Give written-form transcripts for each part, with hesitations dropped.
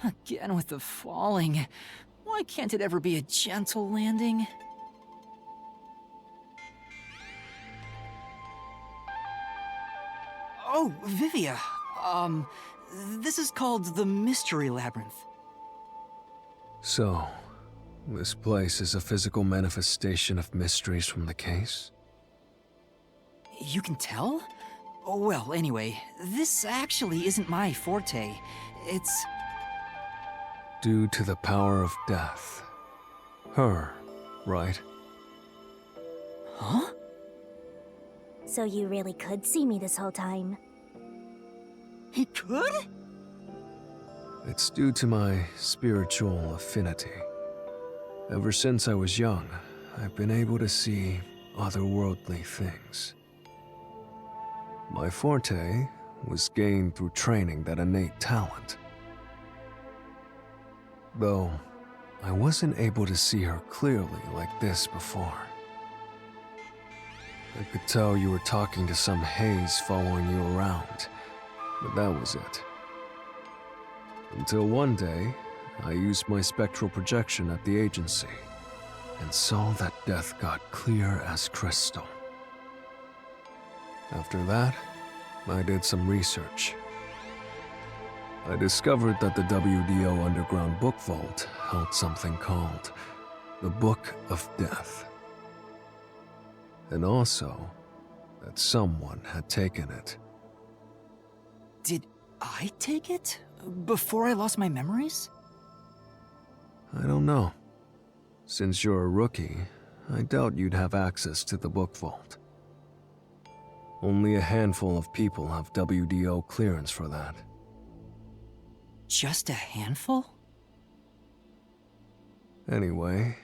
Again with the falling. Why can't it ever be a gentle landing? Oh, Vivia. This is called the Mystery Labyrinth. So, this place is a physical manifestation of mysteries from the case? You can tell? Well, anyway, this actually isn't my forte. It's... Due to the power of death. Her, right? Huh? So you really could see me this whole time. He could? It's due to my spiritual affinity. Ever since I was young, I've been able to see otherworldly things. My forte was gained through training that innate talent. Though, I wasn't able to see her clearly like this before. I could tell you were talking to some haze following you around, but that was it. Until one day, I used my spectral projection at the agency and saw that death got clear as crystal. After that, I did some research. I discovered that the WDO Underground Book Vault held something called the Book of Death. And also, that someone had taken it. Did I take it? Before I lost my memories? I don't know. Since you're a rookie, I doubt you'd have access to the book vault. Only a handful of people have WDO clearance for that. Just a handful? Anyway,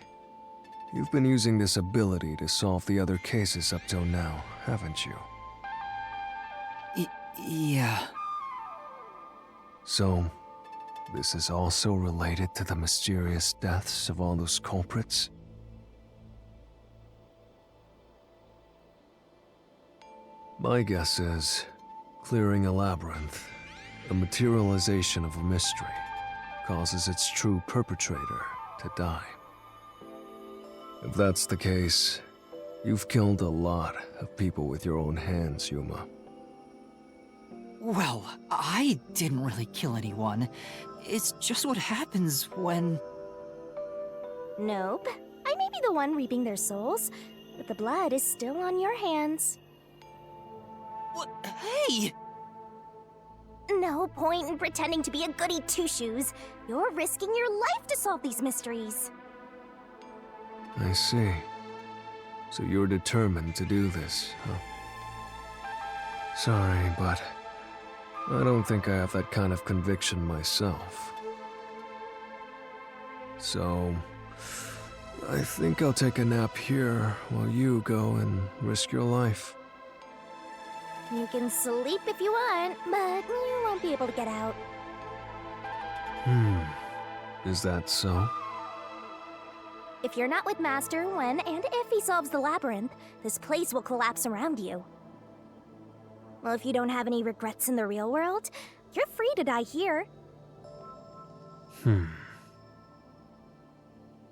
you've been using this ability to solve the other cases up till now, haven't you? Yeah. So, this is also related to the mysterious deaths of all those culprits? My guess is, clearing a labyrinth, a materialization of a mystery, causes its true perpetrator to die. If that's the case, you've killed a lot of people with your own hands, Yuma. Well, I didn't really kill anyone. It's just what happens when... Nope. I may be the one reaping their souls, but the blood is still on your hands. What? Hey! No point in pretending to be a goody two-shoes. You're risking your life to solve these mysteries. I see. So you're determined to do this, huh? Sorry, but I don't think I have that kind of conviction myself. So, I think I'll take a nap here while you go and risk your life. You can sleep if you want, but you won't be able to get out. Is that so? If you're not with Master when and if he solves the labyrinth, this place will collapse around you. Well, if you don't have any regrets in the real world, you're free to die here.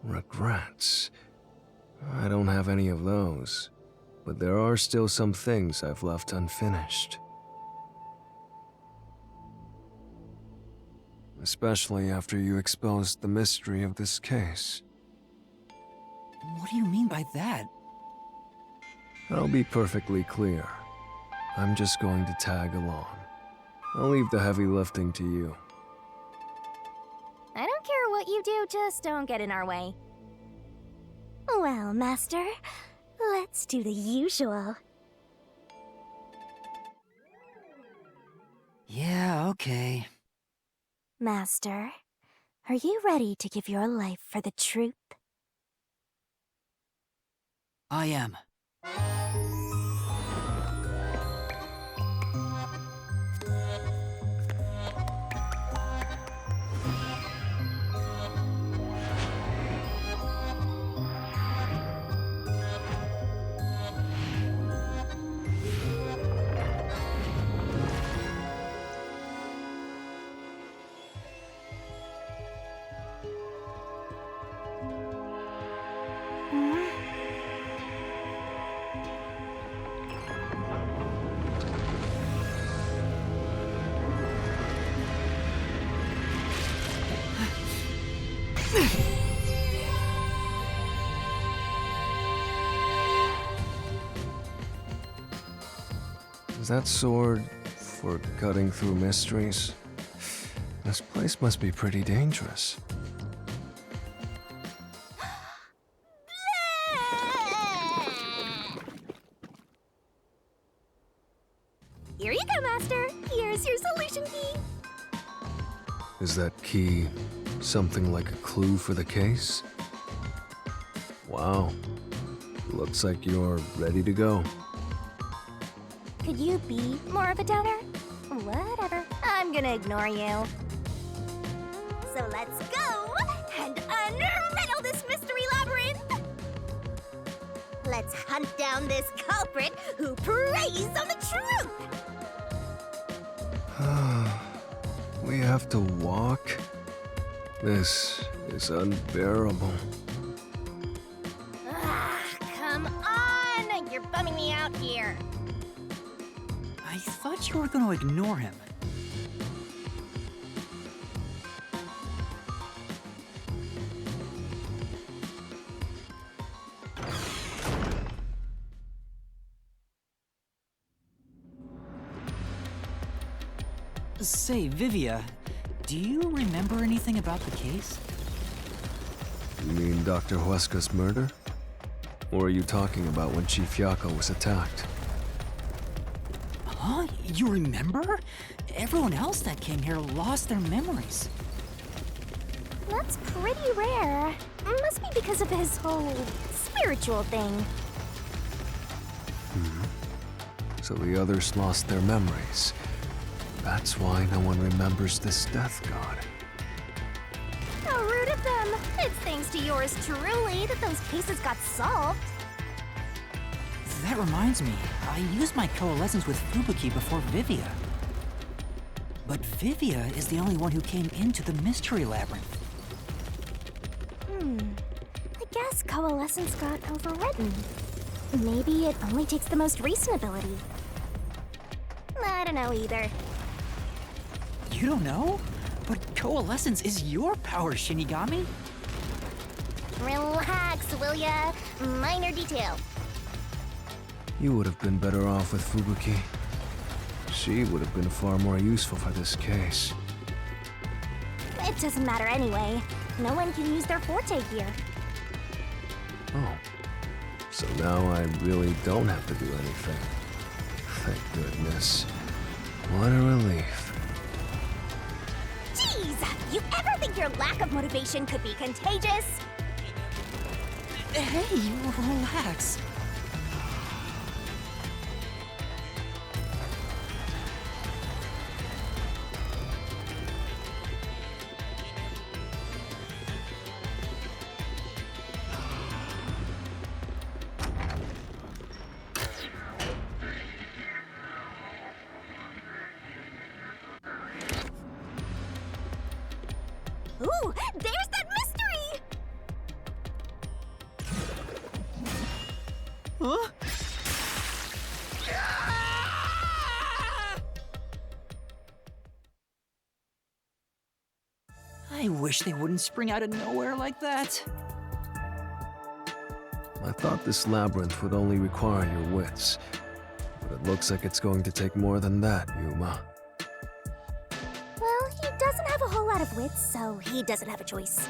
Regrets? I don't have any of those, but there are still some things I've left unfinished. Especially after you exposed the mystery of this case. What do you mean by that? I'll be perfectly clear. I'm just going to tag along. I'll leave the heavy lifting to you. I don't care what you do, just don't get in our way. Well, Master, let's do the usual. Yeah, okay. Master, are you ready to give your life for the truth? I am. Is that sword for cutting through mysteries? This place must be pretty dangerous. Here you go, Master. Here's your solution key. Is that key something like a clue for the case? Wow. Looks like you're ready to go. Could you be more of a doubter? Whatever. I'm gonna ignore you. So let's go and unriddle this mystery labyrinth. Let's hunt down this culprit who preys on the truth. We have to walk? This is unbearable. Come on! You're bumming me out here. I thought you were going to ignore him. Say, Vivia, do you remember anything about the case? You mean Dr. Huesca's murder? Or are you talking about when Chief Yako was attacked? Huh? You remember? Everyone else that came here lost their memories. That's pretty rare. Must be because of his whole spiritual thing. So the others lost their memories. That's why no one remembers this death god. How rude of them. It's thanks to yours truly that those cases got solved. That reminds me, I used my coalescence with Fubuki before Vivia. But Vivia is the only one who came into the mystery labyrinth. I guess coalescence got overridden. Maybe it only takes the most recent ability. I don't know either. You don't know? But coalescence is your power, Shinigami. Relax, will ya? Minor detail. You would have been better off with Fubuki. She would have been far more useful for this case. It doesn't matter anyway. No one can use their forte here. Oh. So now I really don't have to do anything. Thank goodness. What a relief. Jeez! You ever think your lack of motivation could be contagious? Hey, relax. Ooh, there's that mystery! Huh? I wish they wouldn't spring out of nowhere like that. I thought this labyrinth would only require your wits. But it looks like it's going to take more than that, Yuma. Well, he doesn't have a whole lot of wits, so he doesn't have a choice.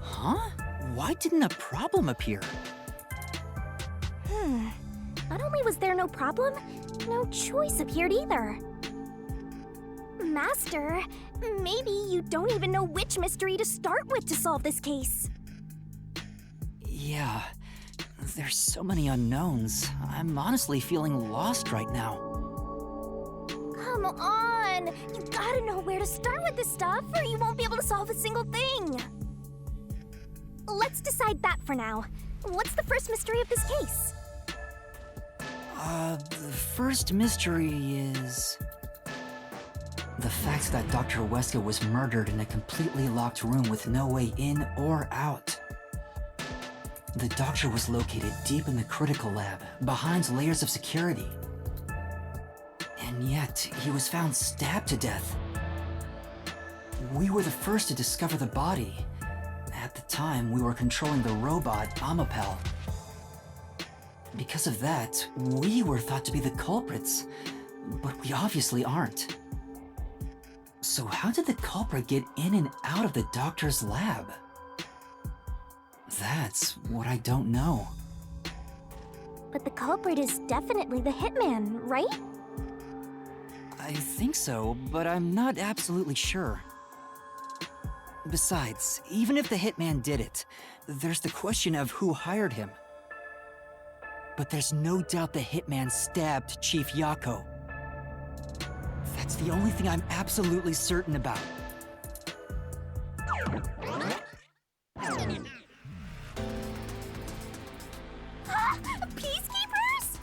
Huh? Why didn't a problem appear? Not only was there no problem, no choice appeared either. Master, maybe you don't even know which mystery to start with to solve this case. Yeah, there's so many unknowns. I'm honestly feeling lost right now. Come on! You gotta know where to start with this stuff, or you won't be able to solve a single thing! Let's decide that for now. What's the first mystery of this case? The first mystery is... the fact that Dr. Huesca was murdered in a completely locked room with no way in or out. The doctor was located deep in the critical lab, behind layers of security. And yet, he was found stabbed to death. We were the first to discover the body. At the time, we were controlling the robot, Amapel. Because of that, we were thought to be the culprits, but we obviously aren't. So how did the culprit get in and out of the doctor's lab? That's what I don't know. But the culprit is definitely the hitman, right? I think so, but I'm not absolutely sure. Besides, even if the hitman did it, there's the question of who hired him. But there's no doubt the hitman stabbed Chief Yako. That's the only thing I'm absolutely certain about. Peacekeepers?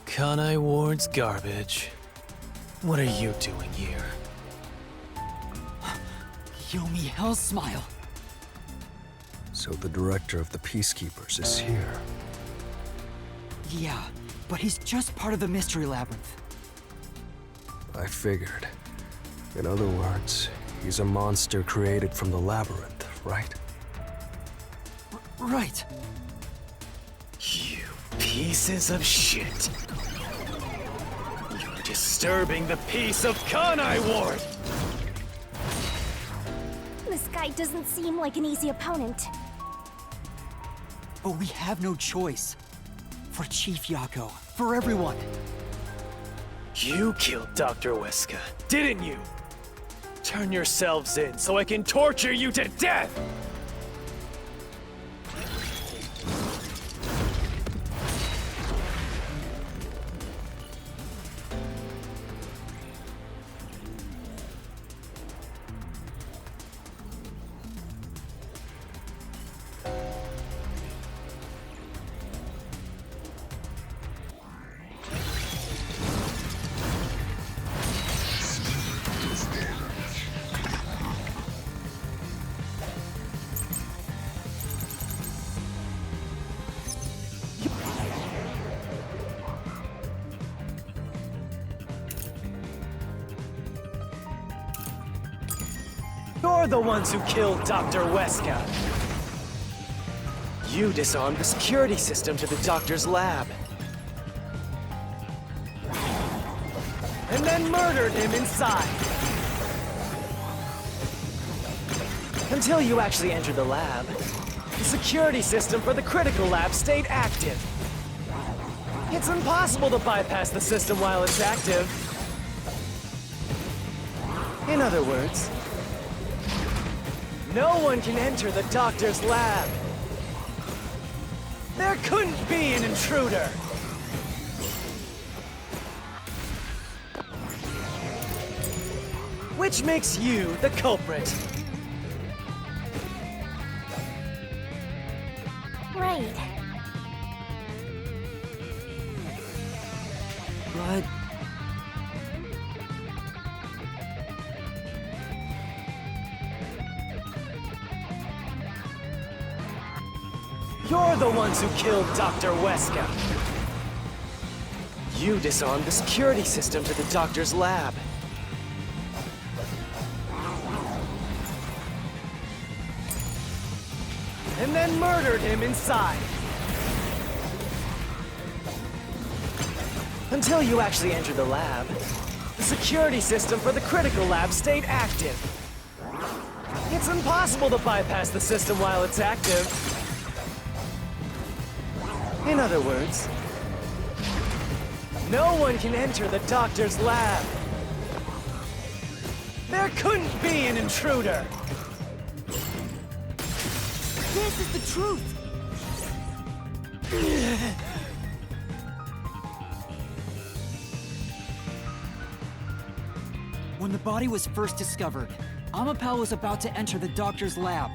Kanai Ward's garbage. What are you doing here? Yomi Hellsmile. So the director of the Peacekeepers is here. Yeah, but he's just part of the Mystery Labyrinth. I figured. In other words, he's a monster created from the labyrinth, right? Right. You pieces of shit. You're disturbing the peace of Kanai Ward! This guy doesn't seem like an easy opponent. But we have no choice. For Chief Yako, for everyone. You killed Dr. Weska, didn't you? Turn yourselves in so I can torture you to death! You're the ones who killed Dr. Weska. You disarmed the security system to the doctor's lab. And then murdered him inside. Until you actually entered the lab, the security system for the critical lab stayed active. It's impossible to bypass the system while it's active. In other words, no one can enter the doctor's lab. There couldn't be an intruder. Which makes you the culprit. Right. But You're the ones who killed Dr. Weska. You disarmed the security system to the doctor's lab. And then murdered him inside. Until you actually entered the lab, the security system for the critical lab stayed active. It's impossible to bypass the system while it's active. In other words, no one can enter the doctor's lab. There couldn't be an intruder. this is the truth. When the body was first discovered, Amapel was about to enter the doctor's lab.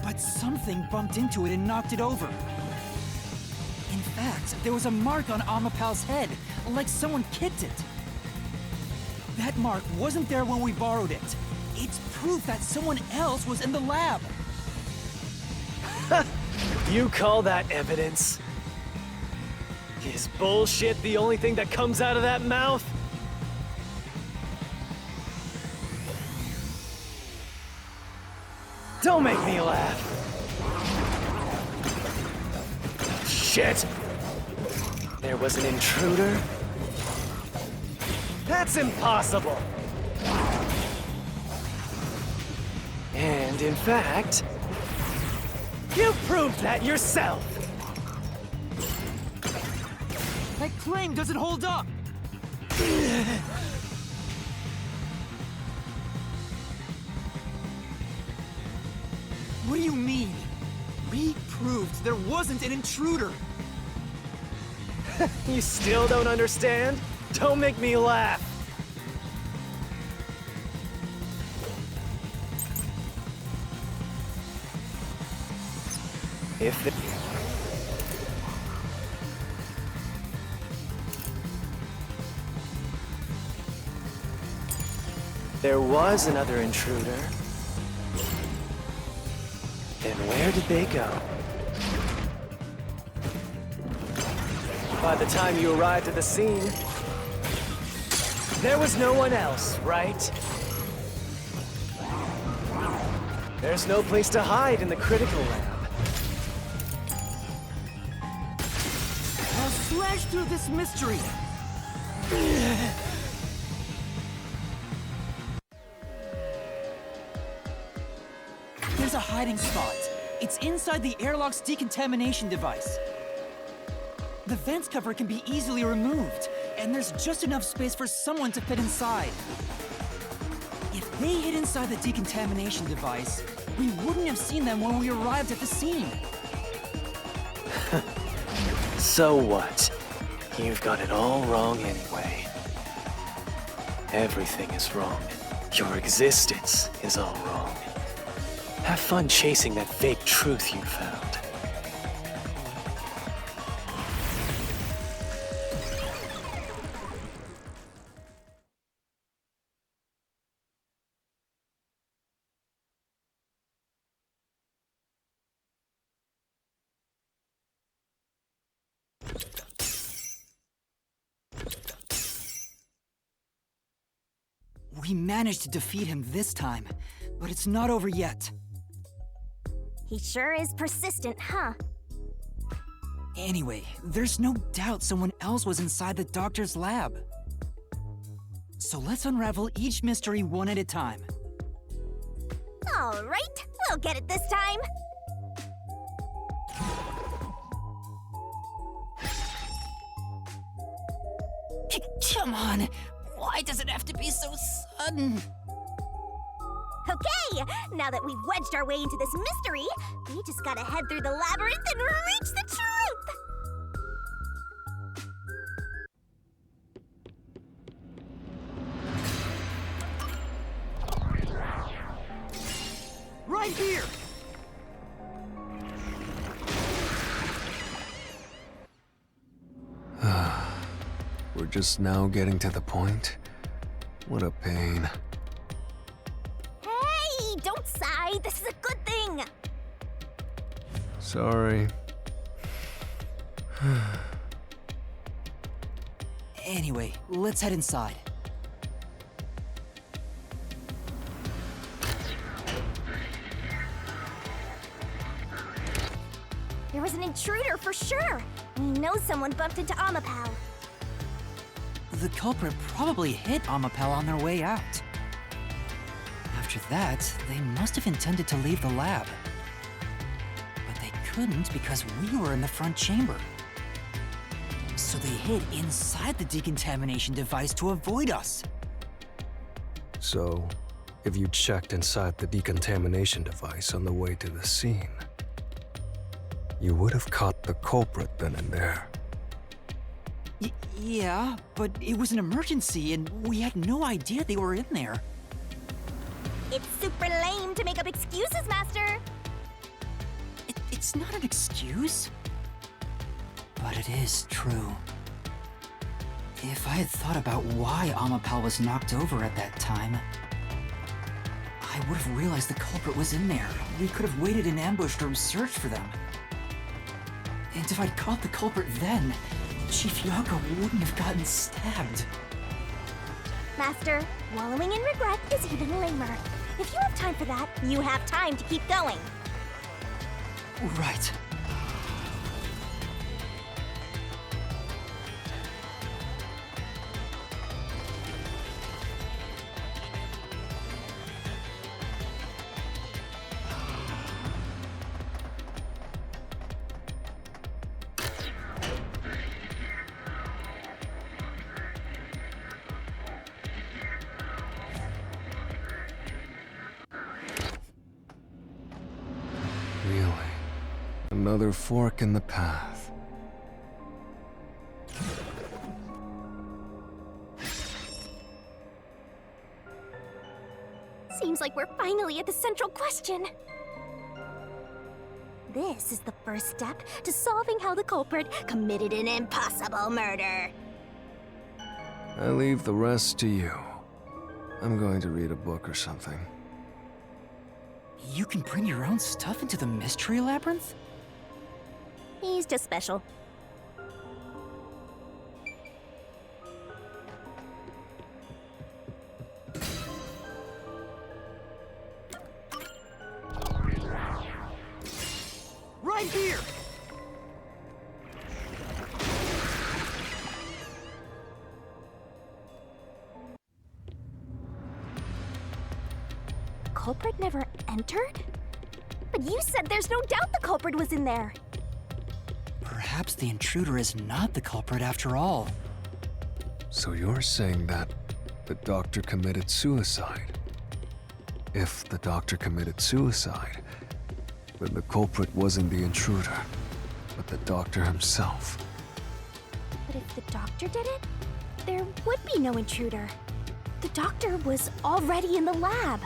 But something bumped into it and knocked it over. In fact, there was a mark on Amapel's head, like someone kicked it. That mark wasn't there when we borrowed it. It's proof that someone else was in the lab. You call that evidence? Is bullshit the only thing that comes out of that mouth? Don't make me laugh. Shit! There was an intruder? That's impossible! And in fact, you proved that yourself! That claim doesn't hold up! What do you mean? We proved there wasn't an intruder! You still don't understand? Don't make me laugh! If there was another intruder, then where did they go? By the time you arrived at the scene, there was no one else, right? There's no place to hide in the critical lab. I'll slash through this mystery! There's a hiding spot. It's inside the airlock's decontamination device. The vents cover can be easily removed, and there's just enough space for someone to fit inside. If they hid inside the decontamination device, we wouldn't have seen them when we arrived at the scene. So what? You've got it all wrong anyway. Everything is wrong. Your existence is all wrong. Have fun chasing that fake truth you found. We managed to defeat him this time, but it's not over yet. He sure is persistent, huh? Anyway, there's no doubt someone else was inside the doctor's lab. So let's unravel each mystery one at a time. All right, we'll get it this time. Come on! Why does it have to be so sudden? Okay, now that we've wedged our way into this mystery, we just gotta head through the labyrinth and reach the truth! Right here! We're just now getting to the point? What a pain. Hey, don't sigh. This is a good thing. Sorry. Anyway, let's head inside. There was an intruder for sure. We know someone bumped into Amapau. The culprit probably hit Amapau on their way out. After that, they must have intended to leave the lab. But they couldn't because we were in the front chamber. So they hid inside the decontamination device to avoid us. So, if you checked inside the decontamination device on the way to the scene, you would have caught the culprit then and there. Yeah, but it was an emergency and we had no idea they were in there. It's super lame to make up excuses, Master. It's not an excuse. But it is true. If I had thought about why Amapau was knocked over at that time, I would have realized the culprit was in there. We could have waited in ambush or searched for them. And if I'd caught the culprit then, Chief Yako wouldn't have gotten stabbed. Master, wallowing in regret is even lamer. If you have time for that, you have time to keep going. Right. Really? Another fork in the path. Seems like we're finally at the central question. This is the first step to solving how the culprit committed an impossible murder. I leave the rest to you. I'm going to read a book or something. You can bring your own stuff into the Mystery Labyrinth? He's just special. Right here! Culprit never entered? But you said there's no doubt the culprit was in there. Perhaps the intruder is not the culprit after all. So you're saying that the doctor committed suicide? If the doctor committed suicide, then the culprit wasn't the intruder, but the doctor himself. But if the doctor did it, there would be no intruder. The doctor was already in the lab.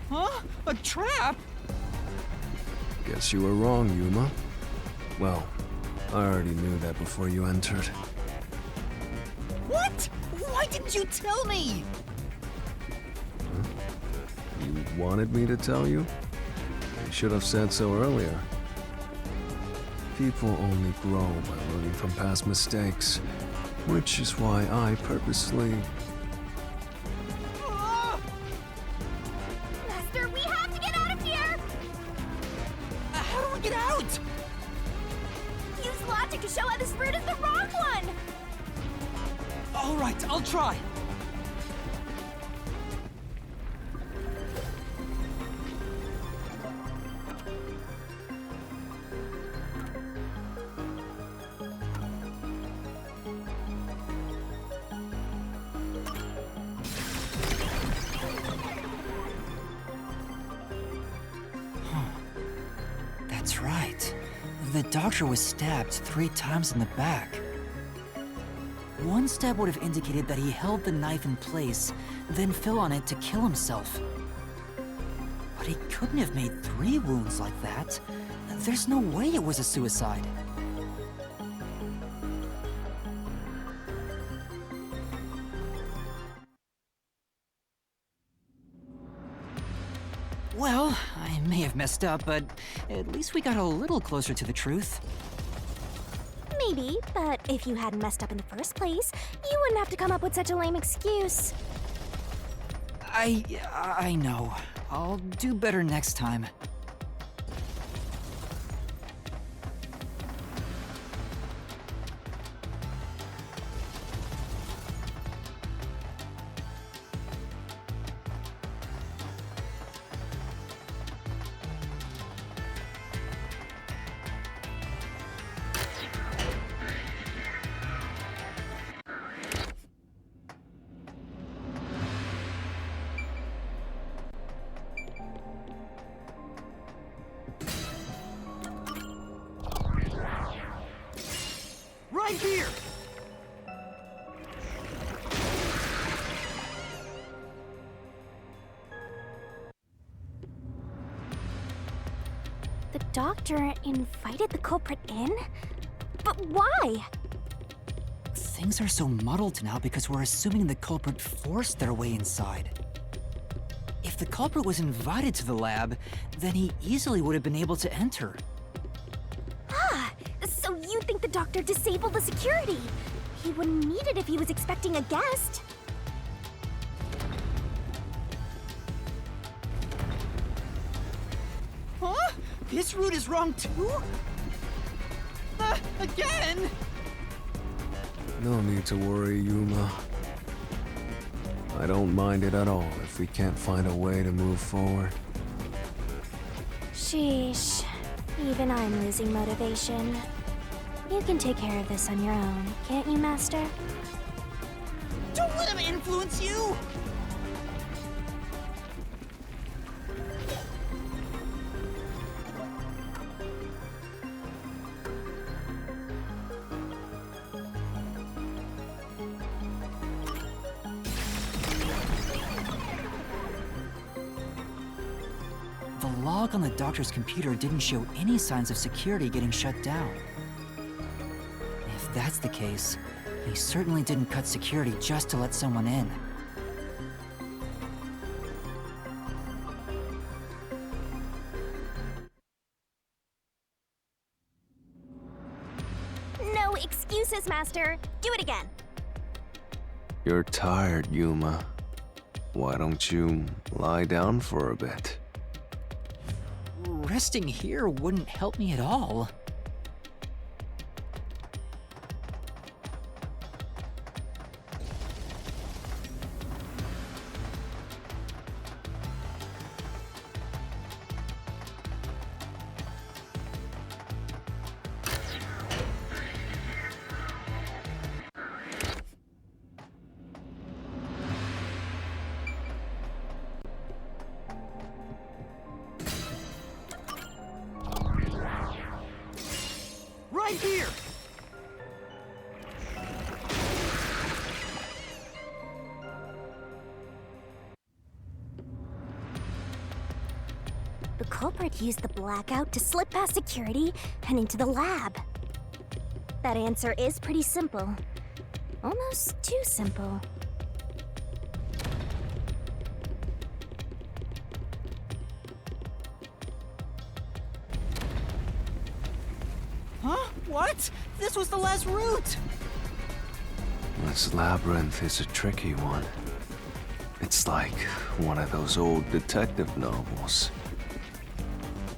Huh? A trap? Guess you were wrong, Yuma. Well, I already knew that before you entered. What? Why didn't you tell me? You wanted me to tell you? You should have said so earlier. People only grow by learning from past mistakes, which is why I purposely... Master, we have to get out of here! How do we get out? Use logic to show how this route is the wrong one! All right, I'll try. That's right. The doctor was stabbed 3 times in the back. One stab would have indicated that he held the knife in place, then fell on it to kill himself. But he couldn't have made 3 wounds like that. There's no way it was a suicide. Well, I may have messed up, but at least we got a little closer to the truth. Maybe, but if you hadn't messed up in the first place, you wouldn't have to come up with such a lame excuse. I know. I'll do better next time. Right here! The doctor invited the culprit in? But why? Things are so muddled now because we're assuming the culprit forced their way inside. If the culprit was invited to the lab, then he easily would have been able to enter. Ah, so you think the doctor disabled the security? He wouldn't need it if he was expecting a guest. Huh? This route is wrong too? Again? No need to worry, Yuma. I don't mind it at all if we can't find a way to move forward. Sheesh. Even I'm losing motivation. You can take care of this on your own, can't you, Master? Don't let him influence you! The log on the doctor's computer didn't show any signs of security getting shut down. If that's the case, he certainly didn't cut security just to let someone in. No excuses, Master. Do it again. You're tired, Yuma. Why don't you lie down for a bit? Resting here wouldn't help me at all. Right here! The culprit used the blackout to slip past security and into the lab. That answer is pretty simple. Almost too simple. Huh? What? This was the last route! This labyrinth is a tricky one. It's like one of those old detective novels.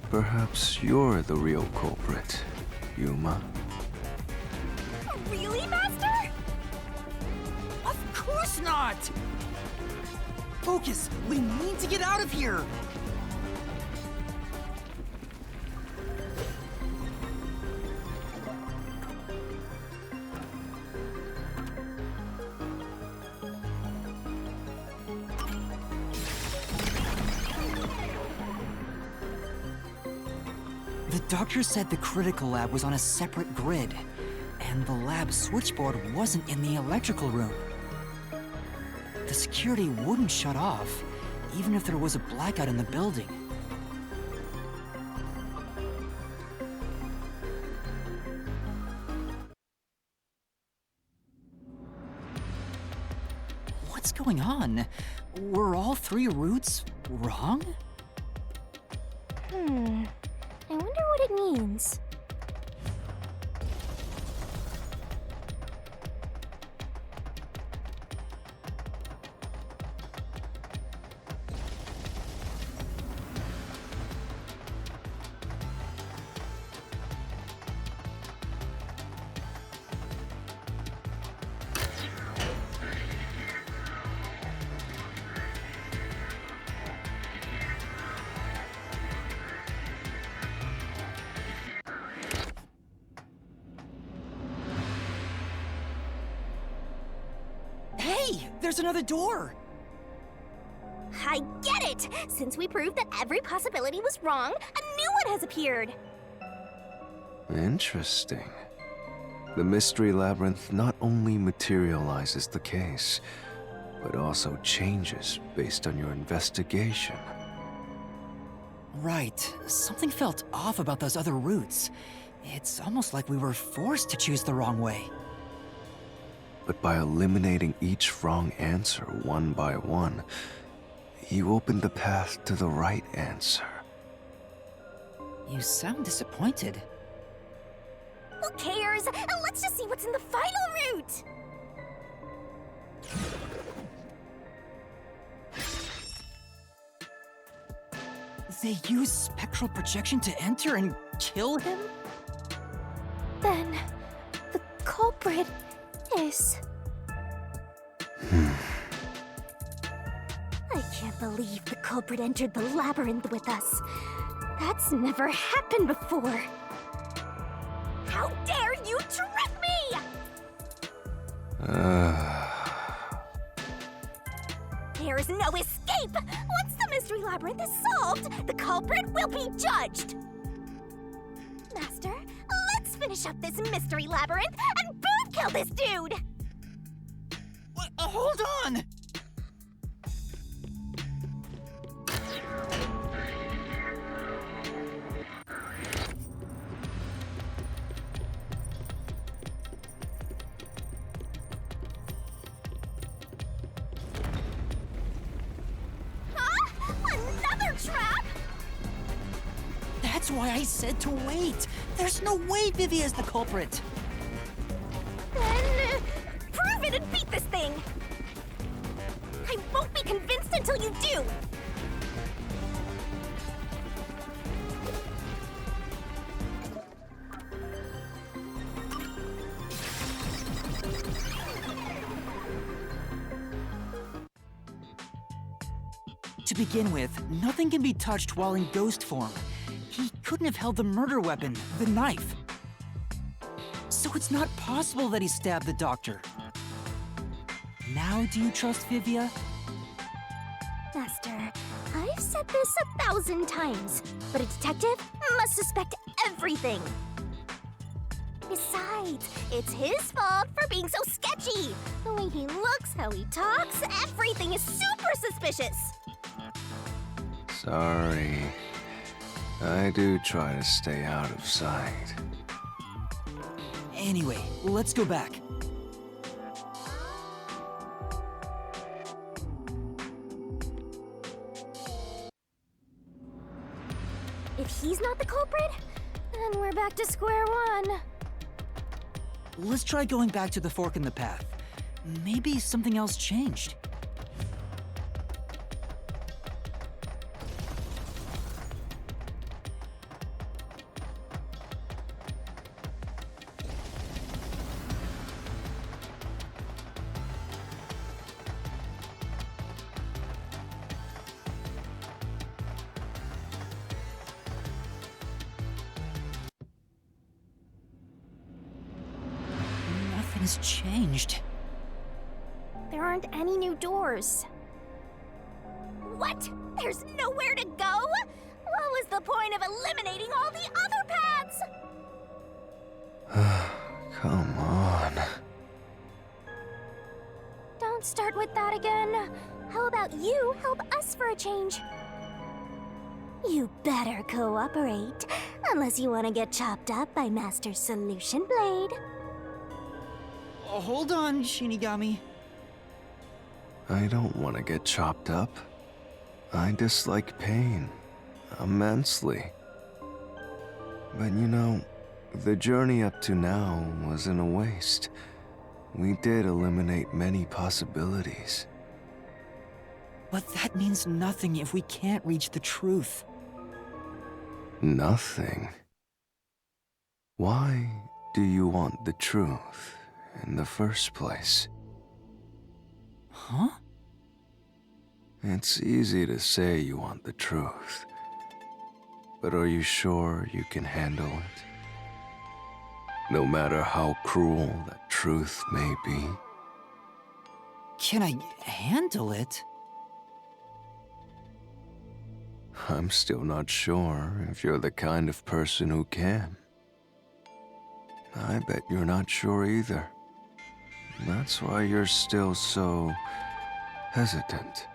Perhaps you're the real culprit, Yuma. Really, Master? Of course not! Focus! We need to get out of here! The doctor said the critical lab was on a separate grid, and the lab switchboard wasn't in the electrical room. The security wouldn't shut off, even if there was a blackout in the building. What's going on? Were all three routes wrong? I wonder what it means. Hey, there's another door! I get it! Since we proved that every possibility was wrong, a new one has appeared! Interesting. The Mystery Labyrinth not only materializes the case, but also changes based on your investigation. Right. Something felt off about those other routes. It's almost like we were forced to choose the wrong way. But by eliminating each wrong answer one by one, you opened the path to the right answer. You sound disappointed. Who cares? Let's just see what's in the final route! They use spectral projection to enter and kill him? Then, the culprit is... I can't believe the culprit entered the labyrinth with us. That's never happened before. How dare you trick me! There is no escape! Once the mystery labyrinth is solved, the culprit will be judged! Master, let's finish up this mystery labyrinth and boom kill this dude! Hold on! Huh? Another trap? That's why I said to wait. There's no way Vivi is the culprit. Then, prove it and beat this thing! I won't be convinced until you do! To begin with, nothing can be touched while in ghost form. He couldn't have held the murder weapon, the knife. So it's not possible that he stabbed the doctor. Now do you trust Vivia? Master, I've said this 1,000 times, but a detective must suspect everything. Besides, it's his fault for being so sketchy. The way he looks, how he talks, everything is super suspicious. Sorry. I do try to stay out of sight. Anyway, let's go back. If he's not the culprit, then we're back to square one. Let's try going back to the fork in the path. Maybe something else changed. Nothing's changed. There aren't any new doors. What? There's nowhere to go? What was the point of eliminating all the other paths? Come on. Don't start with that again. How about you help us for a change? You better cooperate, unless you want to get chopped up by Master Solution Blade. Hold on, Shinigami. I don't want to get chopped up. I dislike pain immensely. But you know, the journey up to now wasn't a waste. We did eliminate many possibilities. But that means nothing if we can't reach the truth. Nothing. Why do you want the truth in the first place? Huh? It's easy to say you want the truth, but are you sure you can handle it? No matter how cruel that truth may be. Can I handle it? I'm still not sure if you're the kind of person who can. I bet you're not sure either. That's why you're still so hesitant.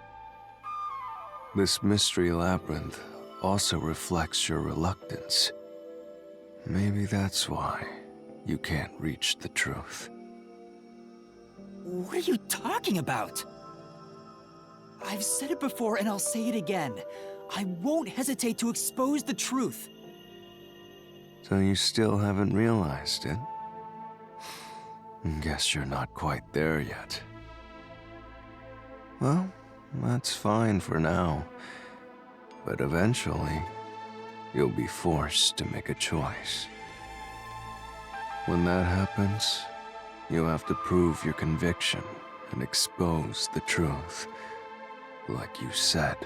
This mystery labyrinth also reflects your reluctance. Maybe that's why you can't reach the truth. What are you talking about? I've said it before and I'll say it again. I won't hesitate to expose the truth. So you still haven't realized it? Guess you're not quite there yet. Well, that's fine for now. But eventually, you'll be forced to make a choice. When that happens, you'll have to prove your conviction and expose the truth, like you said.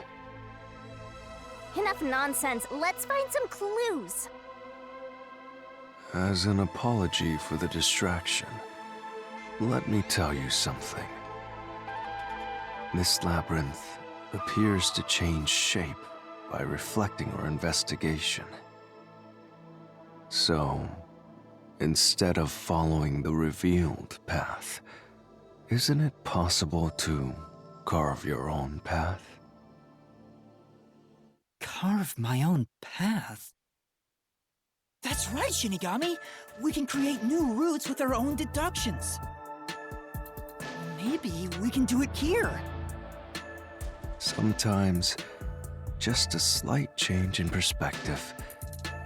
Enough nonsense. Let's find some clues. As an apology for the distraction, let me tell you something. This labyrinth appears to change shape by reflecting our investigation. So, instead of following the revealed path, isn't it possible to carve your own path? Carve my own path? That's right, Shinigami! We can create new routes with our own deductions. Maybe we can do it here. Sometimes, just a slight change in perspective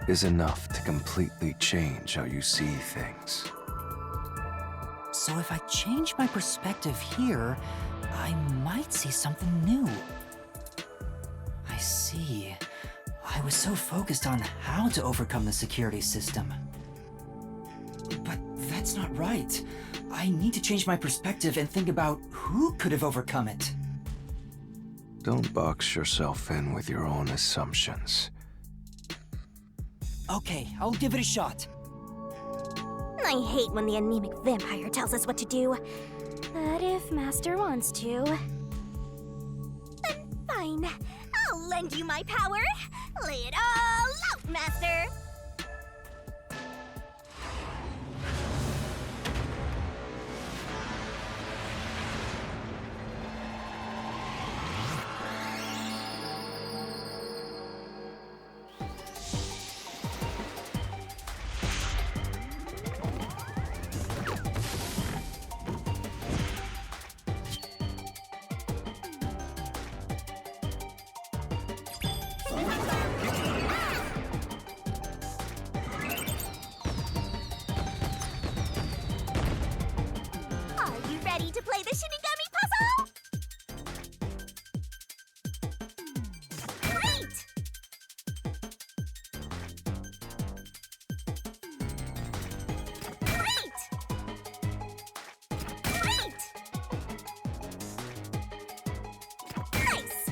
is enough to completely change how you see things. So if I change my perspective here, I might see something new. I see. I was so focused on how to overcome the security system. But that's not right. I need to change my perspective and think about who could have overcome it. Don't box yourself in with your own assumptions. Okay, I'll give it a shot. I hate when the anemic vampire tells us what to do. But if Master wants to... then fine. I'll lend you my power. Lay it all out, Master! Are you ready to play the Shinigami puzzle? Great! Great! Great! Nice!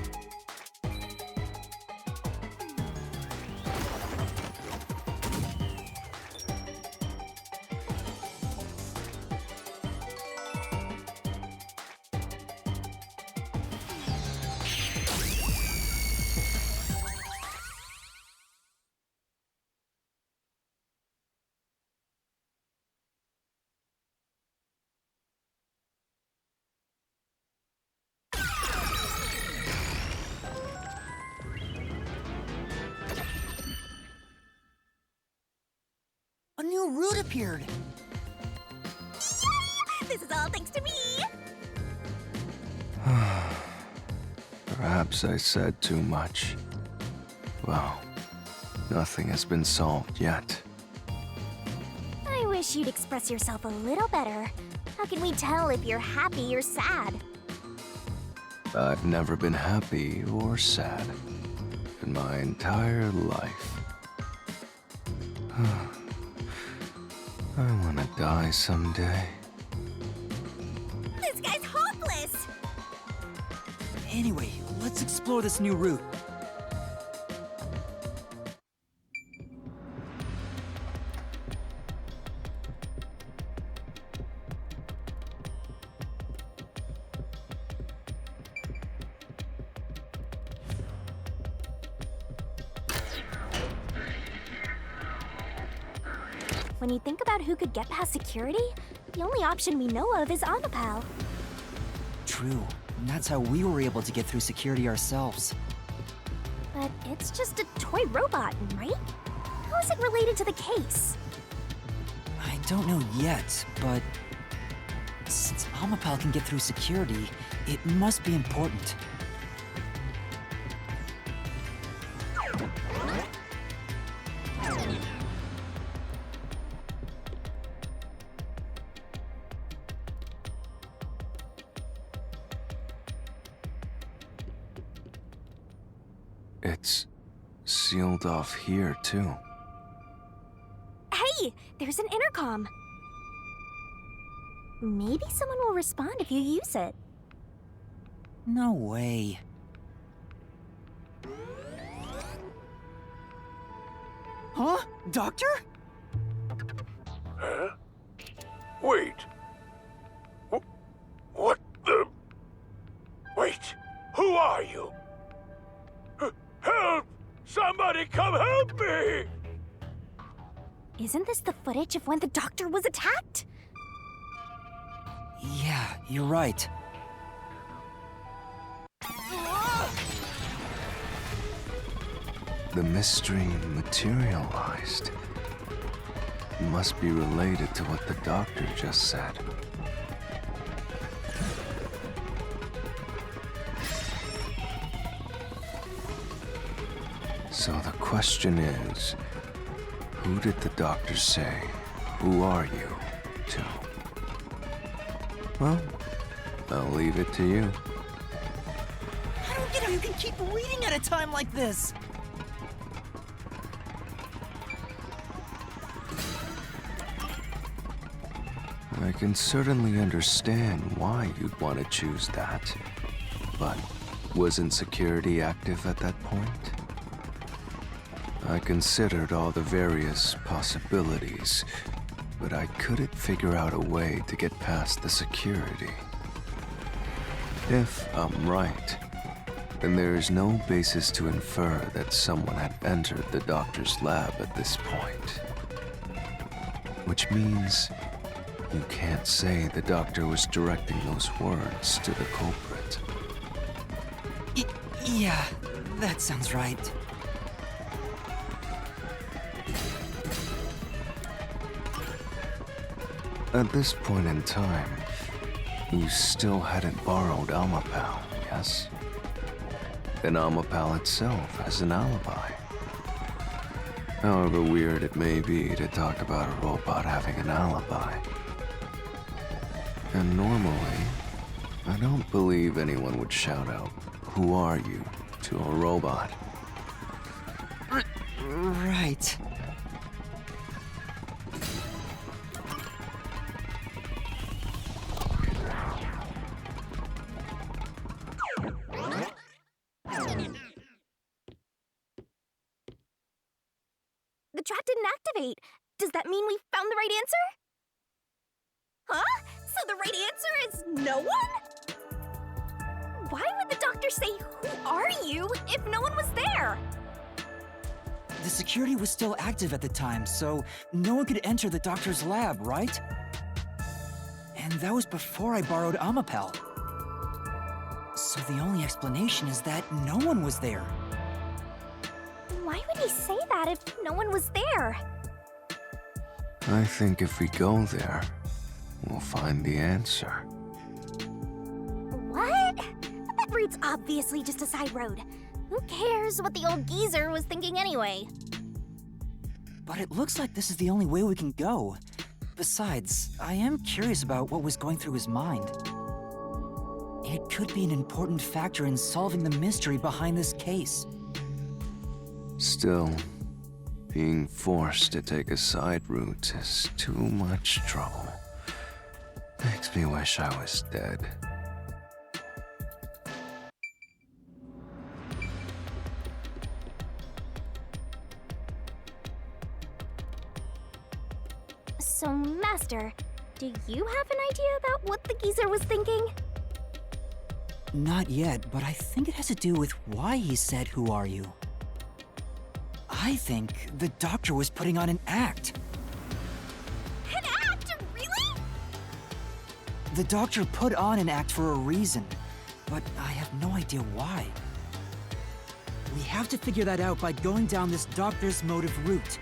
A new route appeared. This is all thanks to me! Perhaps I said too much. Well, nothing has been solved yet. I wish you'd express yourself a little better. How can we tell if you're happy or sad? I've never been happy or sad in my entire life. I want to die someday. This guy's hopeless! Anyway, let's explore this new route. When you think about who could get past security, the only option we know of is Amapal. True. And that's how we were able to get through security ourselves. But it's just a toy robot, right? How is it related to the case? I don't know yet, but since Amapal can get through security, it must be important. It's sealed off here, too. Hey, there's an intercom. Maybe someone will respond if you use it. No way. Huh? Doctor? Huh? Wait. What the... Wait, who are you? Help! Somebody come help me! Isn't this the footage of when the doctor was attacked? Yeah, you're right. The mystery materialized. Must be related to what the doctor just said. So the question is, who did the doctor say, "Who are you?" to? Well, I'll leave it to you. I don't get how you can keep reading at a time like this. I can certainly understand why you'd want to choose that. But wasn't security active at that point? I considered all the various possibilities, but I couldn't figure out a way to get past the security. If I'm right, then there is no basis to infer that someone had entered the doctor's lab at this point. Which means you can't say the doctor was directing those words to the culprit. Yeah, that sounds right. At this point in time, you still hadn't borrowed Amapal, yes? And Amapal itself has an alibi. However weird it may be to talk about a robot having an alibi. And normally, I don't believe anyone would shout out, "Who are you?" to a robot. Right. The trap didn't activate. Does that mean we found the right answer? Huh? So the right answer is no one? Why would the doctor say, "Who are you?" if no one was there? The security was still active at the time, so no one could enter the doctor's lab, right? And that was before I borrowed Amapal. So the only explanation is that no one was there. Why would he say that if no one was there? I think if we go there, we'll find the answer. What? That route's obviously just a side road. Who cares what the old geezer was thinking anyway? But it looks like this is the only way we can go. Besides, I am curious about what was going through his mind. It could be an important factor in solving the mystery behind this case. Still, being forced to take a side route is too much trouble. Makes me wish I was dead. So, Master, do you have an idea about what the geezer was thinking? Not yet, but I think it has to do with why he said, "Who are you?" I think the doctor was putting on an act. An act? Really? The doctor put on an act for a reason, but I have no idea why. We have to figure that out by going down this doctor's motive route.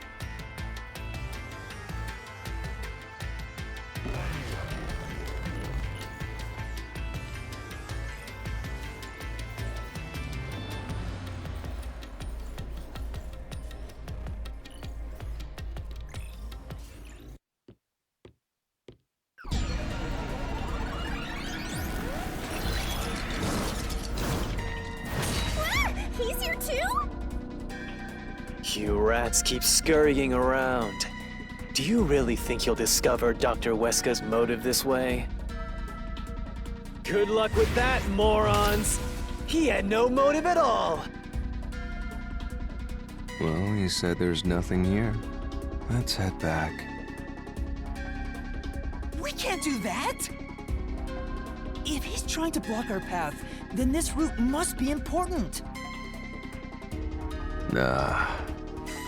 Ah, he's here too? rats keep scurrying around. Do you really think you'll discover Dr. Weska's motive this way? Good luck with that, morons! He had no motive at all! Well, you said there's nothing here. Let's head back. We can't do that! If he's trying to block our path, then this route must be important.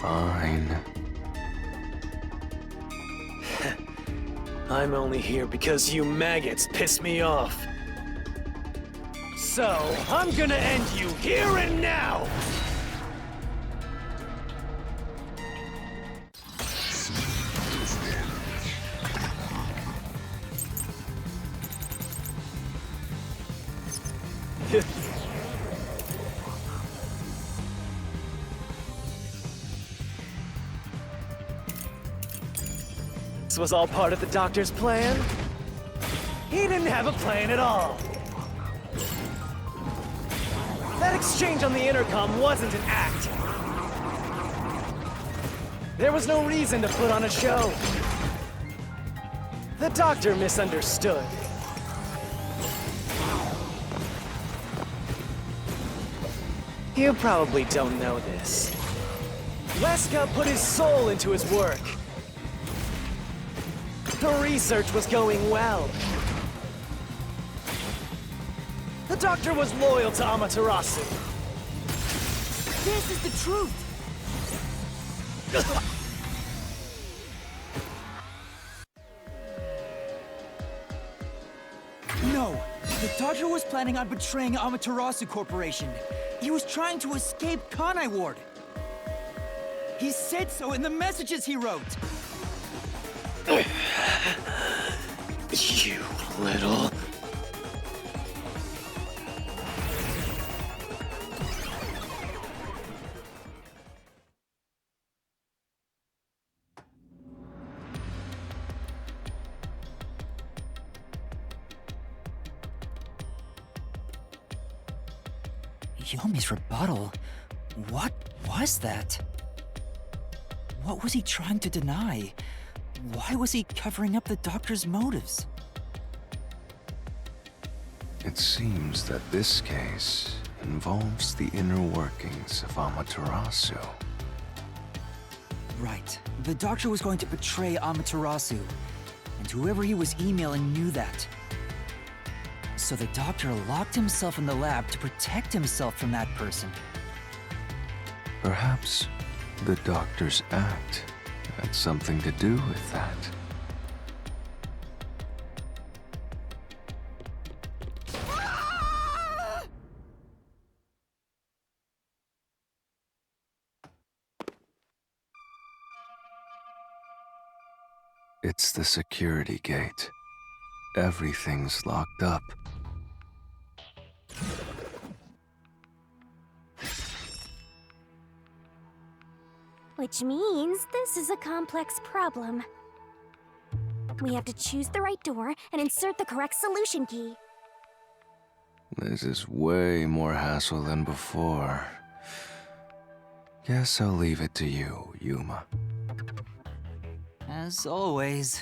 Fine. I'm only here because you maggots piss me off. So, I'm gonna end you here and now! This was all part of the Doctor's plan? He didn't have a plan at all. That exchange on the intercom wasn't an act. There was no reason to put on a show. The Doctor misunderstood. You probably don't know this. Weska put his soul into his work. The research was going well. The Doctor was loyal to Amaterasu. This is the truth! No, the Doctor was planning on betraying Amaterasu Corporation. He was trying to escape Kanai Ward. He said so in the messages he wrote. You little... Yomi's rebuttal? What was that? What was he trying to deny? Why was he covering up the Doctor's motives? It seems that this case involves the inner workings of Amaterasu. Right. The Doctor was going to betray Amaterasu, and whoever he was emailing knew that. So the Doctor locked himself in the lab to protect himself from that person. Perhaps the Doctor's act had something to do with that. It's the security gate. Everything's locked up. Which means this is a complex problem. We have to choose the right door and insert the correct solution key. This is way more hassle than before. Guess I'll leave it to you, Yuma. As always.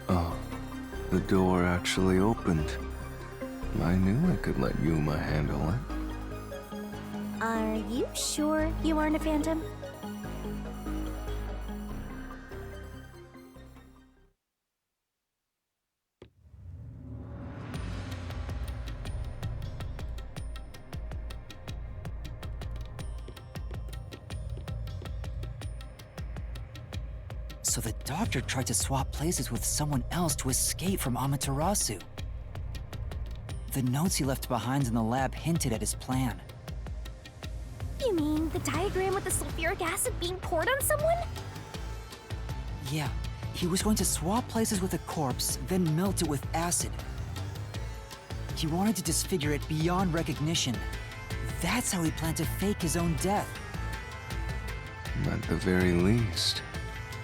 Oh, the door actually opened. I knew I could let Yuma handle it. Are you sure you aren't a phantom? So the doctor tried to swap places with someone else to escape from Amaterasu. The notes he left behind in the lab hinted at his plan. You mean the diagram with the sulfuric acid being poured on someone? Yeah, he was going to swap places with a corpse, then melt it with acid. He wanted to disfigure it beyond recognition. That's how he planned to fake his own death. At the very least,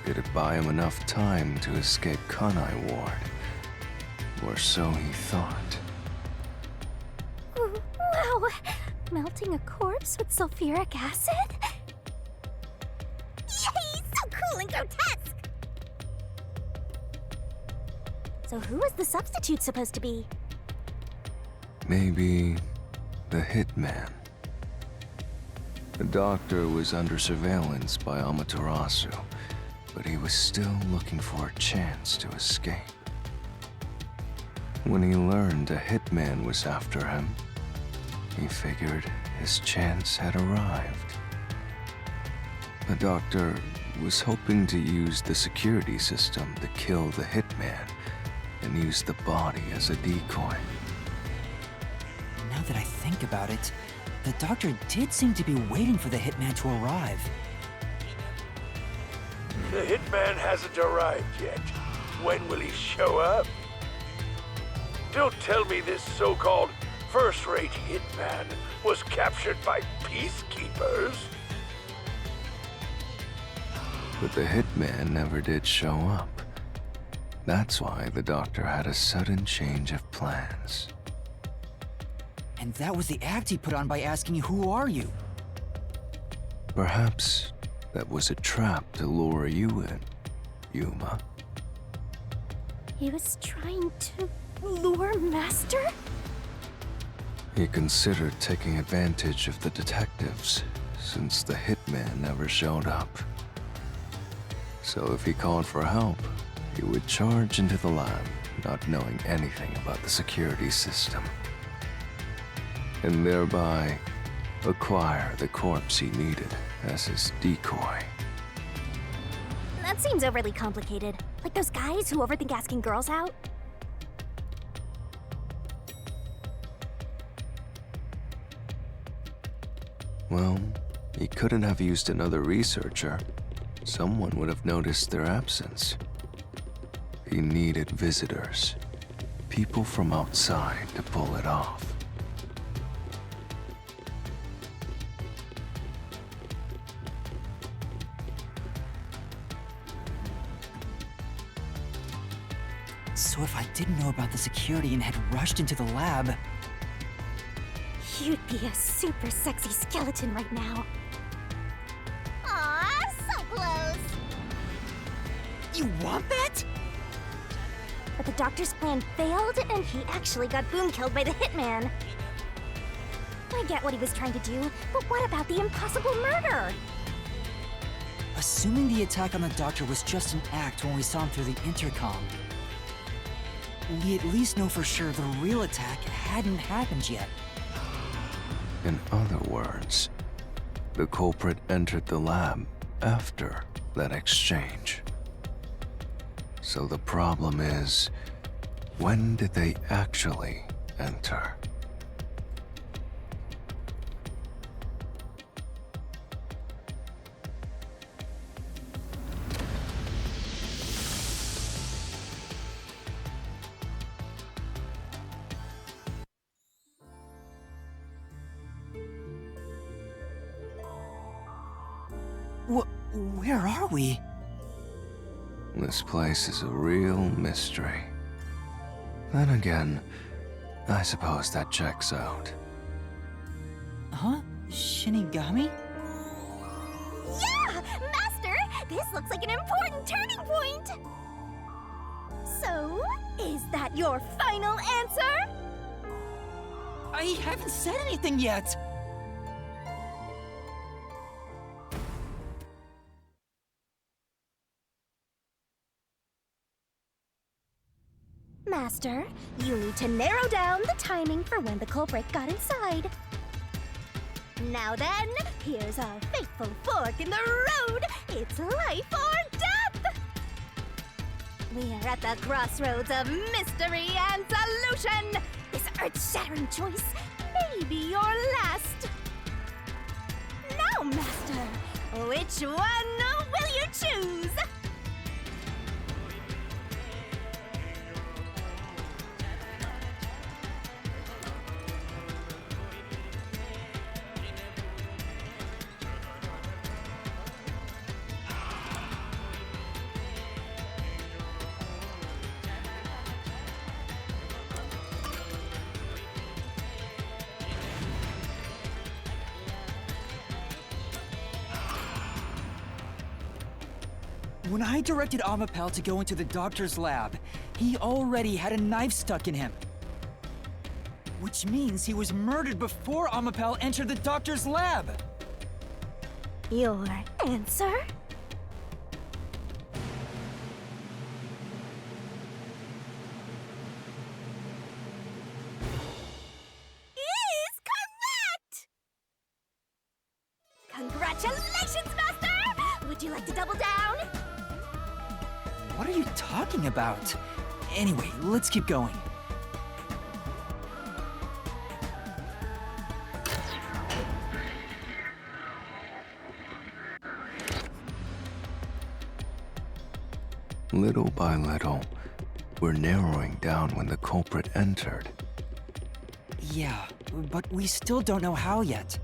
it'd buy him enough time to escape Kanai Ward. Or so he thought. Wow! Melting a corpse with sulfuric acid? Yay! So cool and grotesque! So who was the substitute supposed to be? Maybe the hitman. The doctor was under surveillance by Amaterasu, but he was still looking for a chance to escape. When he learned a hitman was after him, he figured his chance had arrived. The doctor was hoping to use the security system to kill the hitman and use the body as a decoy. Now that I think about it, the doctor did seem to be waiting for the hitman to arrive. The hitman hasn't arrived yet. When will he show up? Don't tell me this so-called first-rate hitman was captured by peacekeepers. But the hitman never did show up. That's why the doctor had a sudden change of plans. And that was the act he put on by asking, "Who are you?" Perhaps that was a trap to lure you in, Yuma. He was trying to lure Master? He considered taking advantage of the detectives, since the hitman never showed up. So if he called for help, he would charge into the lab, not knowing anything about the security system. And thereby, acquire the corpse he needed as his decoy. That seems overly complicated. Like those guys who overthink asking girls out. Well, he couldn't have used another researcher. Someone would have noticed their absence. He needed visitors, people from outside to pull it off. So if I didn't know about the security and had rushed into the lab, You'd be a super sexy skeleton right now. Aw, so close. you want that? But the doctor's plan failed, and he actually got boom killed by the hitman. I get what he was trying to do, but what about the impossible murder? Assuming the attack on the doctor was just an act when we saw him through the intercom, we at least know for sure the real attack hadn't happened yet. In other words, the culprit entered the lab after that exchange. So the problem is, when did they actually enter? Where are we? This place is a real mystery. Then again, I suppose that checks out. Huh? Shinigami? Yeah! Master! This looks like an important turning point! So, is that your final answer? I haven't said anything yet! Master, you need to narrow down the timing for when the culprit got inside. Now then, here's our fateful fork in the road. It's life or death! We are at the crossroads of mystery and solution. This earth-shattering choice may be your last. Now, Master, which one will you choose? When I directed Amapal to go into the doctor's lab, he already had a knife stuck in him. Which means he was murdered before Amapal entered the doctor's lab. Your answer? Is correct! Congratulations, Master! Would you like to double down? What are you talking about? Anyway, let's keep going. Little by little, we're narrowing down when the culprit entered. Yeah, but we still don't know how yet.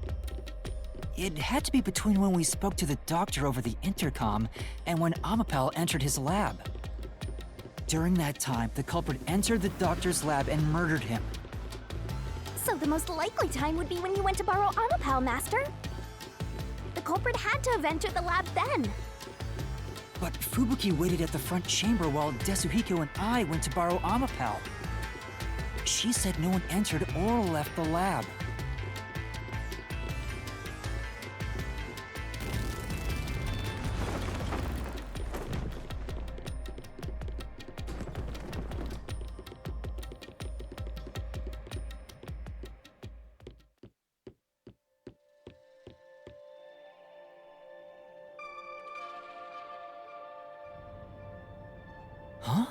It had to be between when we spoke to the doctor over the intercom and when Amapal entered his lab. During that time, the culprit entered the doctor's lab and murdered him. So the most likely time would be when you went to borrow Amapal, Master. The culprit had to have entered the lab then. But Fubuki waited at the front chamber while Desuhiko and I went to borrow Amapal. She said no one entered or left the lab. Huh?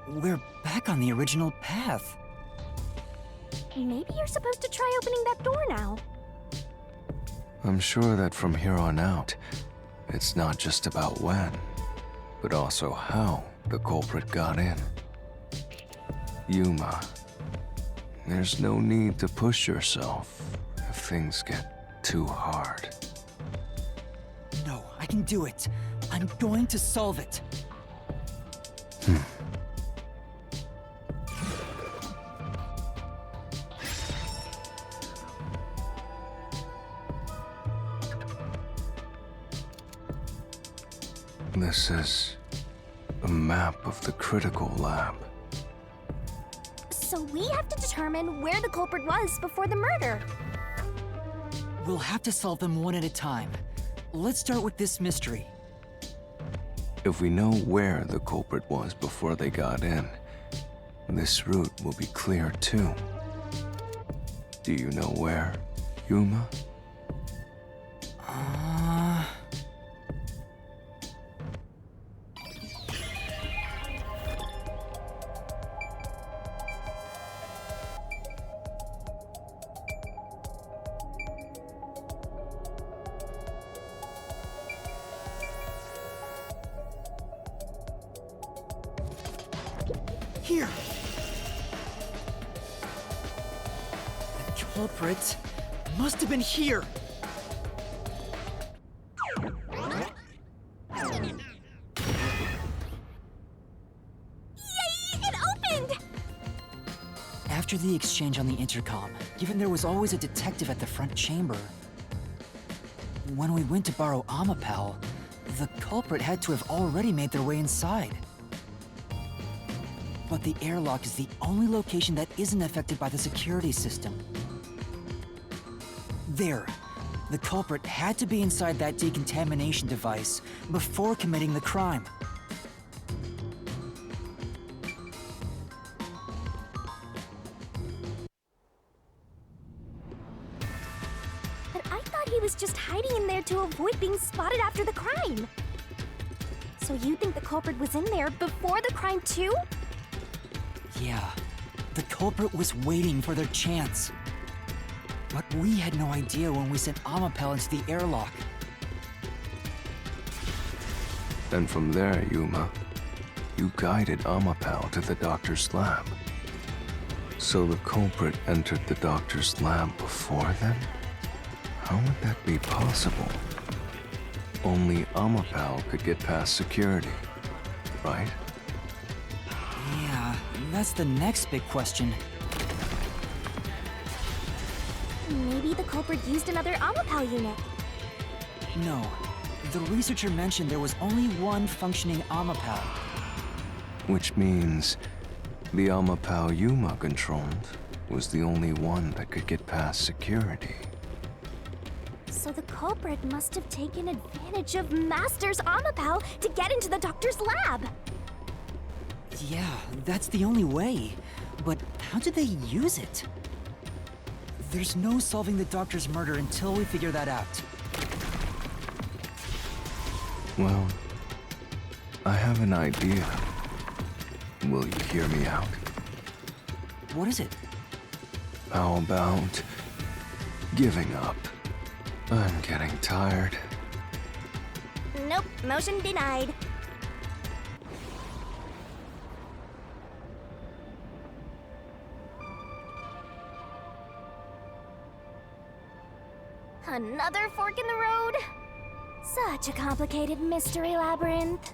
We're back on the original path. Maybe you're supposed to try opening that door now. I'm sure that from here on out, it's not just about when, but also how the culprit got in. Yuma, there's no need to push yourself if things get too hard. No, I can do it. I'm going to solve it. This is a map of the critical lab. So we have to determine where the culprit was before the murder. We'll have to solve them one at a time. Let's start with this mystery. If we know where the culprit was before they got in, this route will be clear too. Do you know where, Here! The culprit must have been here! Yay! It opened! After the exchange on the intercom, given there was always a detective at the front chamber, when we went to borrow Amapal, the culprit had to have already made their way inside. But the airlock is the only location that isn't affected by the security system. There. The culprit had to be inside that decontamination device before committing the crime. But I thought he was just hiding in there to avoid being spotted after the crime. So you think the culprit was in there before the crime too? Yeah, the culprit was waiting for their chance. But we had no idea when we sent Amapel into the airlock. And from there, Yuma, you guided Amapal to the doctor's lab. So the culprit entered the doctor's lab before then? How would that be possible? Only Amapal could get past security, right? Yeah, that's the next big question. Maybe the culprit used another Amapal unit. No, the researcher mentioned there was only one functioning Amapal. Which means the Amapal Yuma controlled was the only one that could get past security. So the culprit must have taken advantage of Master's Amapal to get into the doctor's lab. Yeah, that's the only way. But how did they use it? There's no solving the doctor's murder until we figure that out. Well, I have an idea. Will you hear me out? What is it? How about giving up? I'm getting tired. Nope, motion denied. Another fork in the road? Such a complicated mystery labyrinth.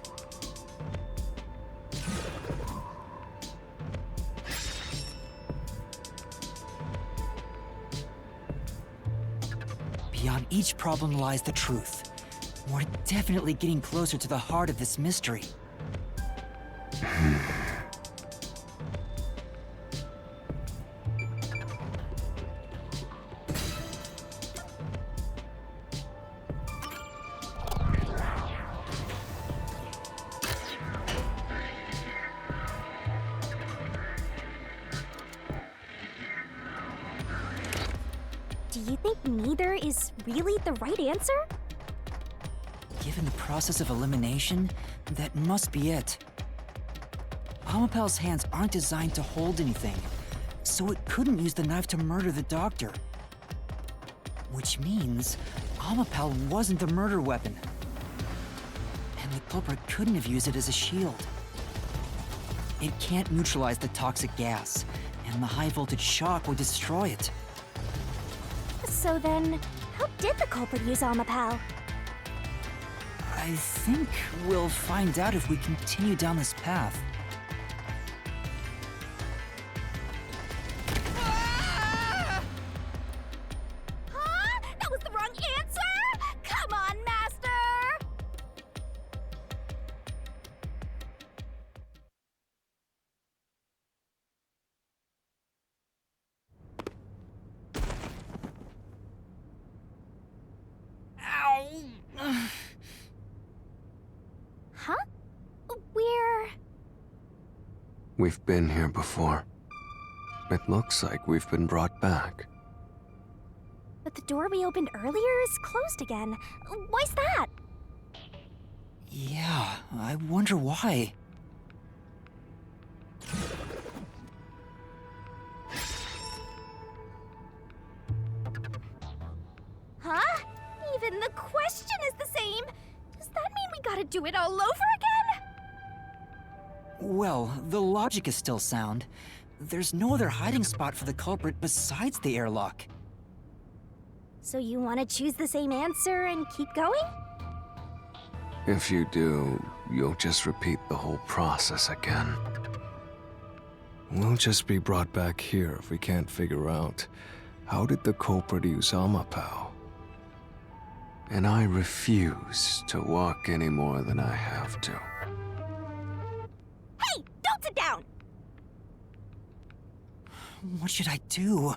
Beyond each problem lies the truth. We're definitely getting closer to the heart of this mystery. Do you think neither is really the right answer? Given the process of elimination, that must be it. Amapal's hands aren't designed to hold anything, so it couldn't use the knife to murder the doctor. Which means Amapal wasn't the murder weapon. And the culprit couldn't have used it as a shield. It can't neutralize the toxic gas, and the high-voltage shock would destroy it. So then, how did the culprit use Amapal? I think we'll find out if we continue down this path. Huh? That was the wrong answer? Come on, Master! Huh? Where? We've been here before. It looks like we've been brought back. But the door we opened earlier is closed again. Why's that? Yeah, I wonder why. Huh? Even the question is the same. Does that mean we gotta do it all over again? Well, the logic is still sound. There's no other hiding spot for the culprit besides the airlock. So you want to choose the same answer and keep going? If you do, you'll just repeat the whole process again. We'll just be brought back here if we can't figure out how did the culprit use Amapau. And I refuse to walk any more than I have to. Hey, don't sit down! What should I do?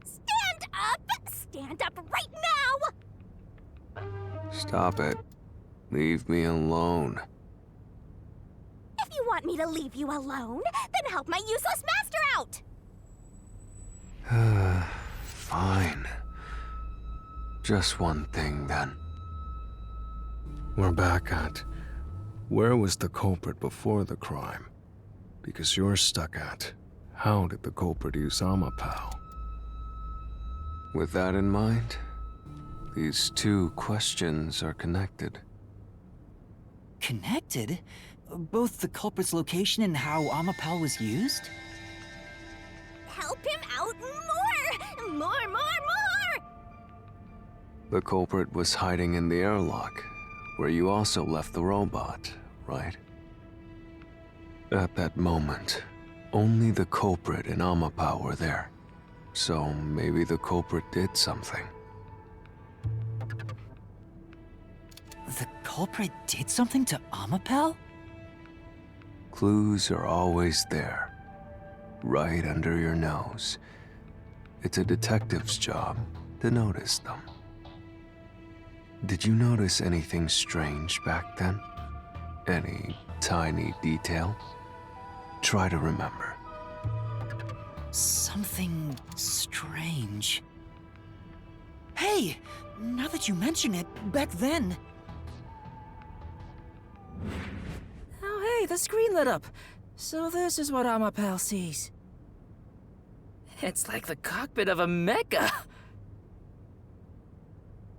Stand up! Stand up right now! Stop it. Leave me alone. If you want me to leave you alone, then help my useless master out! Fine. Just one thing, then. We're back at... Where was the culprit before the crime? Because you're stuck at... How did the culprit use Amapau? With that in mind, these two questions are connected. Connected? Both the culprit's location and how Amapau was used? Help him out more! More, more, more! The culprit was hiding in the airlock, where you also left the robot, right? At that moment, only the culprit and Amapau were there. So maybe the culprit did something. The culprit did something to Amapau? Clues are always there, right under your nose. It's a detective's job to notice them. Did you notice anything strange back then? Any tiny detail? Try to remember. Something strange. Hey! Now that you mention it, back then... Oh hey, the screen lit up. So this is what Amapau sees. It's like the cockpit of a mecha.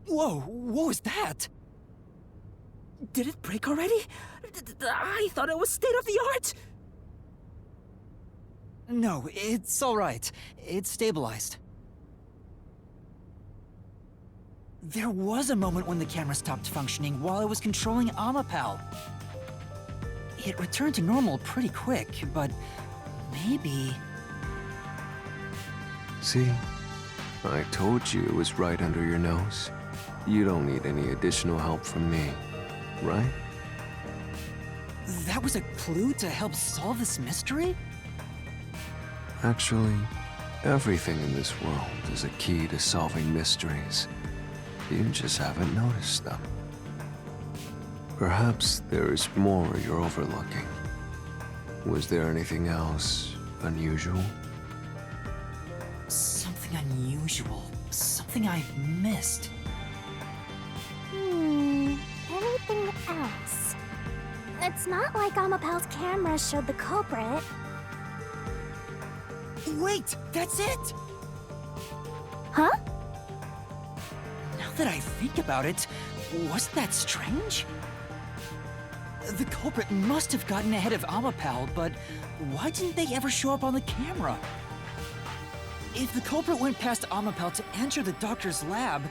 Whoa, what was that? Did it break already? I thought it was state of the art. No, it's alright. It's stabilized. There was a moment when the camera stopped functioning while I was controlling Amapau. It returned to normal pretty quick, but maybe... See? I told you it was right under your nose. You don't need any additional help from me, right? That was a clue to help solve this mystery? Actually, everything in this world is a key to solving mysteries. You just haven't noticed them. Perhaps there is more you're overlooking. Was there anything else unusual? Something unusual. Something I've missed. Anything else? It's not like Amapau's camera showed the culprit. Wait! That's it! Huh? Now that I think about it, wasn't that strange? The culprit must have gotten ahead of Amapau, but why didn't they ever show up on the camera? If the culprit went past Amapau to enter the doctor's lab,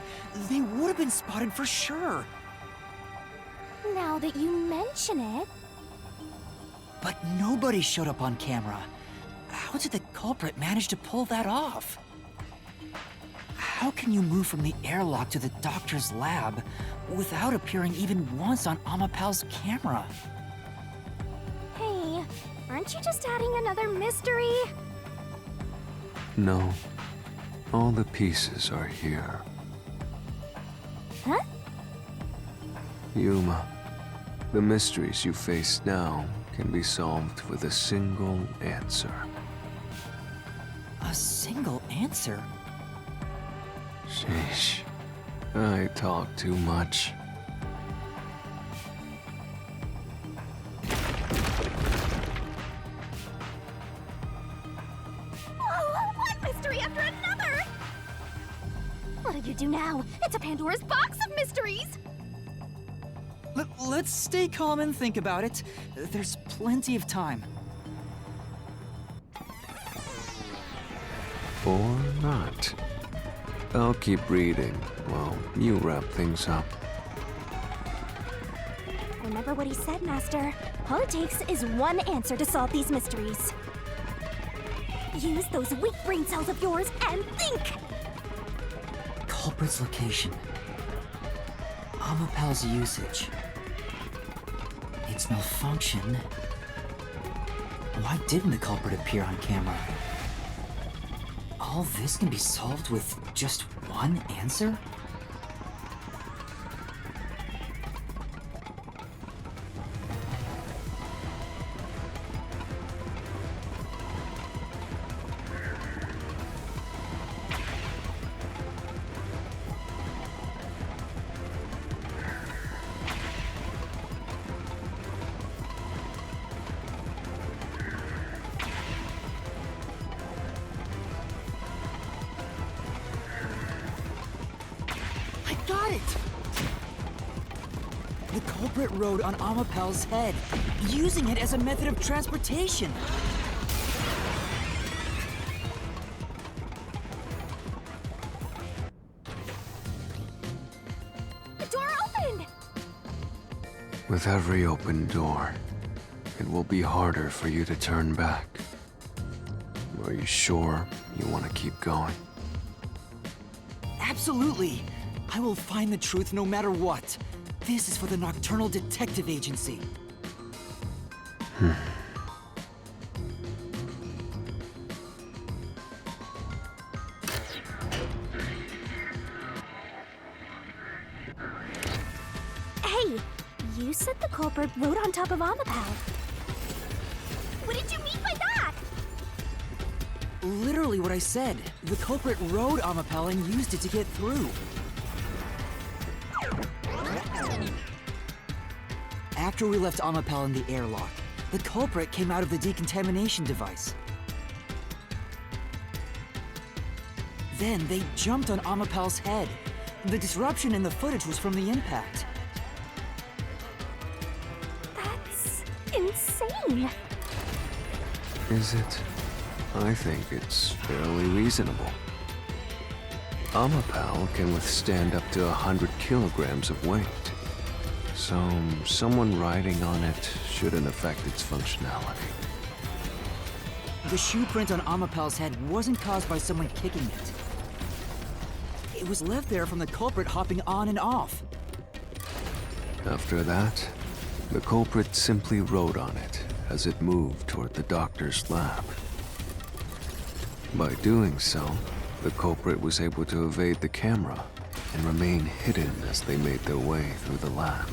they would have been spotted for sure. Now that you mention it... But nobody showed up on camera. How did the culprit manage to pull that off? How can you move from the airlock to the doctor's lab without appearing even once on Amapau's camera? Hey, aren't you just adding another mystery? No. All the pieces are here. Huh? Yuma, the mysteries you face now can be solved with a single answer. A single answer? Sheesh. I talk too much. Oh, one mystery after another! What do you do now? It's a Pandora's box of mysteries! Let's stay calm and think about it. There's plenty of time. Or not. I'll keep reading while you wrap things up. Remember what he said, Master. All it takes is one answer to solve these mysteries. Use those weak brain cells of yours and think! Culprit's location. Amapal's usage. Its malfunction. Why didn't the culprit appear on camera? All this can be solved with just one answer? Got it! The culprit rode on Amapal's head, using it as a method of transportation. The door opened! With every open door, it will be harder for you to turn back. Are you sure you want to keep going? Absolutely! I will find the truth no matter what. This is for the Nocturnal Detective Agency. Hey, you said the culprit rode on top of Amapal. What did you mean by that? Literally what I said. The culprit rode Amapal and used it to get through. After we left Amapal in the airlock, the culprit came out of the decontamination device. Then they jumped on Amapal's head. The disruption in the footage was from the impact. That's insane. Is it? I think it's fairly reasonable. Amapal can withstand up to 100 kilograms of weight. So, someone riding on it shouldn't affect its functionality. The shoe print on Amapal's head wasn't caused by someone kicking it. It was left there from the culprit hopping on and off. After that, the culprit simply rode on it as it moved toward the doctor's lab. By doing so, the culprit was able to evade the camera and remain hidden as they made their way through the lab.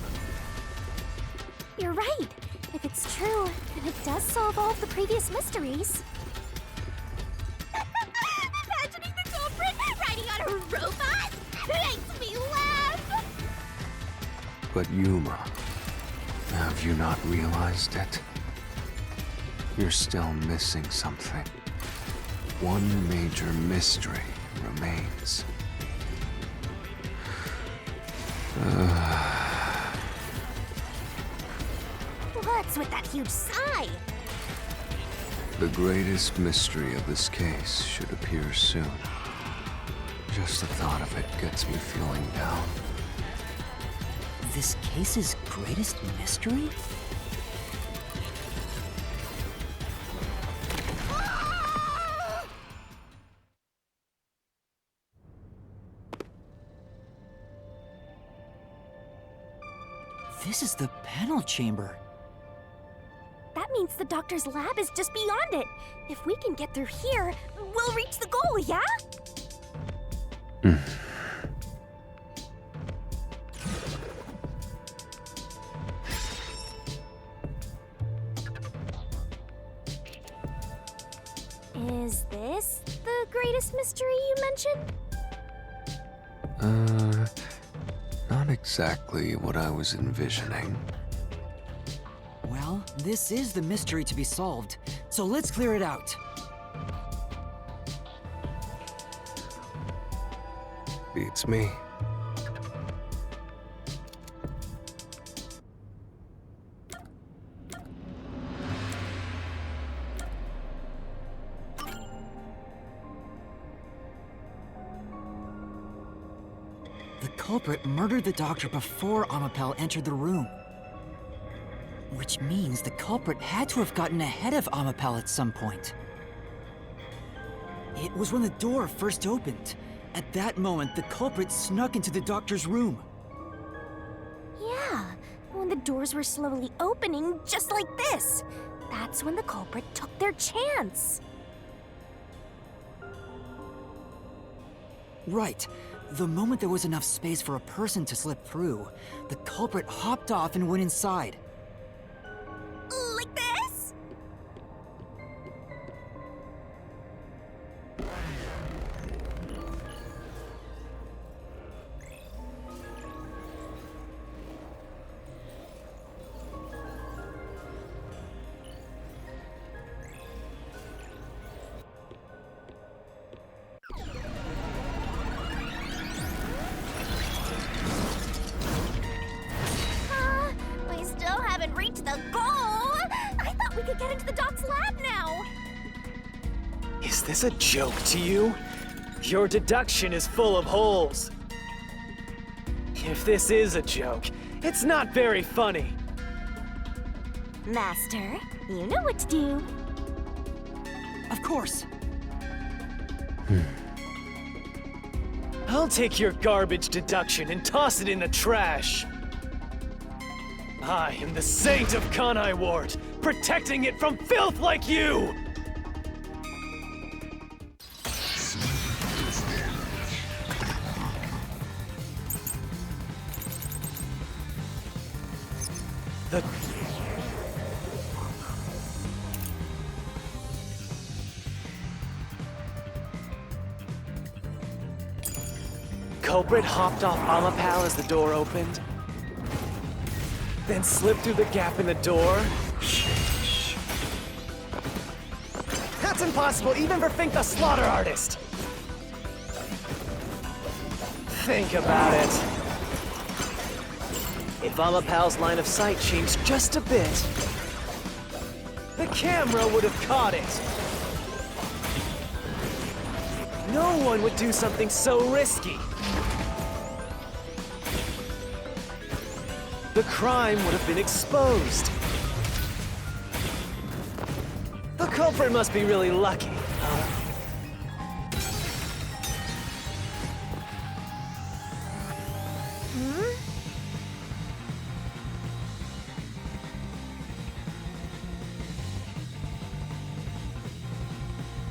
You're right. If it's true, then it does solve all of the previous mysteries. Imagining the culprit riding on a robot makes me laugh! But Yuma, have you not realized it? You're still missing something. One major mystery remains. What's with that huge sigh? The greatest mystery of this case should appear soon. Just the thought of it gets me feeling down. This case's greatest mystery? This is the panel chamber. That means the doctor's lab is just beyond it. If we can get through here, we'll reach the goal, yeah? Is this the greatest mystery you mentioned? Not exactly what I was envisioning. Well, this is the mystery to be solved, so let's clear it out. Beats me. culprit murdered the doctor before Amapel entered the room. Which means the culprit had to have gotten ahead of Amapel at some point. It was when the door first opened. At that moment, the culprit snuck into the doctor's room. Yeah, when the doors were slowly opening, just like this. That's when the culprit took their chance. Right. The moment there was enough space for a person to slip through, the culprit hopped off and went inside. Like this? We still haven't reached the goal! I thought we could get into the doc's lab now! Is this a joke to you? Your deduction is full of holes. If this is a joke, it's not very funny. Master, you know what to do. Of course. I'll take your garbage deduction and toss it in the trash. I am the Saint of Kanai Ward, protecting it from filth like you! The culprit hopped off Amapal as the door opened, then slipped through the gap in the door. That's impossible, even for Fink the Slaughter Artist! Think about it. If Amapal's line of sight changed just a bit, the camera would have caught it. No one would do something so risky. The crime would have been exposed. The culprit must be really lucky.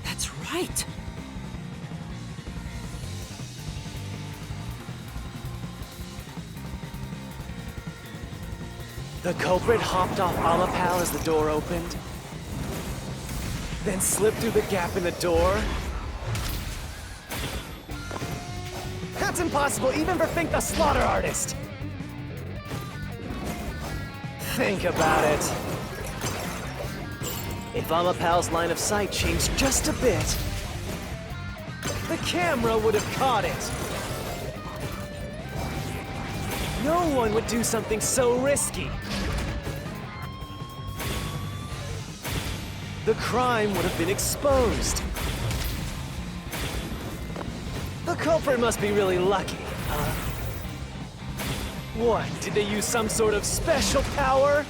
That's right. The culprit hopped off Amapal as the door opened, then slipped through the gap in the door. That's impossible, even for Fink the Slaughter Artist! Think about it. If Amapal's line of sight changed just a bit, the camera would have caught it. No one would do something so risky. The crime would have been exposed. The culprit must be really lucky. What, did they use some sort of special power?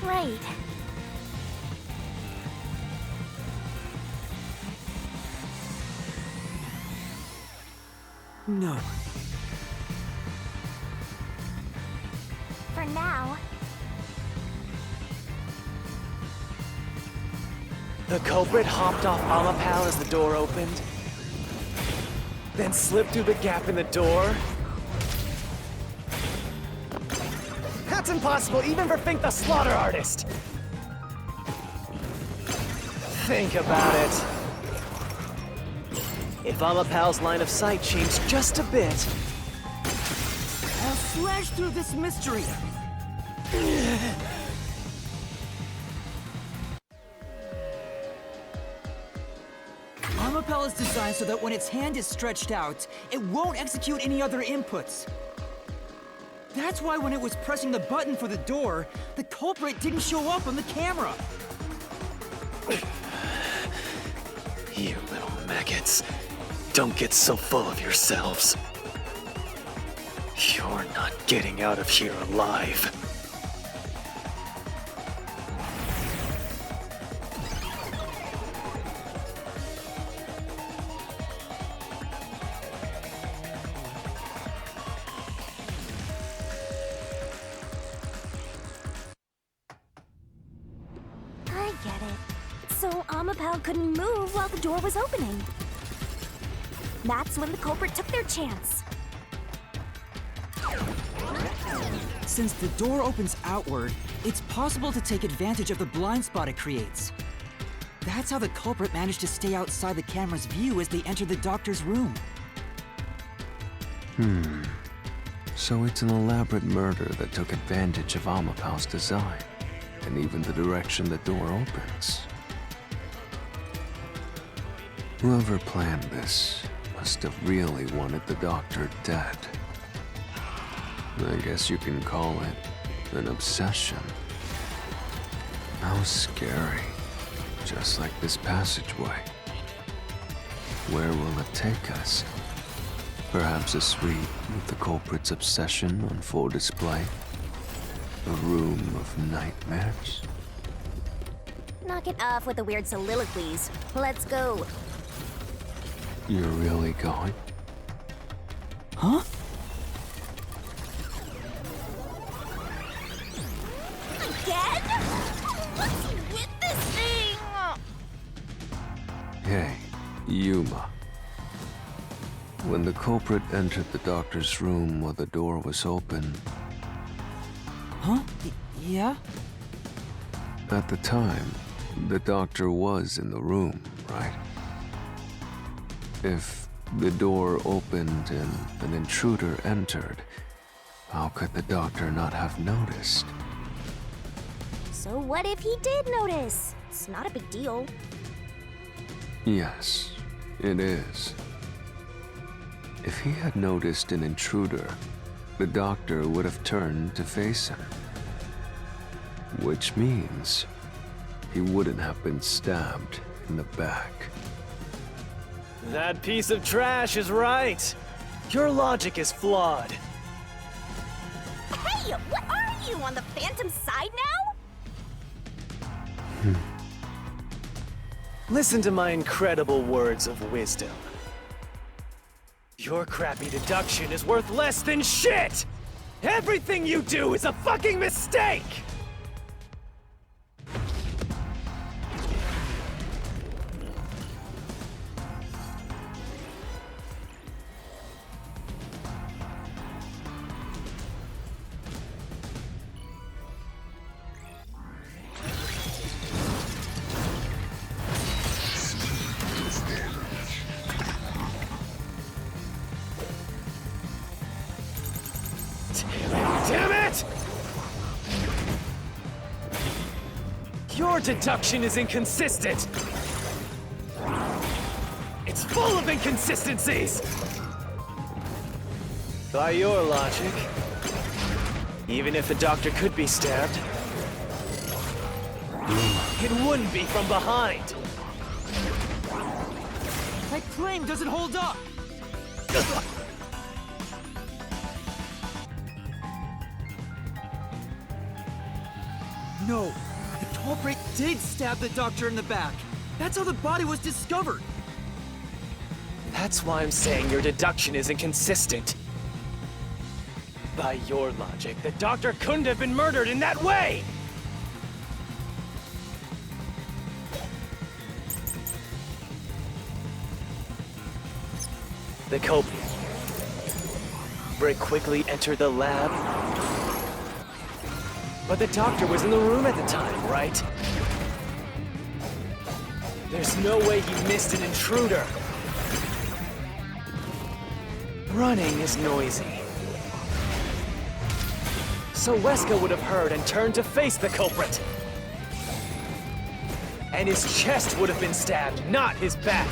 Right. No. For now. The culprit hopped off Amapal as the door opened, then slipped through the gap in the door. That's impossible, even for Fink the Slaughter Artist! Think about it. If Amapal's line of sight changed just a bit, I'll slash through this mystery. Amapel is designed so that when its hand is stretched out, it won't execute any other inputs. That's why when it was pressing the button for the door, the culprit didn't show up on the camera. you little maggots. Don't get so full of yourselves. You're not getting out of here alive. I get it. So Amapal couldn't move while the door was opening. That's when the culprit took their chance. Since the door opens outward, it's possible to take advantage of the blind spot it creates. That's how the culprit managed to stay outside the camera's view as they entered the doctor's room. So it's an elaborate murder that took advantage of Amapal's design, and even the direction the door opens. Whoever planned this must have really wanted the doctor dead. I guess you can call it an obsession. How scary. Just like this passageway. Where will it take us? Perhaps a suite with the culprit's obsession on full display? A room of nightmares? Knock it off with the weird soliloquies. Let's go. You're really going? Huh? Again? What's with this thing? Hey, Yuma. When the culprit entered the doctor's room while the door was open, Huh? Yeah? at the time, the doctor was in the room, right? If the door opened and an intruder entered, how could the doctor not have noticed? So what if he did notice? It's not a big deal. Yes, it is. If he had noticed an intruder, the doctor would have turned to face him. Which means he wouldn't have been stabbed in the back. That piece of trash is right. Your logic is flawed. Hey, what are you, on the Phantom side now? Listen to my incredible words of wisdom. Your crappy deduction is worth less than shit! Everything you do is a fucking mistake! Damn it! Your deduction is inconsistent. It's full of inconsistencies. By your logic, even if the doctor could be stabbed, it wouldn't be from behind. That claim doesn't hold up! No, the culprit did stab the doctor in the back. That's how the body was discovered. That's why I'm saying your deduction is inconsistent. By your logic, the doctor couldn't have been murdered in that way! The culprit. Brick quickly entered the lab. But the doctor was in the room at the time, right? There's no way he missed an intruder. Running is noisy. So Wesker would have heard and turned to face the culprit. And his chest would have been stabbed, not his back.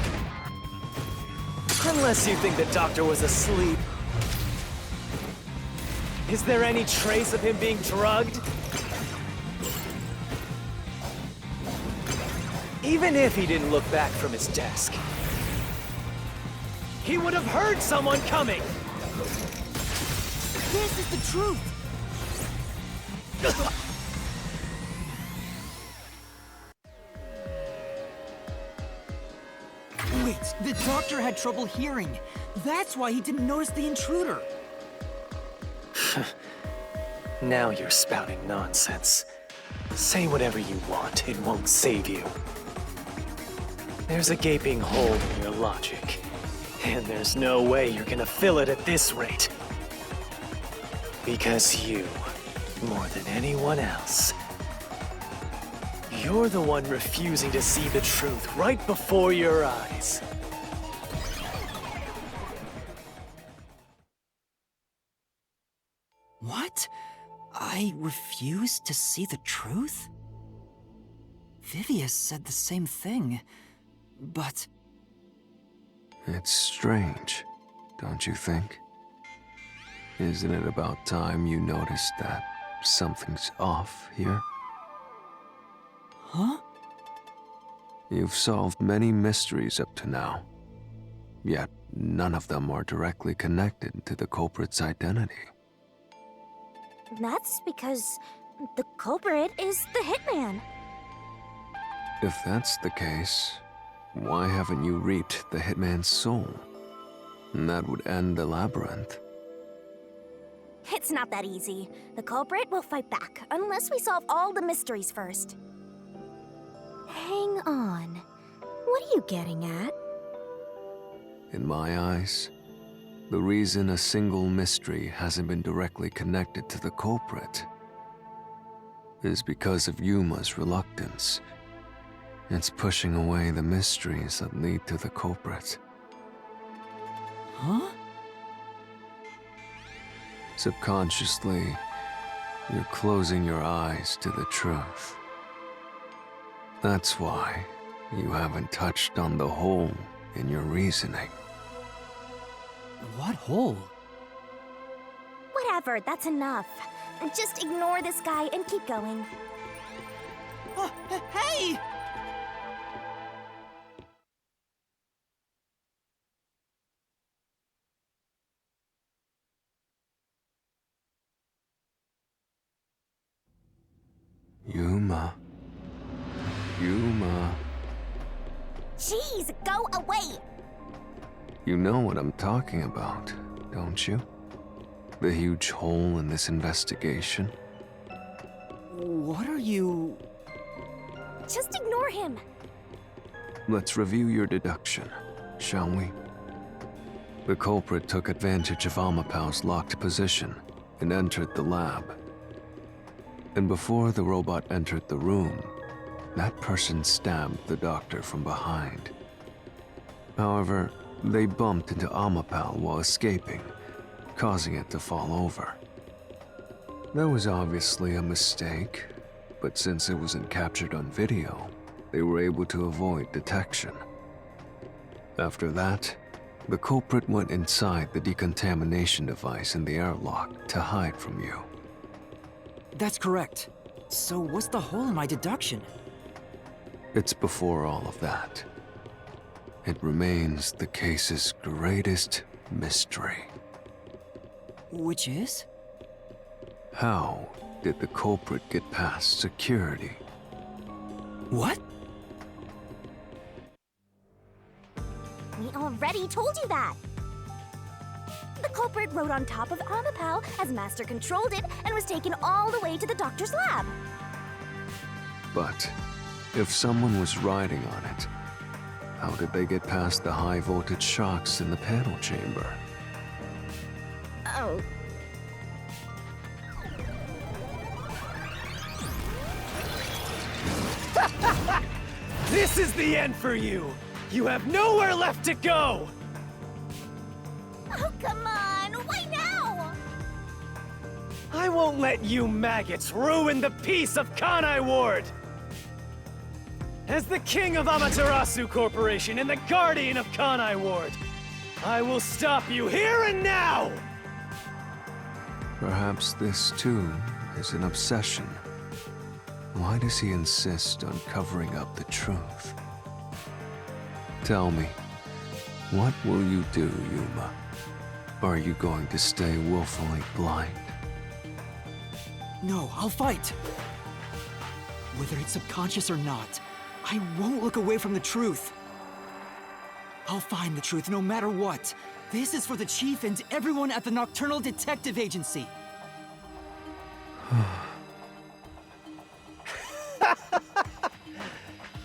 Unless you think the doctor was asleep. Is there any trace of him being drugged? Even if he didn't look back from his desk, he would have heard someone coming! This is the truth! Wait, the doctor had trouble hearing. That's why he didn't notice the intruder. Now you're spouting nonsense. Say whatever you want, it won't save you. There's a gaping hole in your logic, and there's no way you're gonna fill it at this rate. Because you, more than anyone else, you're the one refusing to see the truth right before your eyes. What? I refuse to see the truth? Vivius said the same thing, but... It's strange, don't you think? Isn't it about time you noticed that something's off here? Huh? You've solved many mysteries up to now, yet none of them are directly connected to the culprit's identity. That's because the culprit is the hitman. If that's the case, why haven't you reaped the hitman's soul? And that would end the labyrinth. It's not that easy. The culprit will fight back, unless we solve all the mysteries first. Hang on. What are you getting at? In my eyes, the reason a single mystery hasn't been directly connected to the culprit is because of Yuma's reluctance. It's pushing away the mysteries that lead to the culprit. Huh? Subconsciously, you're closing your eyes to the truth. That's why you haven't touched on the hole in your reasoning. What hole? Whatever, that's enough. Just ignore this guy and keep going. Oh, hey! Yuma. Yuma. Jeez, go away! You know what I'm talking about, don't you? The huge hole in this investigation? What are you... Just ignore him. Let's review your deduction, shall we? The culprit took advantage of Amapau's locked position and entered the lab. And before the robot entered the room, that person stabbed the doctor from behind. However, they bumped into Amapau while escaping, causing it to fall over. That was obviously a mistake, but since it wasn't captured on video, they were able to avoid detection. After that, the culprit went inside the decontamination device in the airlock to hide from you. That's correct. So what's the hole in my deduction? It's before all of that. It remains the case's greatest mystery. Which is? How did the culprit get past security? What? We already told you that. The culprit rode on top of Amapau as Master controlled it and was taken all the way to the doctor's lab. But if someone was riding on it, how did they get past the high-voltage shocks in the panel chamber? Oh. This is the end for you! You have nowhere left to go! Oh, come on! Why now? I won't let you maggots ruin the peace of Kanai Ward! As the king of Amaterasu Corporation and the guardian of Kanai Ward, I will stop you here and now! Perhaps this, too, is an obsession. Why does he insist on covering up the truth? Tell me, What will you do, Yuma? Are you going to stay willfully blind? No, I'll fight. Whether it's subconscious or not, I won't look away from the truth. I'll find the truth no matter what. This is for the Chief and everyone at the Nocturnal Detective Agency.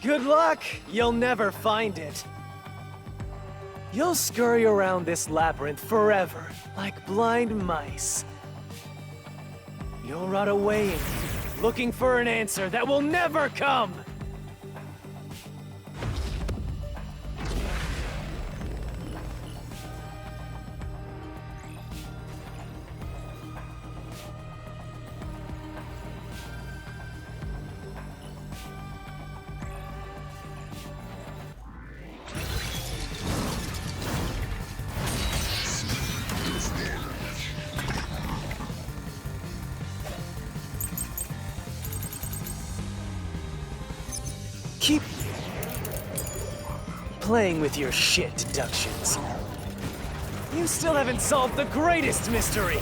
Good luck! You'll never find it. You'll scurry around this labyrinth forever, like blind mice. You'll rot away, looking for an answer that will never come! Keep playing with your shit deductions. You still haven't solved the greatest mystery!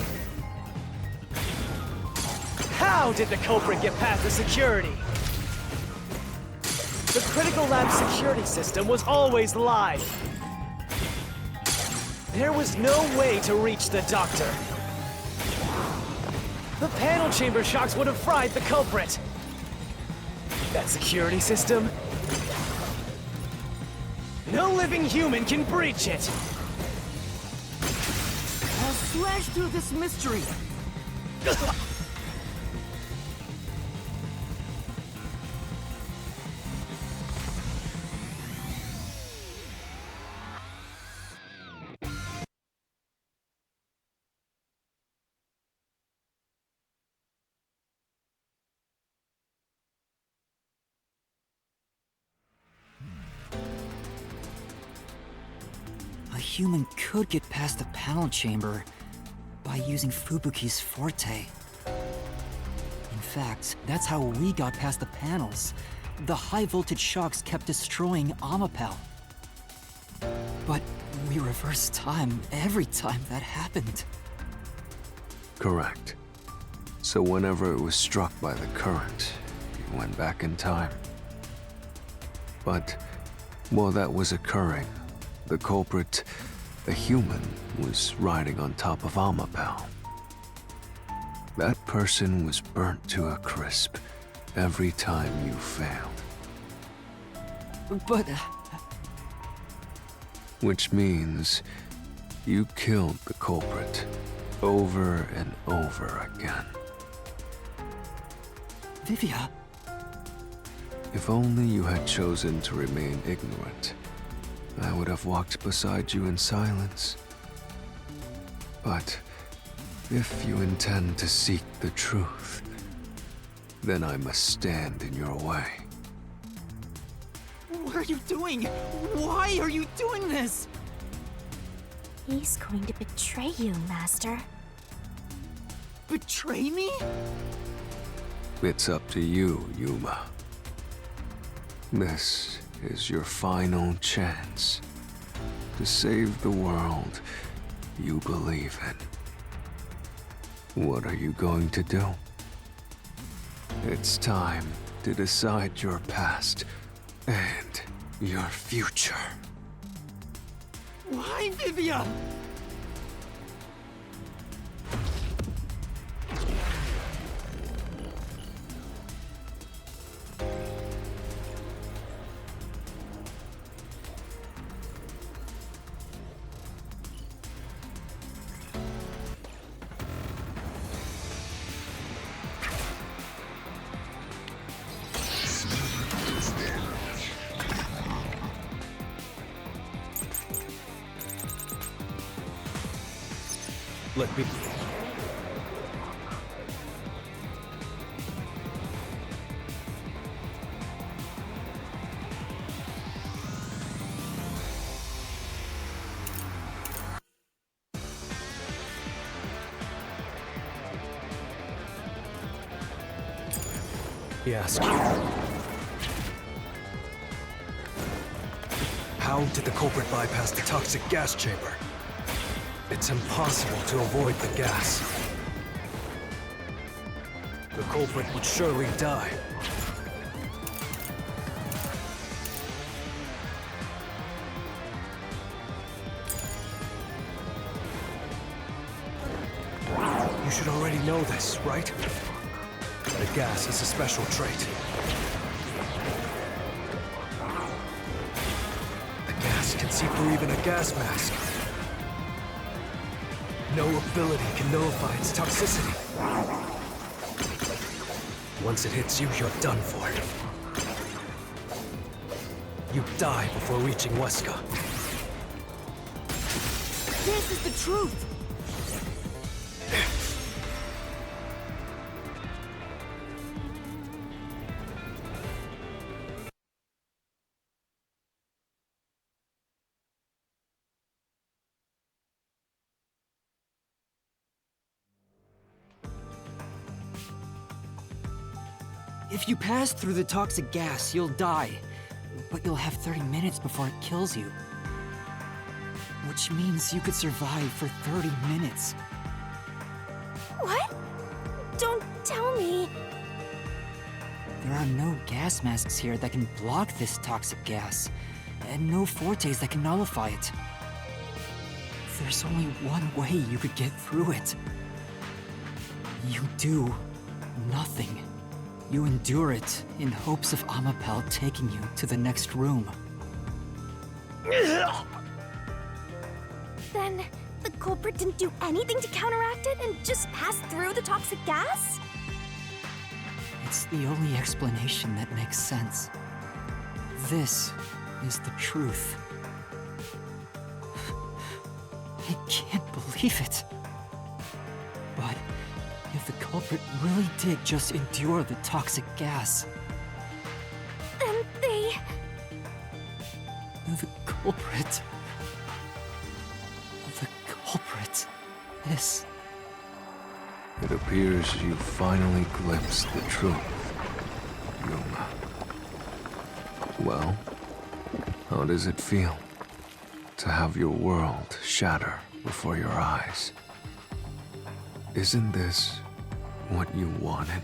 How did the culprit get past the security? The Critical Lab security system was always live. There was no way to reach the doctor. The panel chamber shocks would have fried the culprit. That security system? No living human can breach it! I'll slash through this mystery. A human could get past the panel chamber by using Fubuki's forte. In fact, that's how we got past the panels. The high-voltage shocks kept destroying Amapel. But we reversed time every time that happened. Correct. So whenever it was struck by the current, you went back in time. But while that was occurring, the culprit, a human, was riding on top of Amapel. That person was burnt to a crisp every time you failed. But... Which means you killed the culprit over and over again. Vivia... If only you had chosen to remain ignorant, I would have walked beside you in silence. But if you intend to seek the truth, then I must stand in your way. What are you doing? Why are you doing this? He's going to betray you, Master. Betray me? It's up to you, Yuma. This is your final chance to save the world you believe in. What are you going to do? It's time to decide your past and your future. Why, Vivia? Let me... Yes. how did the culprit bypass the toxic gas chamber? It's impossible to avoid the gas. The culprit would surely die. You should already know this, right? The gas is a special trait. The gas can see through even a gas mask. No ability can nullify its toxicity. Once it hits you, you're done for. You die before reaching Wesker. This is the truth! If you pass through the toxic gas, you'll die. But you'll have 30 minutes before it kills you. Which means you could survive for 30 minutes. What? Don't tell me. There are no gas masks here that can block this toxic gas, and no fortes that can nullify it. There's only one way you could get through it. You do nothing. You endure it in hopes of Amapel taking you to the next room. Then the culprit didn't do anything to counteract it and just passed through the toxic gas? It's the only explanation that makes sense. This is the truth. I can't believe it. But if the culprit really did just endure the toxic gas, Then they... the culprit is... It appears you finally glimpsed the truth, Yuma. Well, how does it feel to have your world shatter before your eyes? Isn't this what you wanted?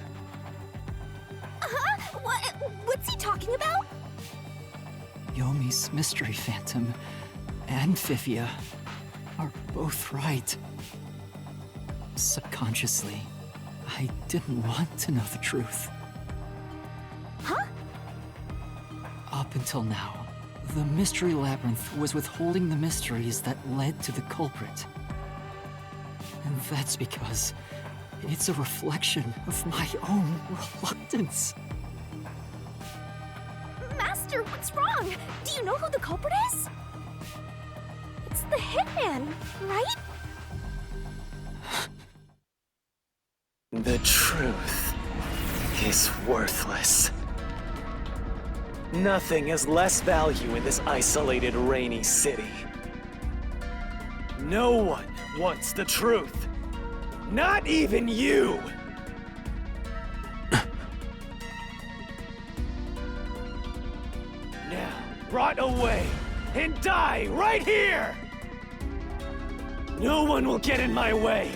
Huh? What's he talking about? Yomi's Mystery Phantom and Fifia are both right. Subconsciously, I didn't want to know the truth. Huh? Up until now, the Mystery Labyrinth was withholding the mysteries that led to the culprit. And that's because it's a reflection of my own reluctance. Master, what's wrong? Do you know who the culprit is? It's the Hitman, right? The truth is worthless. Nothing has less value in this isolated, rainy city. No one wants the truth. Not even you! Now, rot away and die right here! No one will get in my way.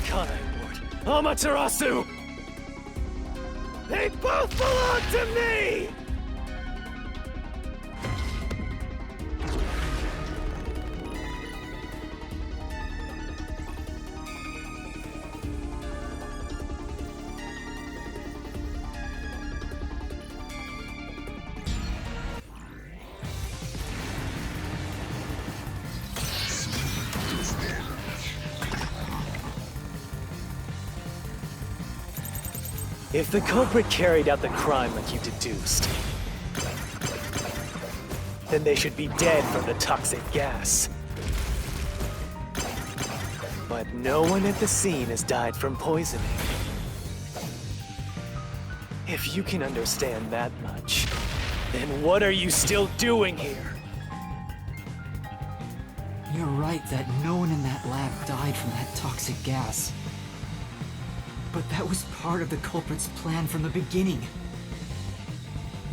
Kanai Ward, Amaterasu! They both belong to me! If the culprit carried out the crime like you deduced, then they should be dead from the toxic gas. But no one at the scene has died from poisoning. If you can understand that much, then what are you still doing here? You're right that no one in that lab died from that toxic gas. But that was part of the culprit's plan from the beginning.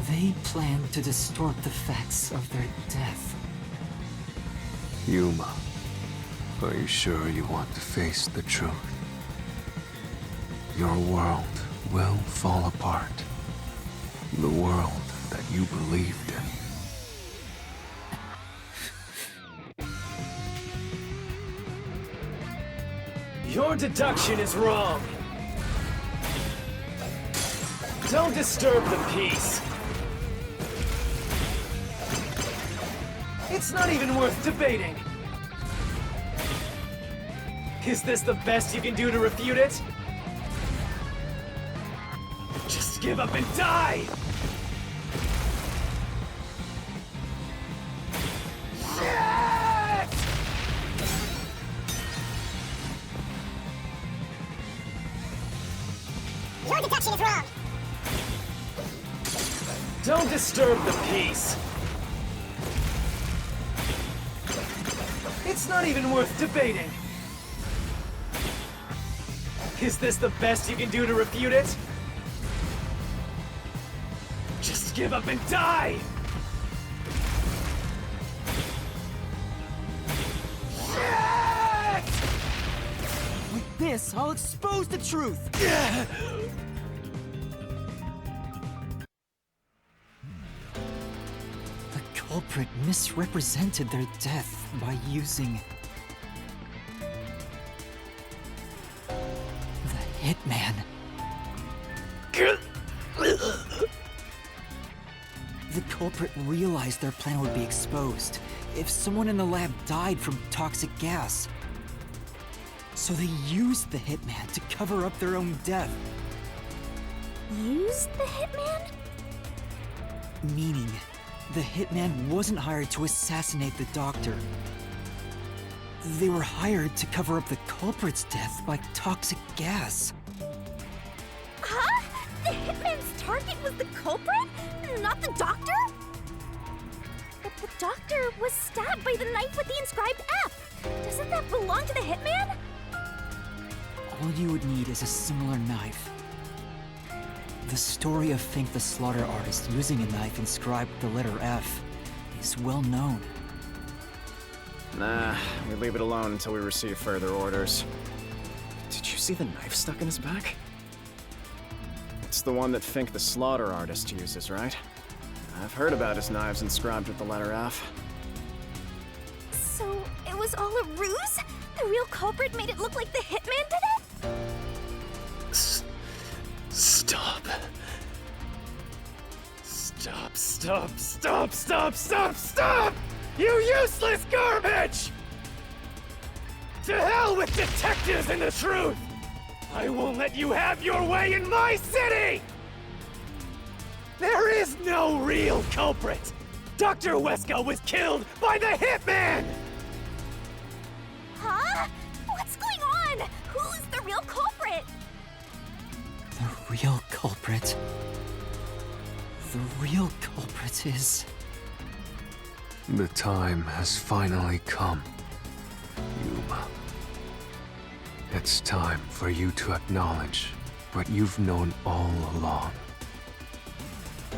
They planned to distort the facts of their death. Yuma, are you sure you want to face the truth? Your world will fall apart. The world that you believed in. Your deduction is wrong. Don't disturb the peace. It's not even worth debating. Is this the best you can do to refute it? Just give up and die! Shit! Your deduction is wrong. Don't disturb the peace. It's not even worth debating. Is this the best you can do to refute it? Just give up and die! Shit! With this, I'll expose the truth! The culprit misrepresented their death by using... the Hitman. The culprit realized their plan would be exposed if someone in the lab died from toxic gas. So they used the Hitman to cover up their own death. Use the Hitman? Meaning, the Hitman wasn't hired to assassinate the doctor. They were hired to cover up the culprit's death by toxic gas. Huh? The Hitman's target was the culprit? Not the doctor? But the doctor was stabbed by the knife with the inscribed F. Doesn't that belong to the Hitman? All you would need is a similar knife. The story of Fink the Slaughter Artist using a knife inscribed with the letter F is well known. Nah, we leave it alone until we receive further orders. Did you see the knife stuck in his back? It's the one that Fink the Slaughter Artist uses, right? I've heard about his knives inscribed with the letter F. So it was all a ruse? The real culprit made it look like the Hitman did it? Stop. Stop! You useless garbage! To hell with detectives and the truth! I won't let you have your way in my city! There is no real culprit! Dr. Wesker was killed by the Hitman! Huh? What's going on? Who's the real culprit? The real culprit... The real culprit is... The time has finally come, Yuma. It's time for you to acknowledge what you've known all along.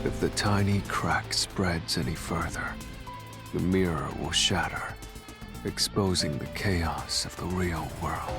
If the tiny crack spreads any further, the mirror will shatter, exposing the chaos of the real world.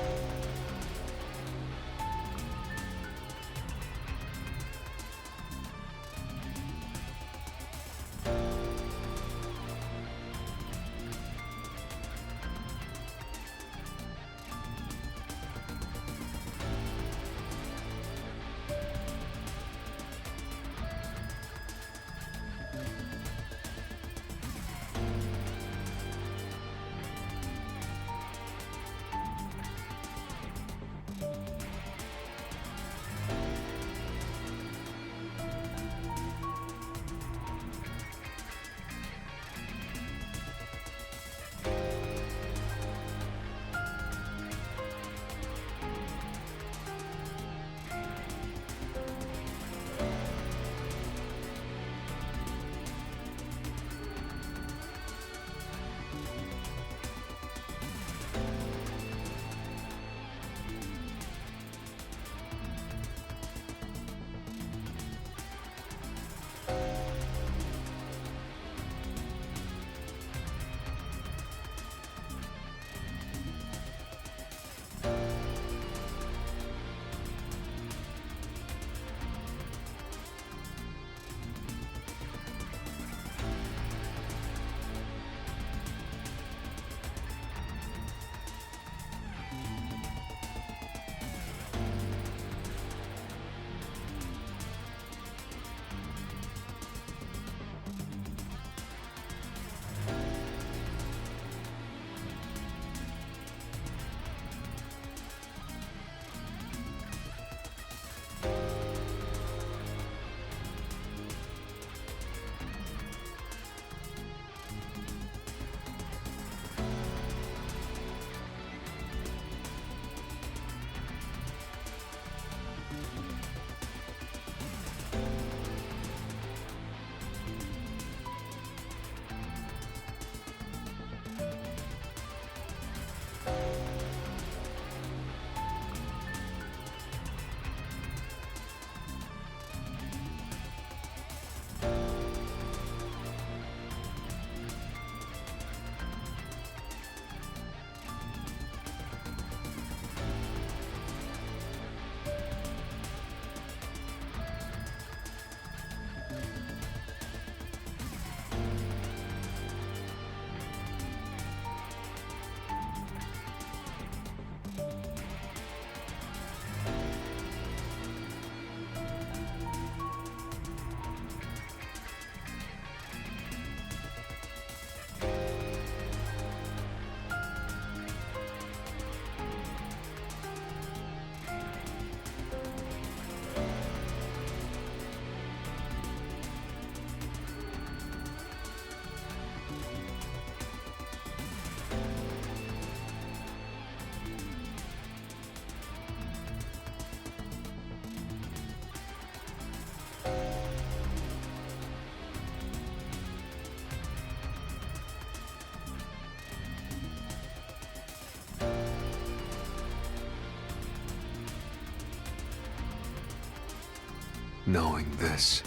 Knowing this,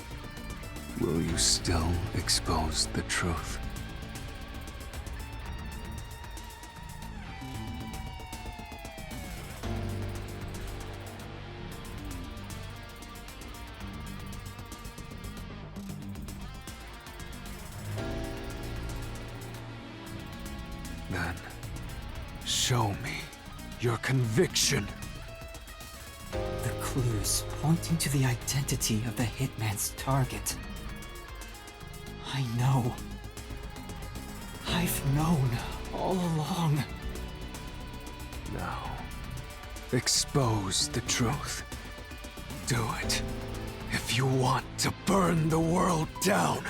will you still expose the truth? Then, show me your conviction. The clues pointing to the identity of the hitman's target. I know. I've known all along. Now, expose the truth. Do it, if you want to burn the world down.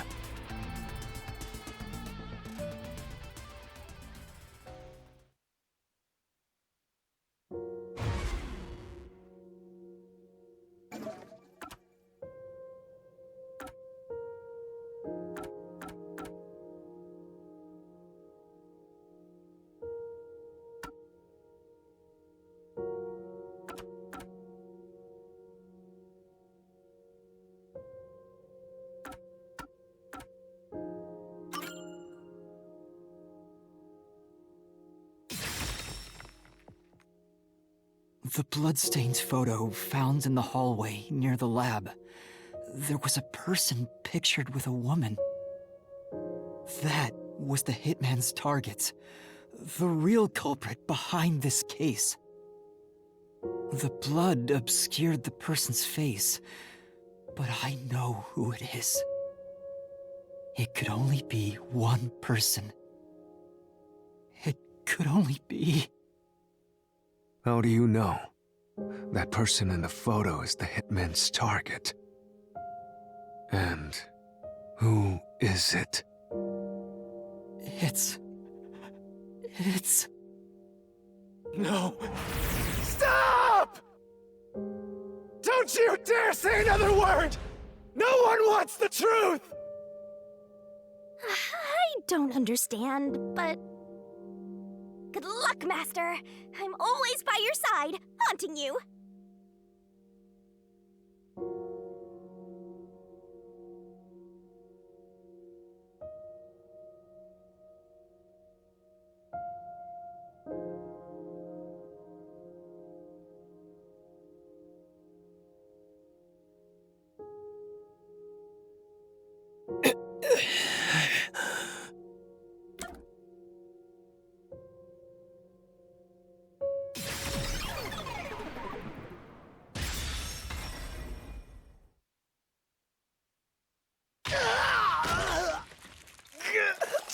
The bloodstained photo found in the hallway near the lab. There was a person pictured with a woman. That was the hitman's target. The real culprit behind this case. The blood obscured the person's face, but I know who it is. It could only be one person. It could only be... How do you know? That person in the photo is the hitman's target. And who is it? It's... No. Stop! Don't you dare say another word! No one wants the truth! I don't understand, but... Good luck, Master! I'm always by your side, haunting you!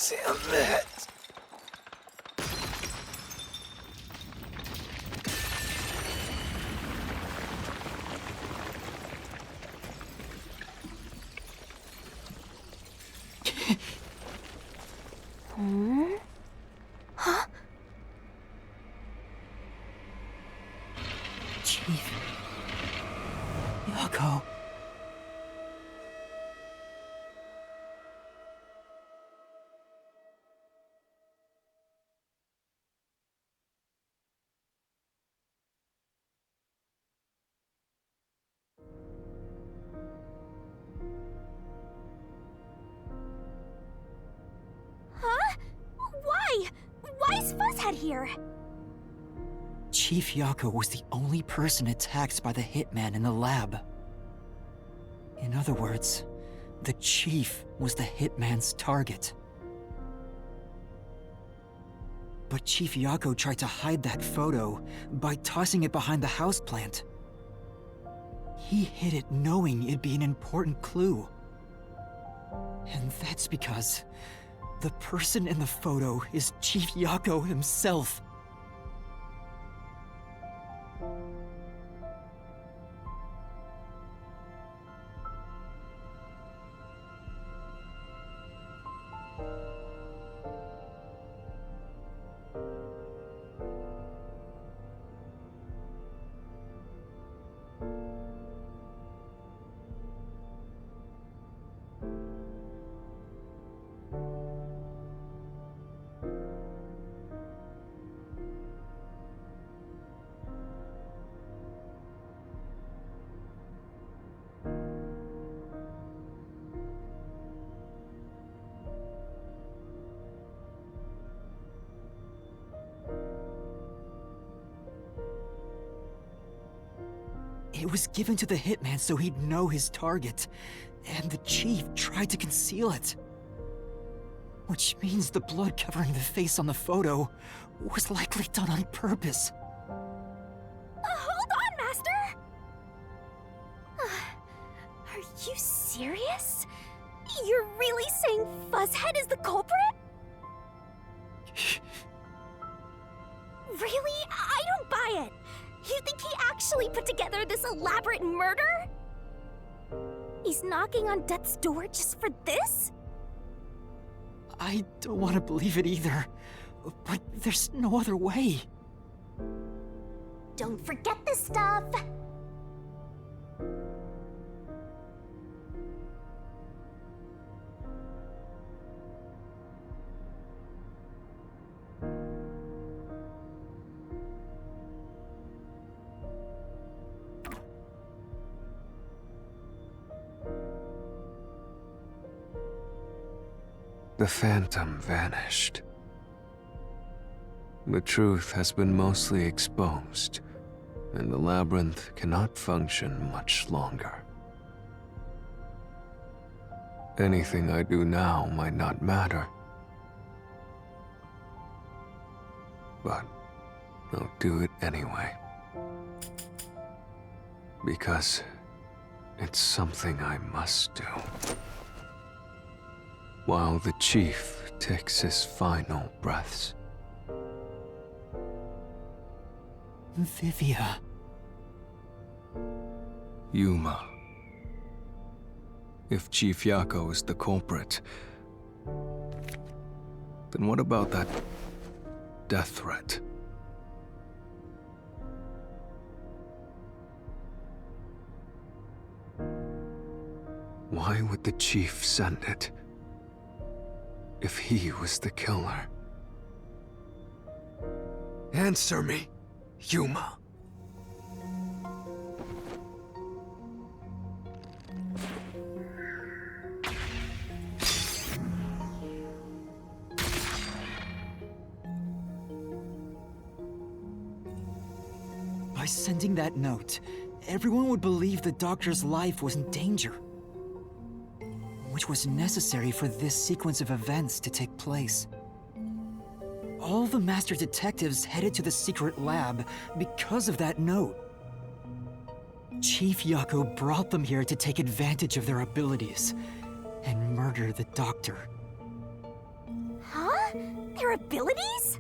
Damn it! Chief... Yako... Huh? Why? Why is Fuzzhead here? Chief Yako was the only person attacked by the hitman in the lab. In other words, the Chief was the hitman's target. But Chief Yako tried to hide that photo by tossing it behind the houseplant. He hid it knowing it'd be an important clue. And that's because the person in the photo is Chief Yako himself. It was given to the hitman so he'd know his target, and the chief tried to conceal it. Which means the blood covering the face on the photo was likely done on purpose. Hold on, Master! Are you serious? You're really saying Fuzzhead is the culprit? Really? I don't buy it. You think he actually put together this elaborate murder? He's knocking on death's door just for this? I don't want to believe it either, but there's no other way. Don't forget this stuff! The phantom vanished. The truth has been mostly exposed, and the labyrinth cannot function much longer. Anything I do now might not matter, but I'll do it anyway. Because it's something I must do. While the chief takes his final breaths. Vivia. Yuma. If Chief Yako is the culprit, then what about that death threat? Why would the chief send it? If he was the killer. Answer me, Yuma. By sending that note, everyone would believe the doctor's life was in danger. Which was necessary for this sequence of events to take place. All the master detectives headed to the secret lab because of that note. Chief Yako brought them here to take advantage of their abilities and murder the doctor. Huh? Their abilities?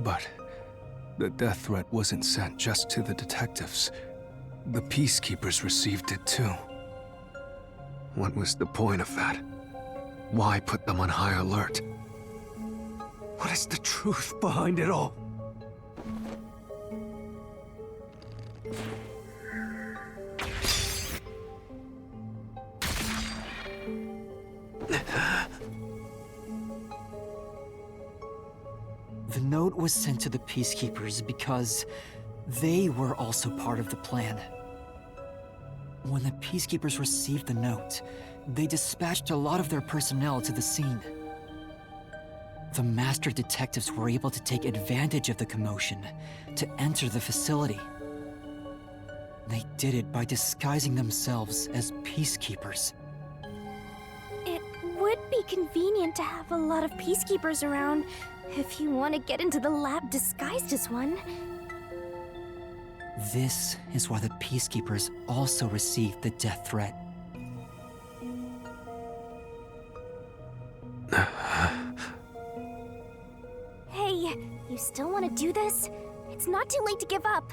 But the death threat wasn't sent just to the detectives. The peacekeepers received it too. What was the point of that? Why put them on high alert? What is the truth behind it all? The note was sent to the peacekeepers because they were also part of the plan. When the peacekeepers received the note, they dispatched a lot of their personnel to the scene. The master detectives were able to take advantage of the commotion to enter the facility. They did it by disguising themselves as peacekeepers. It would be convenient to have a lot of peacekeepers around if you want to get into the lab disguised as one. This is why the peacekeepers also received the death threat. Hey, you still want to do this? It's not too late to give up.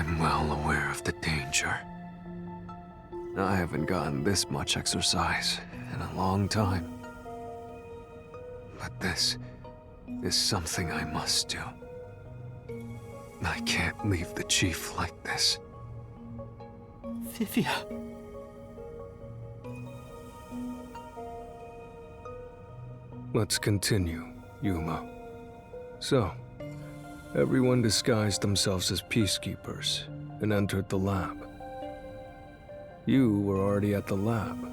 I'm well aware of the danger. I haven't gotten this much exercise in a long time. But this is something I must do. I can't leave the chief like this. Vivia. Let's continue, Yuma. So, everyone disguised themselves as peacekeepers and entered the lab. You were already at the lab,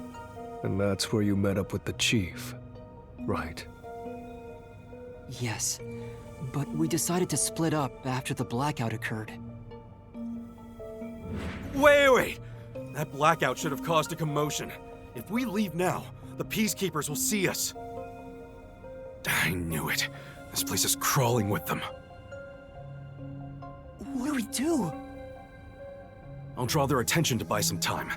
and that's where you met up with the chief, right? Yes, but we decided to split up after the blackout occurred. Wait! That blackout should have caused a commotion. If we leave now, the Peacekeepers will see us. I knew it. This place is crawling with them. What do we do? I'll draw their attention to buy some time.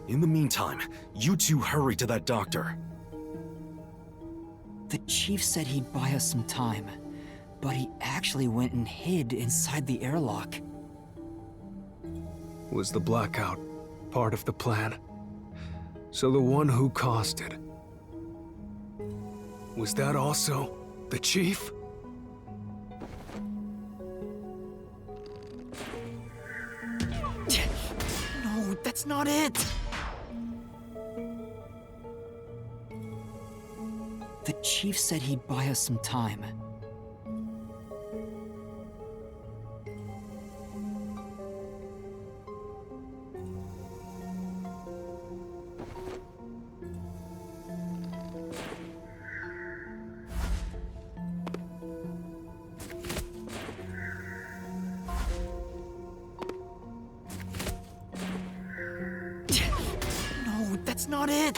In the meantime, you two hurry to that doctor. The chief said he'd buy us some time, but he actually went and hid inside the airlock. Was the blackout part of the plan? So the one who caused it, was that also the chief? No, that's not it! The chief said he'd buy us some time. No, that's not it!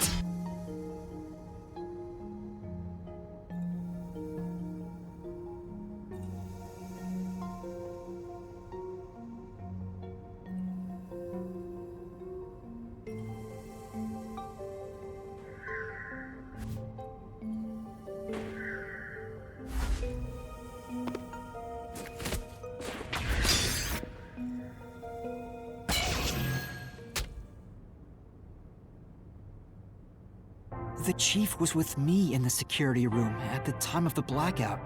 The chief was with me in the security room at the time of the blackout.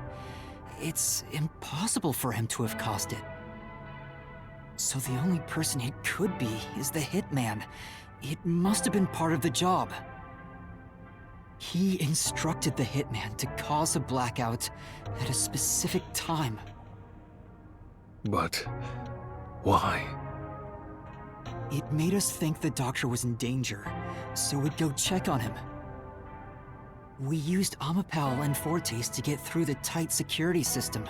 It's impossible for him to have caused it. So the only person it could be is the hitman. It must have been part of the job. He instructed the hitman to cause a blackout at a specific time. But why? It made us think the doctor was in danger, so we'd go check on him. We used Amapal and Fortes to get through the tight security system.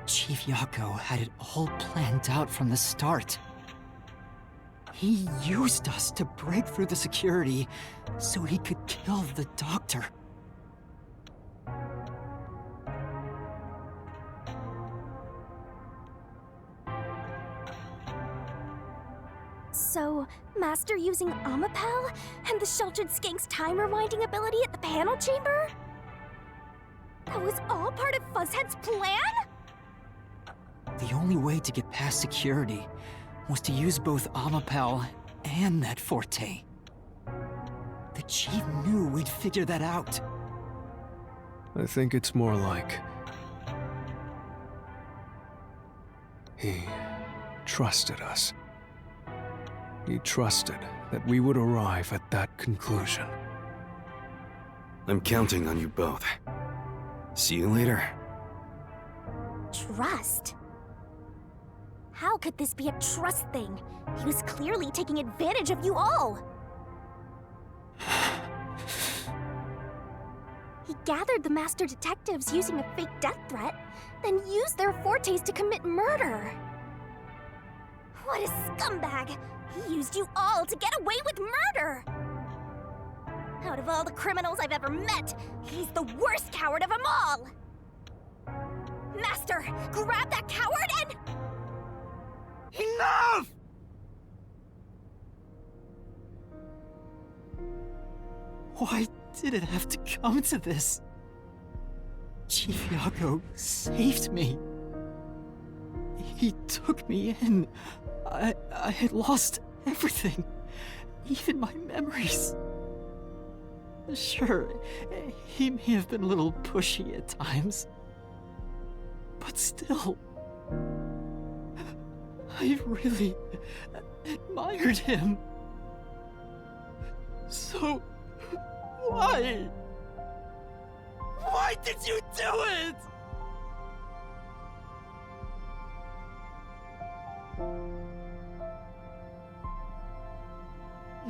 Chief Yako had it all planned out from the start. He used us to break through the security so he could kill the doctor. So, Master using Amapal and the Sheltered Skank's time rewinding ability at the panel chamber? That was all part of Fuzzhead's plan? The only way to get past security was to use both Amapal and that Forte. The chief knew we'd figure that out. I think it's more like he trusted us. He trusted that we would arrive at that conclusion. I'm counting on you both. See you later. Trust? How could this be a trust thing? He was clearly taking advantage of you all. He gathered the master detectives using a fake death threat, then used their Fortes to commit murder. What a scumbag! He used you all to get away with murder! Out of all the criminals I've ever met, he's the worst coward of them all! Master, grab that coward and... Enough! Why did it have to come to this? Chief Yako saved me. He took me in. I had lost everything, even my memories. Sure, he may have been a little pushy at times, but still, I really admired him. So, why? Why did you do it?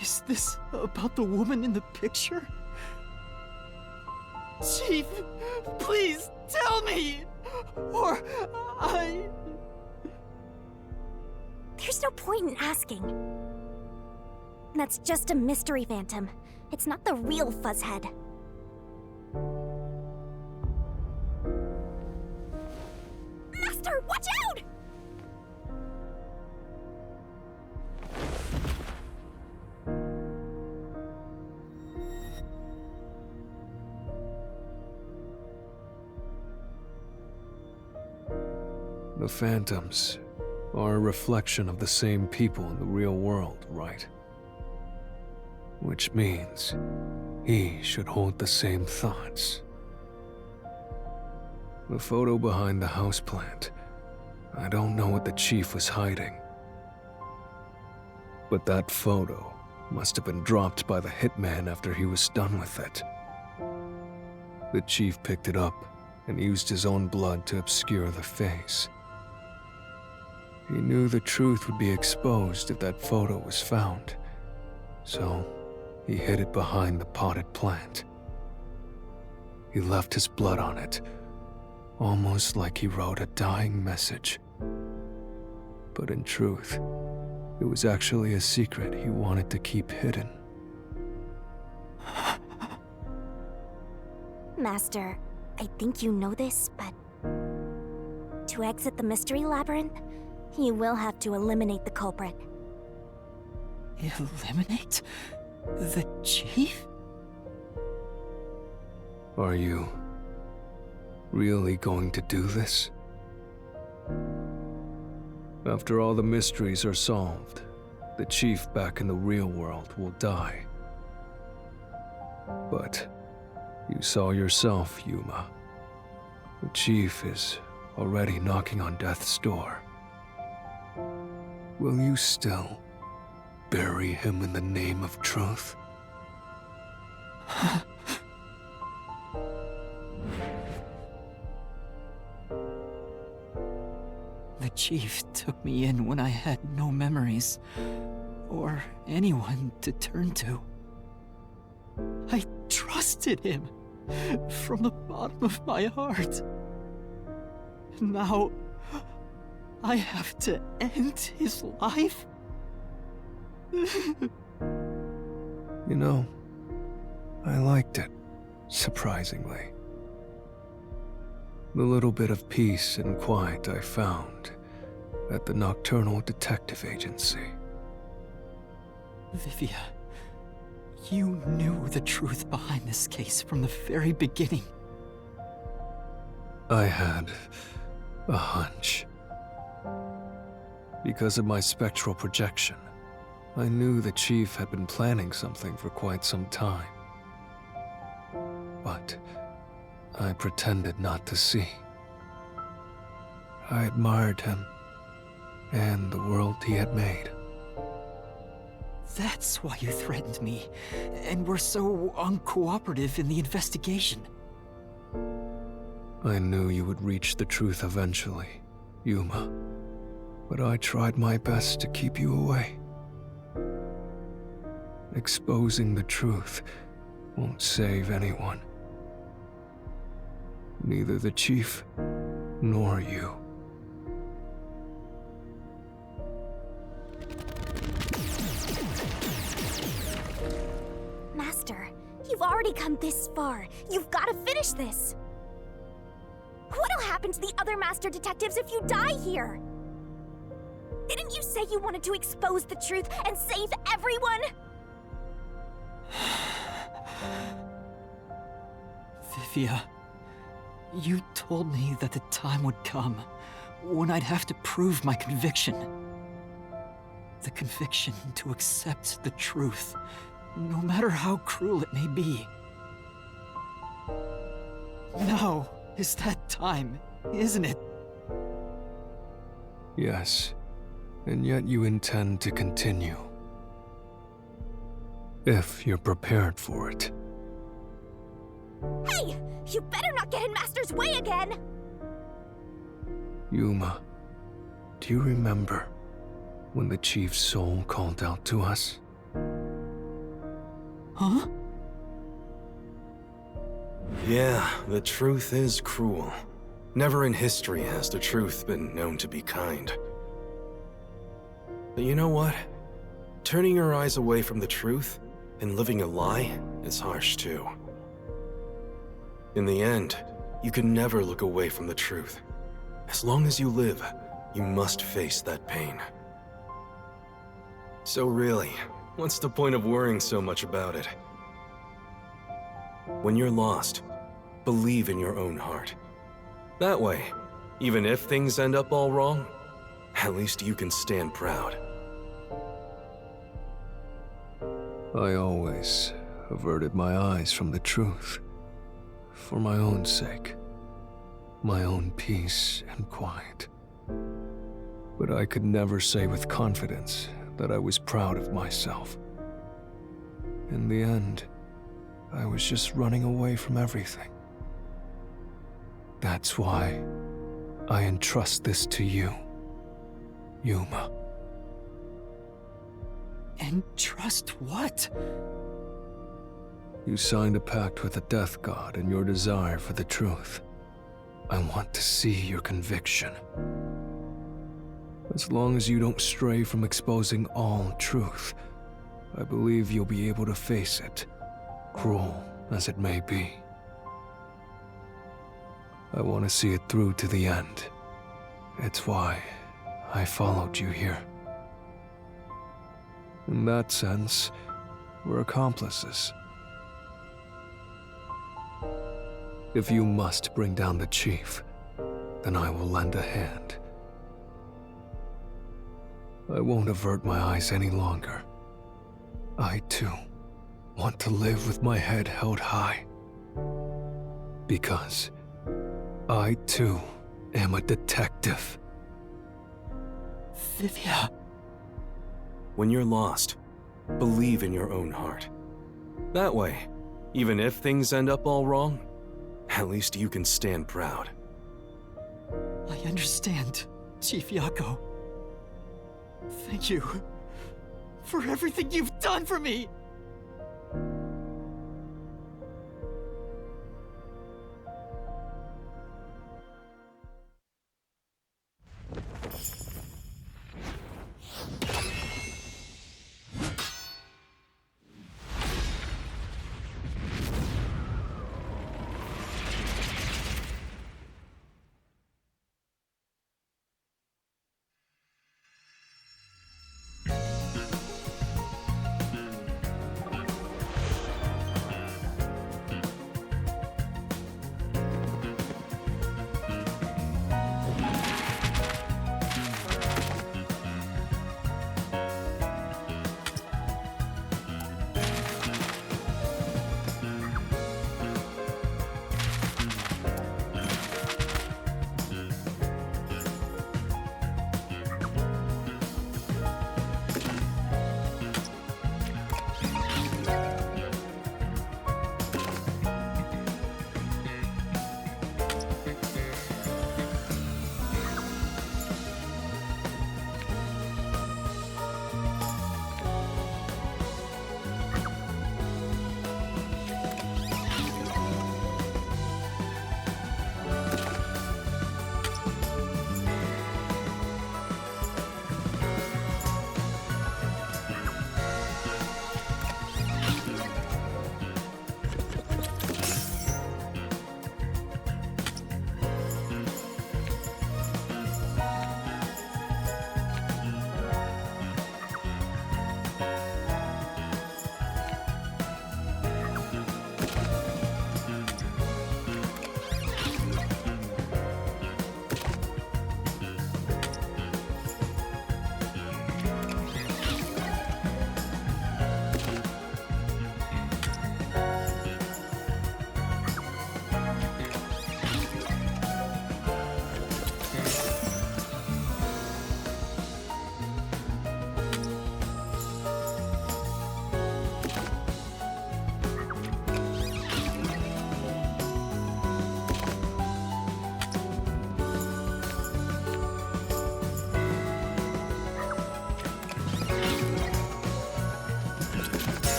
Is this about the woman in the picture? Chief, please tell me! Or There's no point in asking. That's just a mystery phantom. It's not the real Fuzzhead. Master, watch out! The phantoms are a reflection of the same people in the real world, right? Which means he should hold the same thoughts. The photo behind the houseplant. I don't know what the chief was hiding. But that photo must have been dropped by the hitman after he was done with it. The chief picked it up and used his own blood to obscure the face. He knew the truth would be exposed if that photo was found, so he hid it behind the potted plant. He left his blood on it, almost like he wrote a dying message. But in truth, it was actually a secret he wanted to keep hidden. Master, I think you know this, but to exit the mystery labyrinth, you will have to eliminate the culprit. eliminate the chief? Are you really going to do this? After all the mysteries are solved, the chief back in the real world will die. But you saw yourself, Yuma. The chief is already knocking on death's door. Will you still bury him in the name of truth? The chief took me in when I had no memories, or anyone to turn to. I trusted him from the bottom of my heart. Now, I have to end his life? You know, I liked it, surprisingly. The little bit of peace and quiet I found at the Nocturnal Detective Agency. Vivia, you knew the truth behind this case from the very beginning. I had a hunch. Because of my spectral projection, I knew the chief had been planning something for quite some time. But I pretended not to see. I admired him and the world he had made. That's why you threatened me, and were so uncooperative in the investigation. I knew you would reach the truth eventually, Yuma. But I tried my best to keep you away. Exposing the truth won't save anyone. Neither the chief nor you. Master, you've already come this far. You've got to finish this. What'll happen to the other Master Detectives if you die here? Didn't you say you wanted to expose the truth and save everyone? Vivia, you told me that the time would come when I'd have to prove my conviction. The conviction to accept the truth, no matter how cruel it may be. Now is that time, isn't it? Yes, and yet you intend to continue. If you're prepared for it. Hey! You better not get in Master's way again! Yuma, do you remember when the Chief's soul called out to us? Huh? Yeah, the truth is cruel. Never in history has the truth been known to be kind. But you know what? Turning your eyes away from the truth and living a lie is harsh too. In the end, you can never look away from the truth. As long as you live, you must face that pain. So really, what's the point of worrying so much about it? When you're lost, believe in your own heart. That way, even if things end up all wrong, at least you can stand proud. I always averted my eyes from the truth. For my own sake. My own peace and quiet. But I could never say with confidence that I was proud of myself. In the end, I was just running away from everything. That's why I entrust this to you, Yuma. And trust what? You signed a pact with the Death God in your desire for the truth. I want to see your conviction. As long as you don't stray from exposing all truth, I believe you'll be able to face it, cruel as it may be. I want to see it through to the end. It's why I followed you here. In that sense, we're accomplices. If you must bring down the Chief, then I will lend a hand. I won't avert my eyes any longer. I, too, want to live with my head held high. Because I, too, am a detective. Vivia. When you're lost, believe in your own heart. That way, even if things end up all wrong, at least you can stand proud. I understand, Chief Yako. Thank you for everything you've done for me!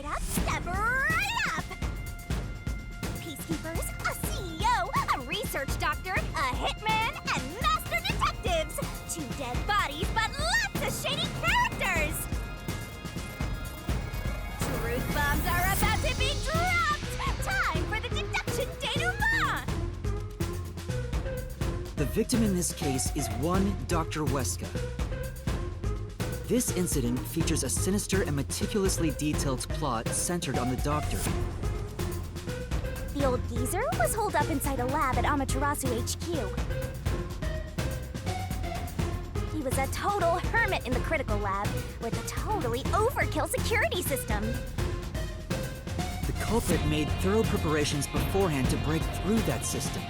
right up, step right up! Peacekeepers, a CEO, a research doctor, a hitman, and master detectives! 2 dead bodies, but lots of shady characters! Truth bombs are about to be dropped! Time for the deduction denouement! The victim in this case is one Dr. Weska. This incident features a sinister and meticulously detailed plot centered on the Doctor. The old geezer was holed up inside a lab at Amaterasu HQ. He was a total hermit in the critical lab with a totally overkill security system. The culprit made thorough preparations beforehand to break through that system.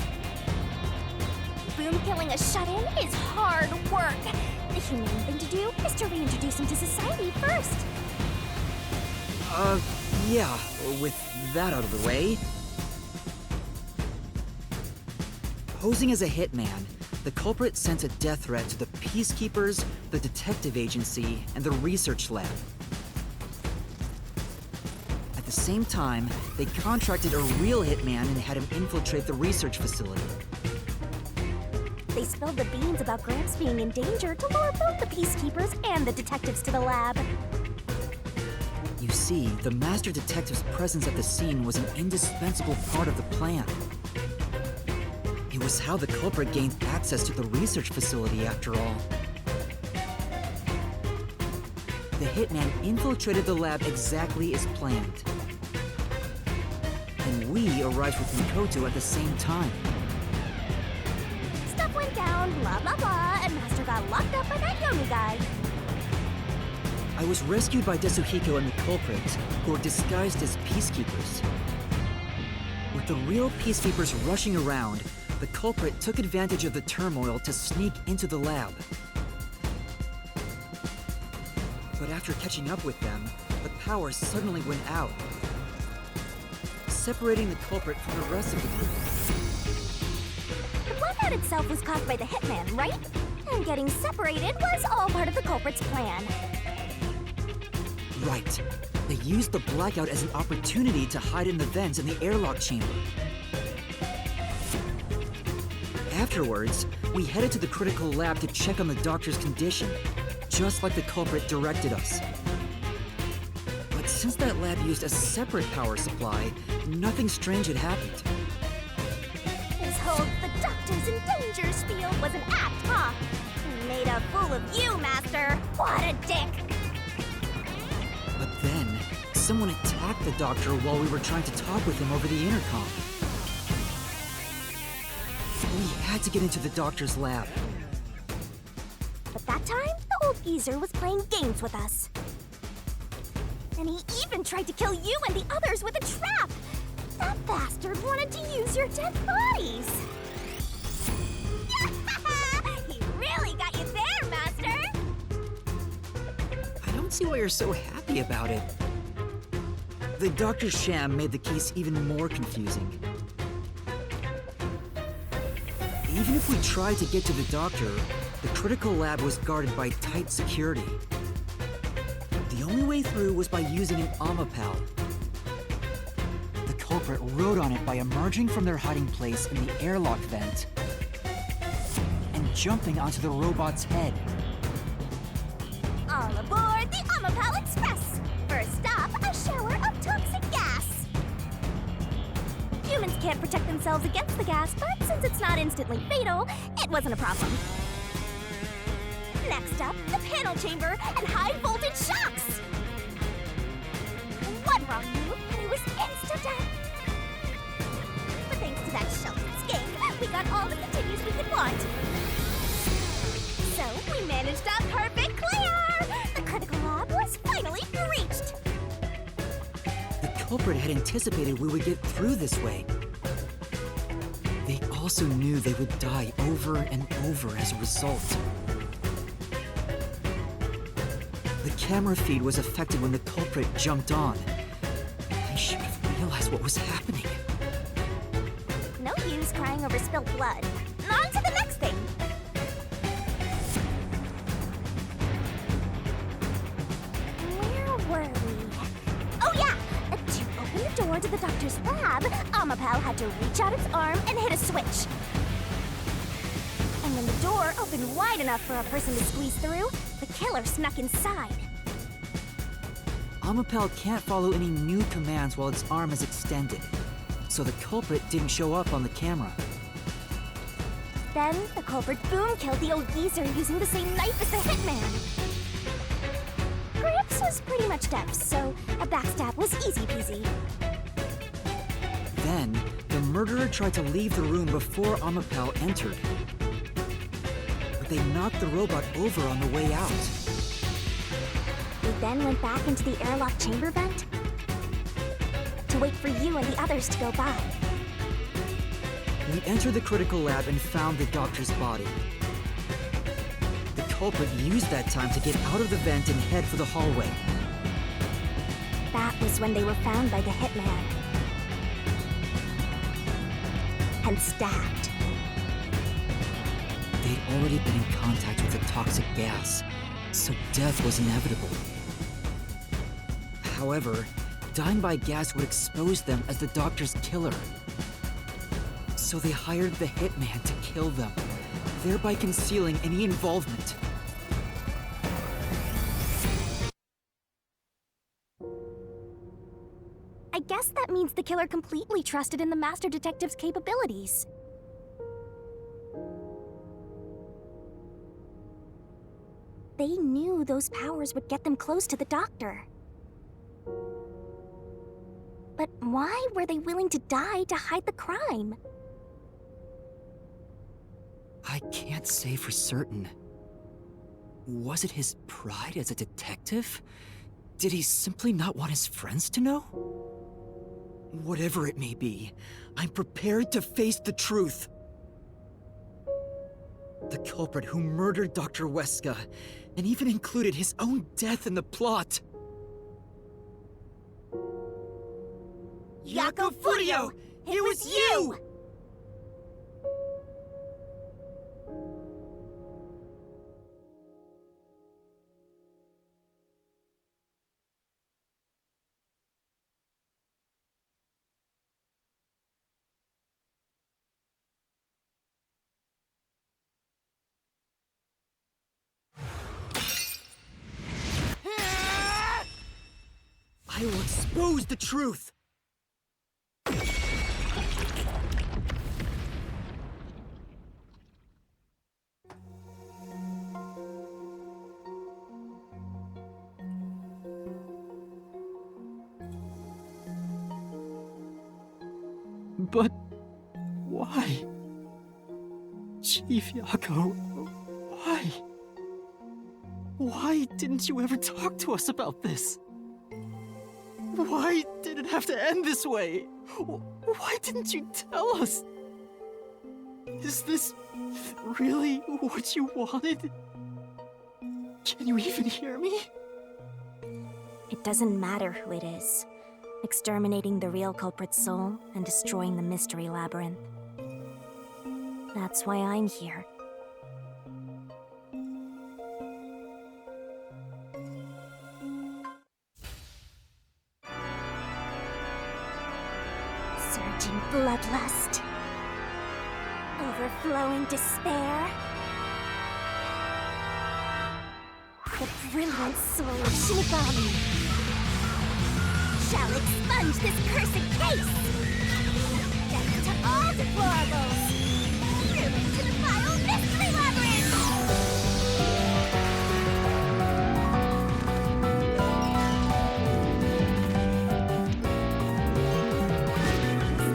Boom killing a shut-in is hard work. The humane thing to do is to reintroduce him to society first. Yeah, with that out of the way. Posing as a hitman, the culprit sent a death threat to the Peacekeepers, the Detective Agency, and the Research Lab. At the same time, they contracted a real hitman and had him infiltrate the research facility. They spilled the beans about Gramps being in danger to lure both the Peacekeepers and the detectives to the lab. You see, the Master Detective's presence at the scene was an indispensable part of the plan. It was how the culprit gained access to the research facility, after all. The hitman infiltrated the lab exactly as planned. And we arrived with Mikoto at the same time. Stuff went down, blah blah blah, and Master got locked up by that Yomi guy. I was rescued by Desuhiko and the culprit, who were disguised as peacekeepers. With the real peacekeepers rushing around, the culprit took advantage of the turmoil to sneak into the lab. But after catching up with them, the power suddenly went out, separating the culprit from the rest of the group. The blackout itself was caused by the hitman, right? And getting separated was all part of the culprit's plan. Right. They used the blackout as an opportunity to hide in the vents in the airlock chamber. Afterwards, we headed to the critical lab to check on the doctor's condition, just like the culprit directed us. But since that lab used a separate power supply, nothing strange had happened. His whole "the doctor's in danger" spiel was an act, huh? He made a fool of you, Master. What a dick! But then, someone attacked the doctor while we were trying to talk with him over the intercom. We had to get into the doctor's lab. But that time, the old geezer was playing games with us. And he even tried to kill you and the others with a trap! That bastard wanted to use your dead bodies! He really got you there, Master! I don't see why you're so happy about it. The doctor's sham made the case even more confusing. Even if we tried to get to the doctor, the critical lab was guarded by tight security. The only way through was by using an Amapal. The culprit rode on it by emerging from their hiding place in the airlock vent and jumping onto the robot's head. All aboard the Amapal Express! First stop, a shower of toxic gas! Humans can't protect themselves against the gas, but since it's not instantly fatal, it wasn't a problem. Next up, the panel chamber and high-voltage shocks! One wrong move, and it was insta-death! But thanks to that sheltered skank, we got all the continues we could want. So, we managed a perfect clear! The critical lab was finally breached! The culprit had anticipated we would get through this way. They also knew they would die over and over as a result. The camera feed was affected when the culprit jumped on. I should have realized what was happening. No use crying over spilled blood. On to the next thing! Where were we? Oh yeah! the doctor's lab, Amapel had to reach out its arm and hit a switch. And when the door opened wide enough for a person to squeeze through, the killer snuck inside. Amapel can't follow any new commands while its arm is extended, so the culprit didn't show up on the camera. Then, the culprit boom killed the old geezer using the same knife as the hitman. Gramps was pretty much deaf, so a backstab was easy peasy. Then, the murderer tried to leave the room before Amapel entered. But they knocked the robot over on the way out. We then went back into the airlock chamber vent to wait for you and the others to go by. We entered the critical lab and found the doctor's body. The culprit used that time to get out of the vent and head for the hallway. That was when they were found by the hitman. And stabbed. They'd already been in contact with a toxic gas, so death was inevitable. However, dying by gas would expose them as the doctor's killer. So they hired the hitman to kill them, thereby concealing any involvement. I guess that means the killer completely trusted in the Master Detective's capabilities. They knew those powers would get them close to the Doctor. But why were they willing to die to hide the crime? I can't say for certain. Was it his pride as a detective? Did he simply not want his friends to know? Whatever it may be, I'm prepared to face the truth. The culprit who murdered Dr. Weska, and even included his own death in the plot. Jaco Furio! It was you! I will expose the truth! But why? Chief Jaco, why? Why didn't you ever talk to us about this? Why did it have to end this way? Why didn't you tell us? Is this really what you wanted? Can you even hear me? It doesn't matter who it is. Exterminating the real culprit's soul and destroying the mystery labyrinth. That's why I'm here. Surging bloodlust. Overflowing despair. The brilliant soul of Shinigami shall expunge this cursed case! Death to all deplorables! Through to the vile mystery labyrinth!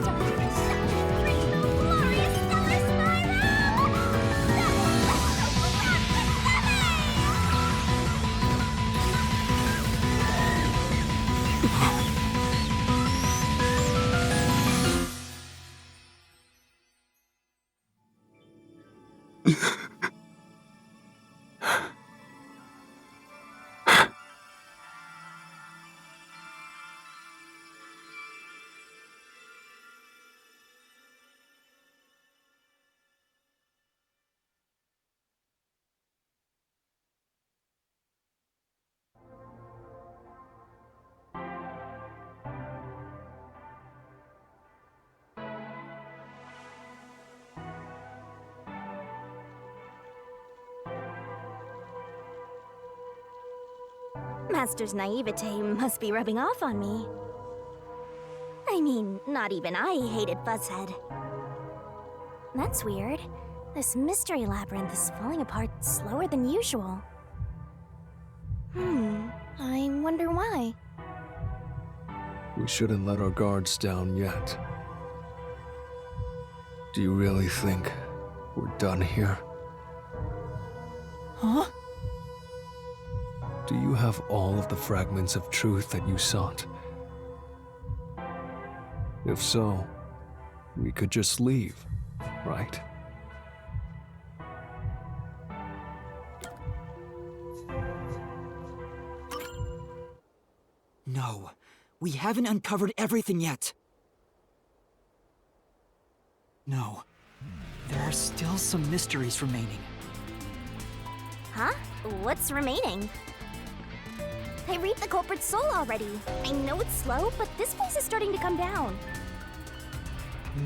Start the shining rainbow glorious stellar spiral! Master's naivete must be rubbing off on me. I mean, not even I hated Fuzzhead. That's weird. This mystery labyrinth is falling apart slower than usual. I wonder why. We shouldn't let our guards down yet. Do you really think we're done here? Huh? Do you have all of the fragments of truth that you sought? If so, we could just leave, right? No, we haven't uncovered everything yet. No, there are still some mysteries remaining. Huh? What's remaining? I reaped the culprit's soul already. I know it's slow, but this place is starting to come down.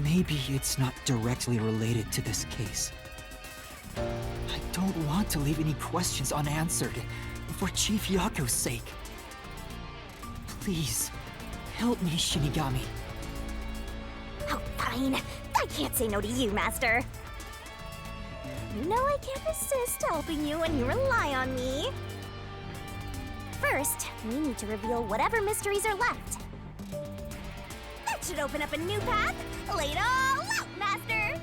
Maybe it's not directly related to this case. I don't want to leave any questions unanswered, for Chief Yako's sake. Please, help me, Shinigami. Oh, fine. I can't say no to you, Master. You know I can't resist helping you when you rely on me. First, we need to reveal whatever mysteries are left. That should open up a new path. Lay it all out, Master!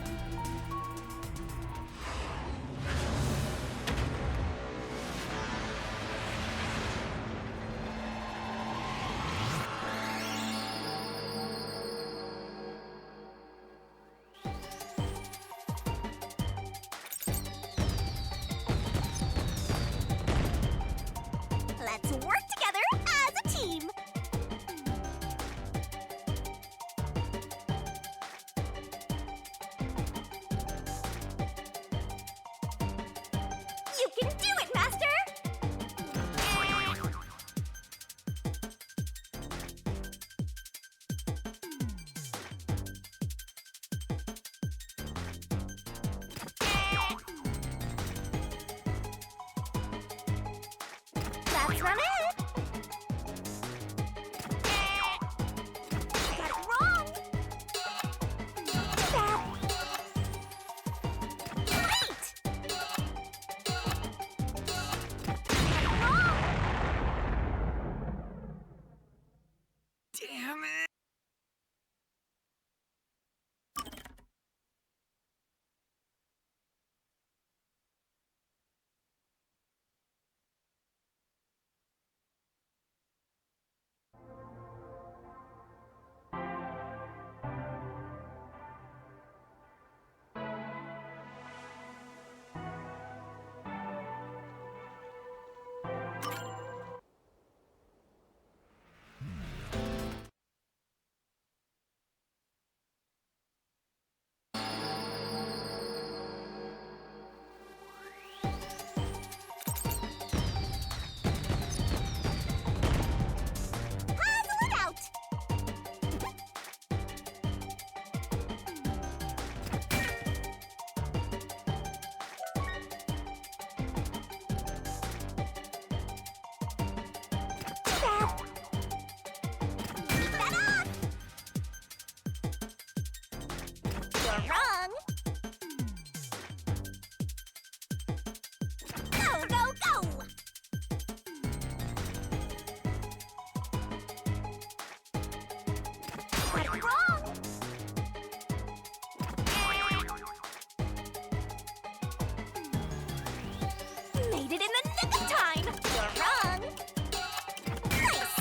Let's work together as a team! You can do it, Master! That's not it! Got it wrong! That... Great! Got it wrong! Damn it! Puzzle it out! That... Keep that off! You're wrong! Go, go, go! Got it wrong! Made it in the nick of time! You're wrong! Nice!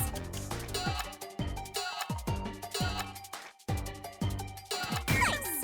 Nice!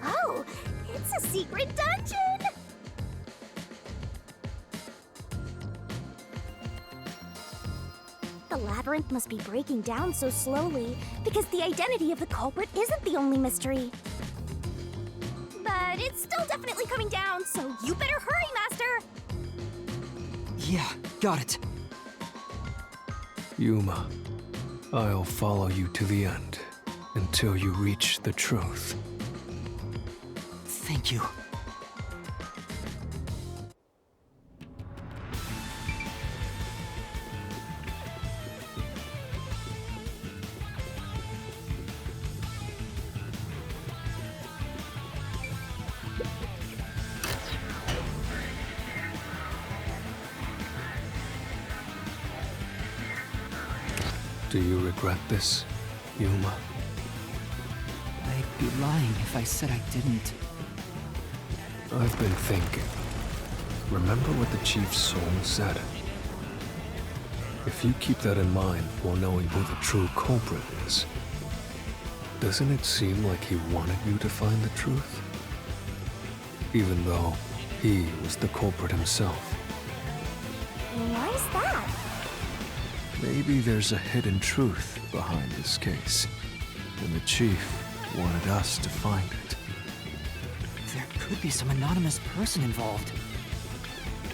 Oh, it's a secret dungeon! The labyrinth must be breaking down so slowly because the identity of the culprit isn't the only mystery. But it's still definitely coming down, so you better hurry, Master! Yeah, got it. Yuma, I'll follow you to the end until you reach the truth. Thank you. Do you regret this, Yuma? I'd be lying if I said I didn't. I've been thinking. Remember what the Chief's soul said? If you keep that in mind while knowing who the true culprit is, doesn't it seem like he wanted you to find the truth? Even though he was the culprit himself. Why is that? Maybe there's a hidden truth behind this case, and the Chief wanted us to find it. There could be some anonymous person involved.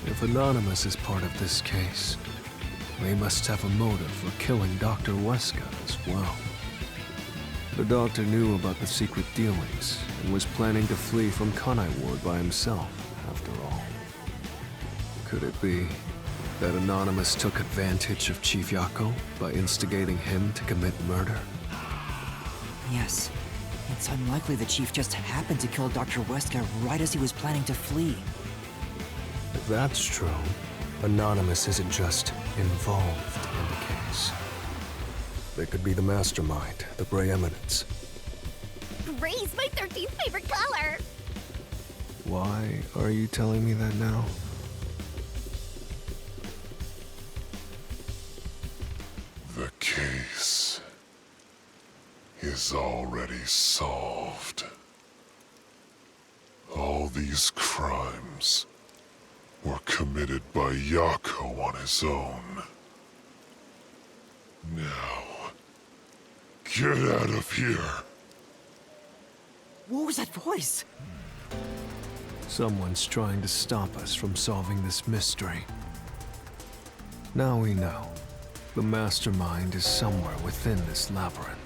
If Anonymous is part of this case, they must have a motive for killing Dr. Weska as well. The doctor knew about the secret dealings and was planning to flee from Kanai Ward by himself, after all. Could it be that Anonymous took advantage of Chief Yako by instigating him to commit murder? Yes. It's unlikely the Chief just happened to kill Dr. Weska right as he was planning to flee. If that's true, Anonymous isn't just involved in the case. They could be the mastermind, the Grey Eminence. Gray's my 13th favorite color! Why are you telling me that now? The case is already solved. All these crimes were committed by Yako on his own. Now, get out of here. What was that voice? Someone's trying to stop us from solving this mystery. Now we know. The mastermind is somewhere within this labyrinth.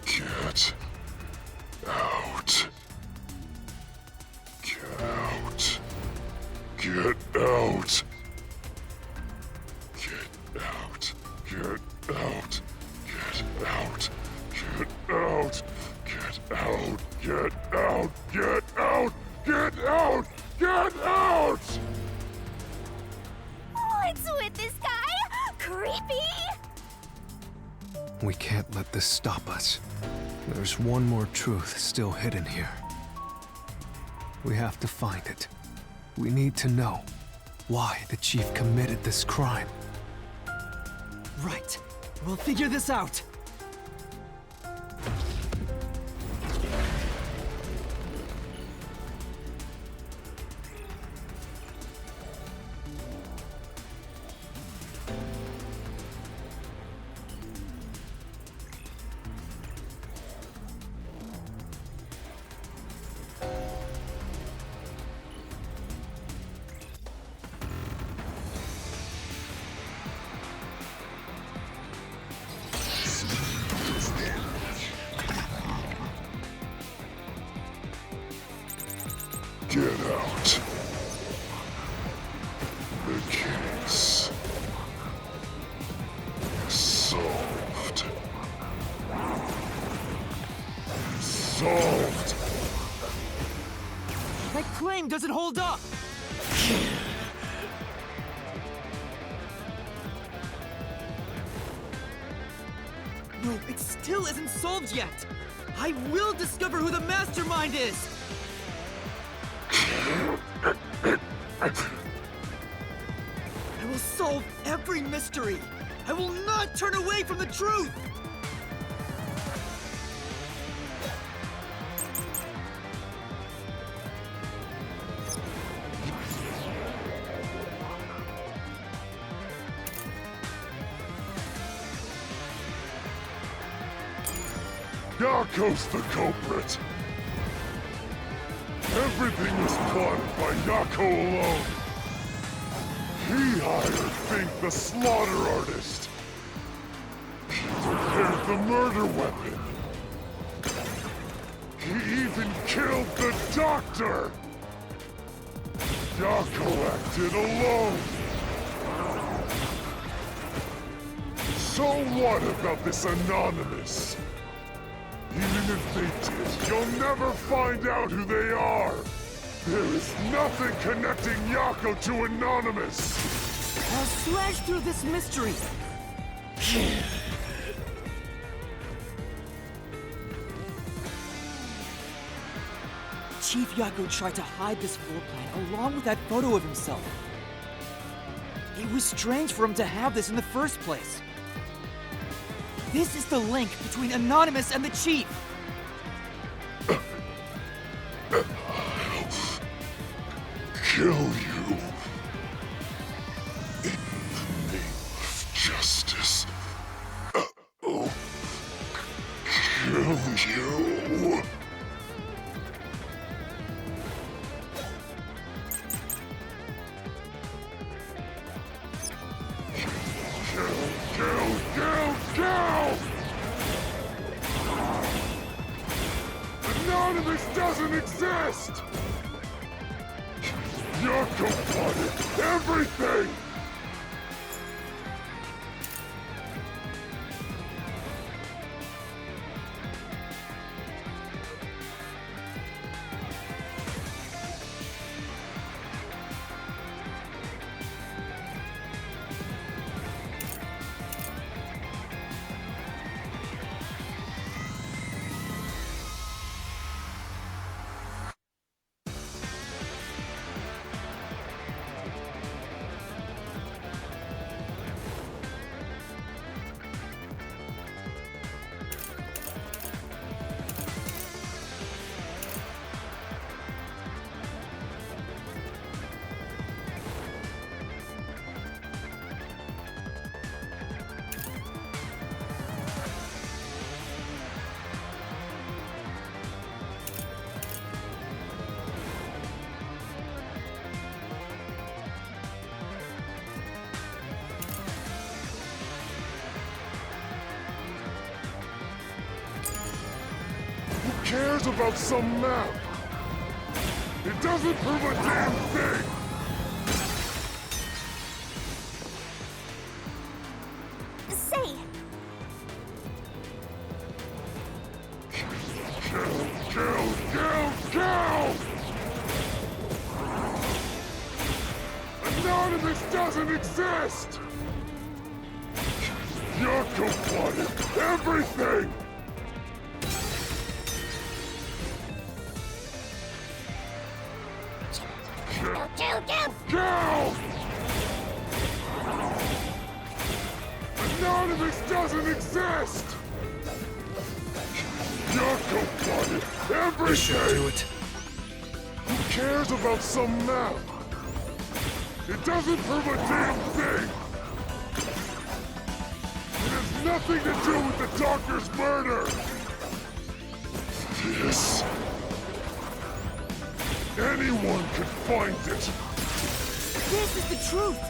Get out. Get out. Get out. Get out. Get out. Get out. Get out. Get out. Get out. Get out. Get out. Get out. What's with this guy? Creepy! We can't let this stop us. There's one more truth still hidden here. We have to find it. We need to know why the Chief committed this crime. Right. We'll figure this out. Get out. The case is solved. Solved. That claim doesn't hold up! No, it still isn't solved yet! I will discover who the mastermind is! I will solve every mystery! I will not turn away from the truth! Yako's the culprit. Everything was plotted by Yako alone. He hired Fink the slaughter artist. He prepared the murder weapon. He even killed the doctor! Yako acted alone. So what about this Anonymous? Even if they did, you'll never find out who they are. There is nothing connecting Yako to Anonymous. I'll slash through this mystery. Chief Yako tried to hide this floor plan along with that photo of himself. It was strange for him to have this in the first place. This is the link between Anonymous and the Chief. Kill you. In the name of justice. Kill you. Kill! Anonymous doesn't exist! Yako plotted everything! Who cares about some map? It doesn't prove a damn thing! Say, Kill! Anonymous doesn't exist! Yako plotted everything! Kill! Anonymous doesn't exist! Yako plotted everything! Do it. Who cares about some map? It doesn't prove a damn thing! It has nothing to do with the doctor's murder! This... anyone could find it! This is the truth!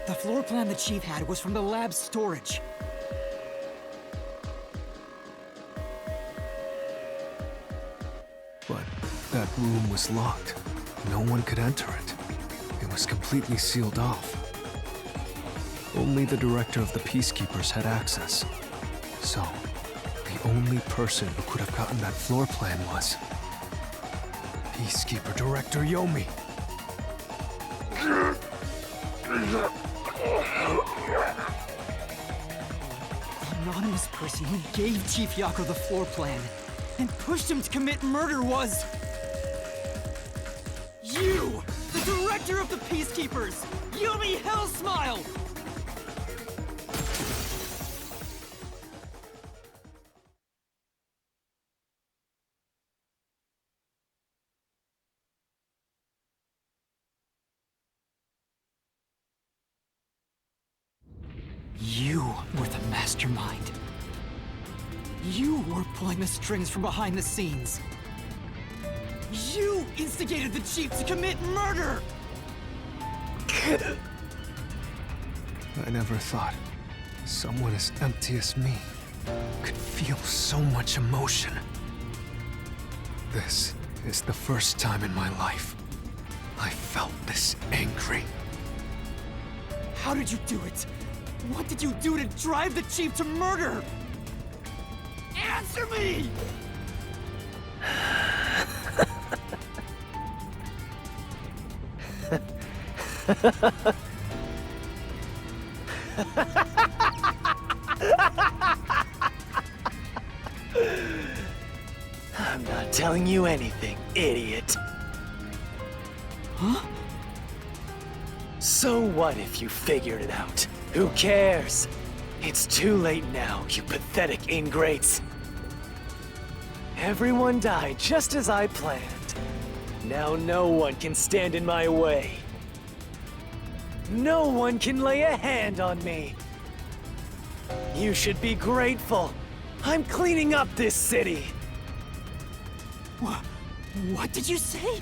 The floor plan the Chief had was from the lab's storage. But that room was locked. No one could enter it. It was completely sealed off. Only the director of the Peacekeepers had access. So, the only person who could have gotten that floor plan was... Peacekeeper Director Yomi. The anonymous person who gave Chief Yako the floor plan and pushed him to commit murder was... you! The director of the Peacekeepers! Yomi Hellsmile! mastermind. You were pulling the strings from behind the scenes. You instigated the Chief to commit murder! I never thought someone as empty as me could feel so much emotion. This is the first time in my life I felt this angry. How did you do it? What did you do to drive the Chief to murder? Answer me! I'm not telling you anything, idiot. Huh? So what if you figured it out? Who cares? It's too late now, you pathetic ingrates. Everyone died just as I planned. Now no one can stand in my way. No one can lay a hand on me. You should be grateful. I'm cleaning up this city. What did you say?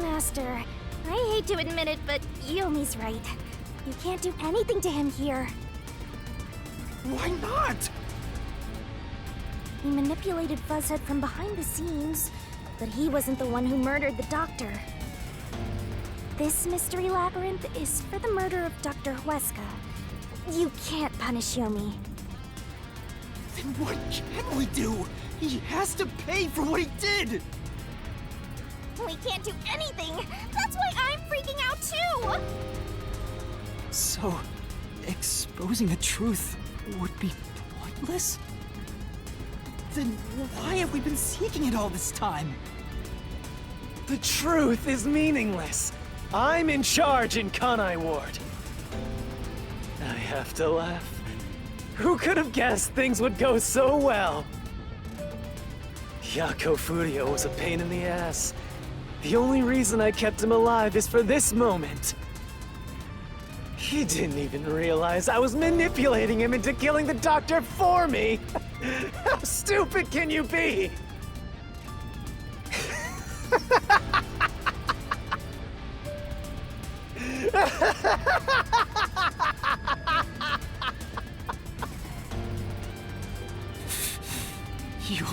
Master, I hate to admit it, but Yomi's right. You can't do anything to him here. Why not? He manipulated Fuzzhead from behind the scenes, but he wasn't the one who murdered the Doctor. This mystery labyrinth is for the murder of Dr. Huesca. You can't punish Yomi. Then what can we do? He has to pay for what he did! We can't do anything! That's why I'm freaking out too! So, exposing the truth would be pointless? Then why have we been seeking it all this time? The truth is meaningless. I'm in charge in Kanai Ward. I have to laugh. Who could have guessed things would go so well? Yako Furio was a pain in the ass. The only reason I kept him alive is for this moment. He didn't even realize I was manipulating him into killing the Doctor for me! How stupid can you be? You'll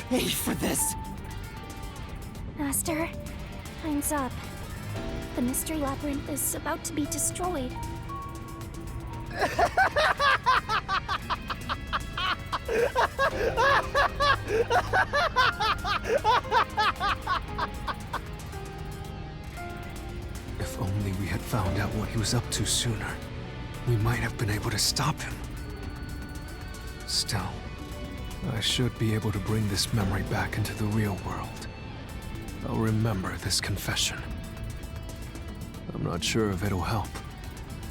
pay for this! Master, time's up. The mystery labyrinth is about to be destroyed. If only we had found out what he was up to sooner, we might have been able to stop him. Still, I should be able to bring this memory back into the real world. I'll remember this confession. I'm not sure if it'll help,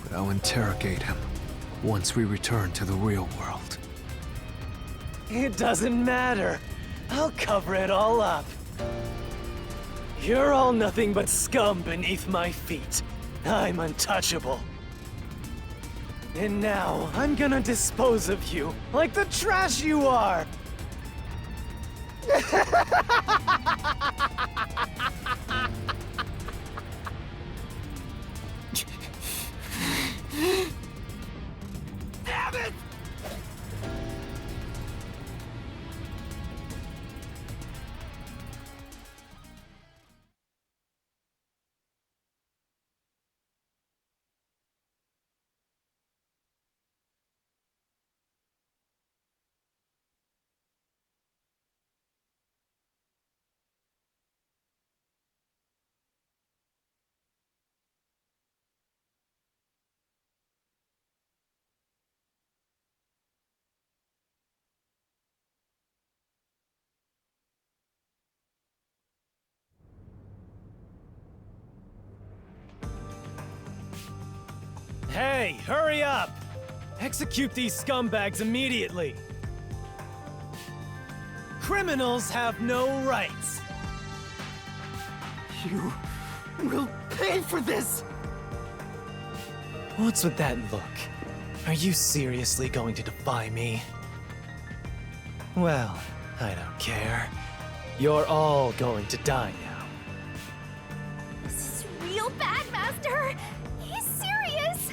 but I'll interrogate him once we return to the real world. It doesn't matter. I'll cover it all up. You're all nothing but scum beneath my feet. I'm untouchable. And now, I'm gonna dispose of you like the trash you are! Damn it! Hey, hurry up! Execute these scumbags immediately! Criminals have no rights! You will pay for this! What's with that look? Are you seriously going to defy me? Well, I don't care. You're all going to die now. This is real bad, Master! He's serious!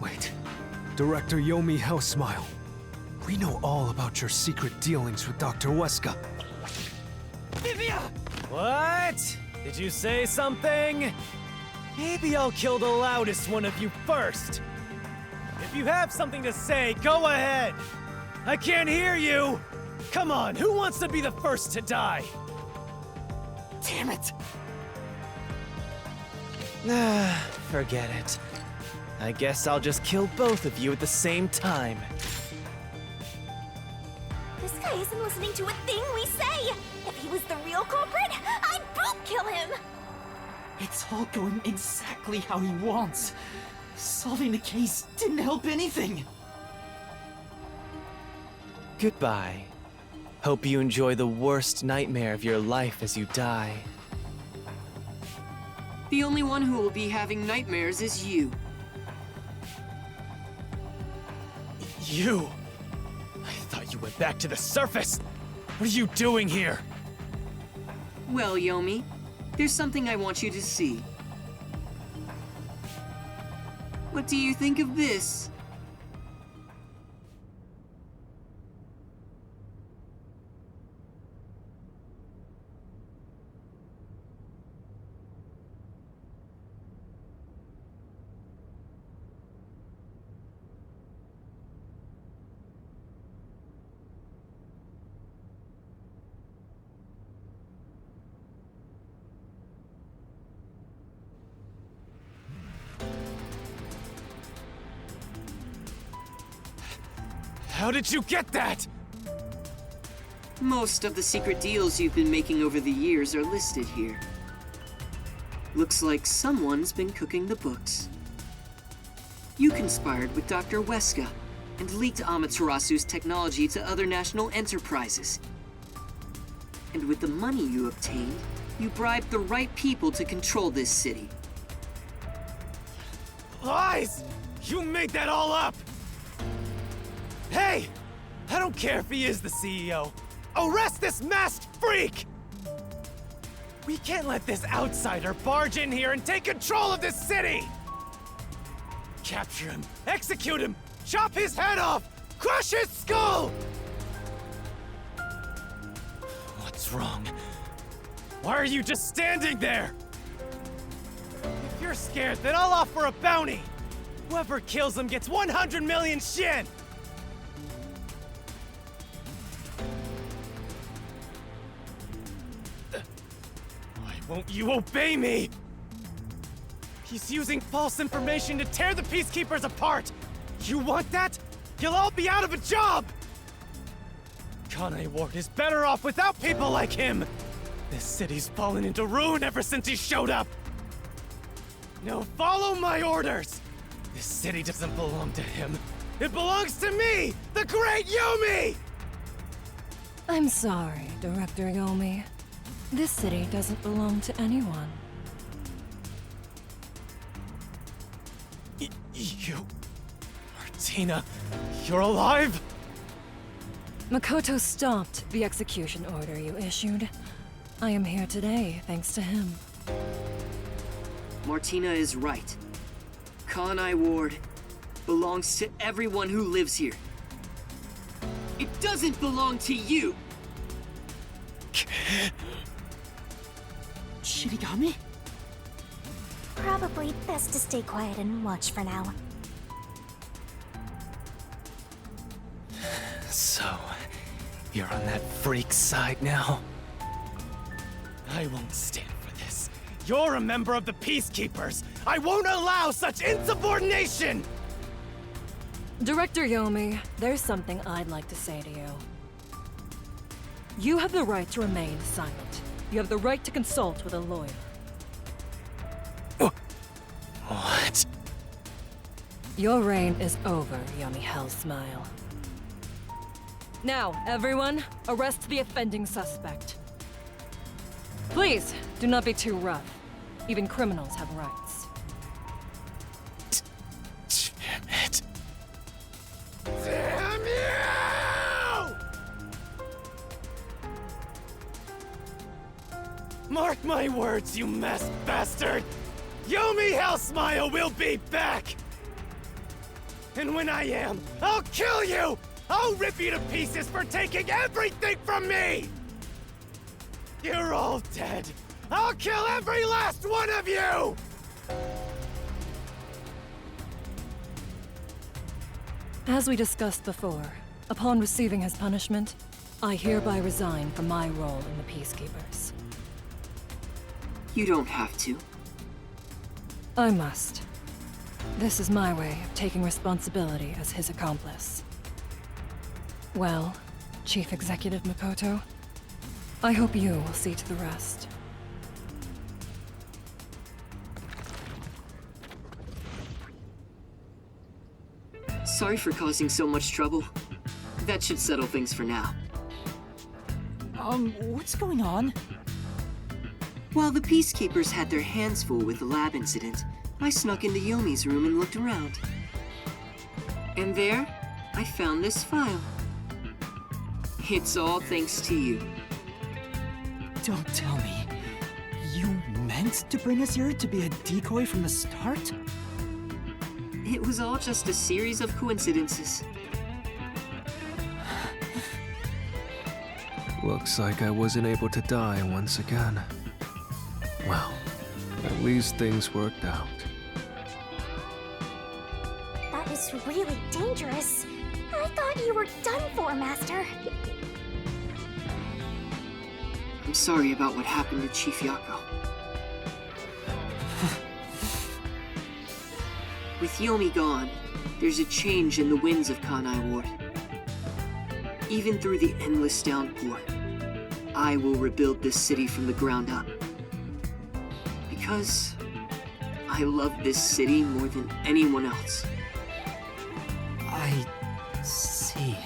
Wait. Director Yomi Hellsmile. We know all about your secret dealings with Dr. Weska. Vivia! What? Did you say something? Maybe I'll kill the loudest one of you first. If you have something to say, go ahead. I can't hear you! Come on, who wants to be the first to die? Damn it! Forget it. I guess I'll just kill both of you at the same time. This guy isn't listening to a thing we say! If he was the real culprit, I'd both kill him! It's all going exactly how he wants. Solving the case didn't help anything. Goodbye. Hope you enjoy the worst nightmare of your life as you die. The only one who will be having nightmares is you. You! I thought you went back to the surface! What are you doing here? Well, Yomi, there's something I want you to see. What do you think of this? How did you get that? Most of the secret deals you've been making over the years are listed here. Looks like someone's been cooking the books. You conspired with Dr. Weska and leaked Amaterasu's technology to other national enterprises. And with the money you obtained, you bribed the right people to control this city. Lies! You made that all up! Hey! I don't care if he is the CEO. Arrest this masked freak! We can't let this outsider barge in here and take control of this city! Capture him, execute him, chop his head off, crush his skull! What's wrong? Why are you just standing there? If you're scared, then I'll offer a bounty! Whoever kills him gets 100 million Shen! Why won't you obey me? He's using false information to tear the Peacekeepers apart! You want that? You'll all be out of a job! Kanai Ward is better off without people like him! This city's fallen into ruin ever since he showed up! Now follow my orders! This city doesn't belong to him. It belongs to me, the great Yomi! I'm sorry, Director Yomi. This city doesn't belong to anyone. You... Martina, you're alive? Makoto stopped the execution order you issued. I am here today, thanks to him. Martina is right. Kanai Ward belongs to everyone who lives here. It doesn't belong to you! Shinigami? Probably best to stay quiet and watch for now. So, you're on that freak's side now? I won't stand for this. You're a member of the Peacekeepers! I won't allow such insubordination! Director Yomi, there's something I'd like to say to you. You have the right to remain silent. You have the right to consult with a lawyer. What? Your reign is over, Yomi Hellsmile. Now, everyone, arrest the offending suspect. Please, do not be too rough. Even criminals have rights. Mark my words, you masked bastard! Yomi Hellsmile will be back! And when I am, I'll kill you! I'll rip you to pieces for taking everything from me! You're all dead! I'll kill every last one of you! As we discussed before, upon receiving his punishment, I hereby resign from my role in the Peacekeepers. You don't have to. I must. This is my way of taking responsibility as his accomplice. Well, Chief Executive Makoto, I hope you will see to the rest. Sorry for causing so much trouble. That should settle things for now. What's going on? While the Peacekeepers had their hands full with the lab incident, I snuck into Yomi's room and looked around. And there, I found this file. It's all thanks to you. Don't tell me. You meant to bring us here to be a decoy from the start? It was all just a series of coincidences. Looks like I wasn't able to die once again. Well, at least things worked out. That was really dangerous. I thought you were done for, Master. I'm sorry about what happened to Chief Yako. With Yomi gone, there's a change in the winds of Kanai Ward. Even through the endless downpour, I will rebuild this city from the ground up. Because I love this city more than anyone else. I see.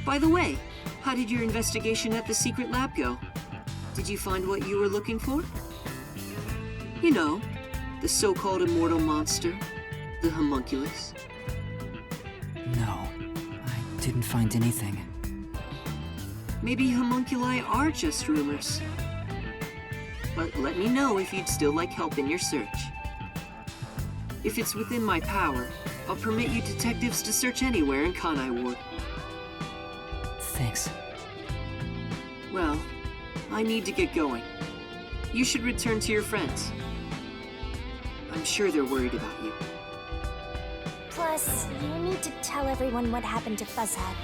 By the way, how did your investigation at the secret lab go? Did you find what you were looking for? You know, the so-called immortal monster, the homunculus. No, I didn't find anything. Maybe homunculi are just rumors. But let me know if you'd still like help in your search. If it's within my power, I'll permit you detectives to search anywhere in Kanai Ward. Thanks. Well, I need to get going. You should return to your friends. I'm sure they're worried about you. Plus, you need to tell everyone what happened to Fuzzhead.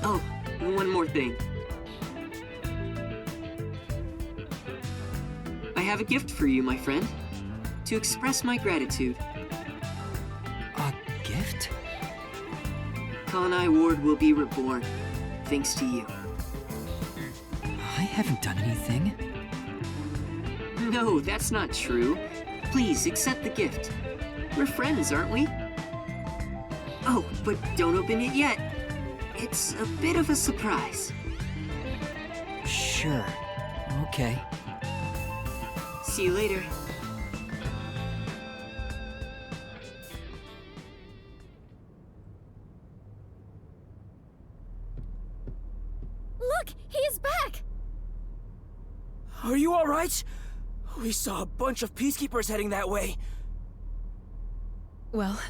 Oh, and one more thing. I have a gift for you, my friend. To express my gratitude. A gift? Kanai Ward will be reborn, thanks to you. I haven't done anything. No, that's not true. Please, accept the gift. We're friends, aren't we? Oh, but don't open it yet. It's a bit of a surprise. Sure. Okay. See you later. Look, he is back! Are you alright? We saw a bunch of peacekeepers heading that way. Well,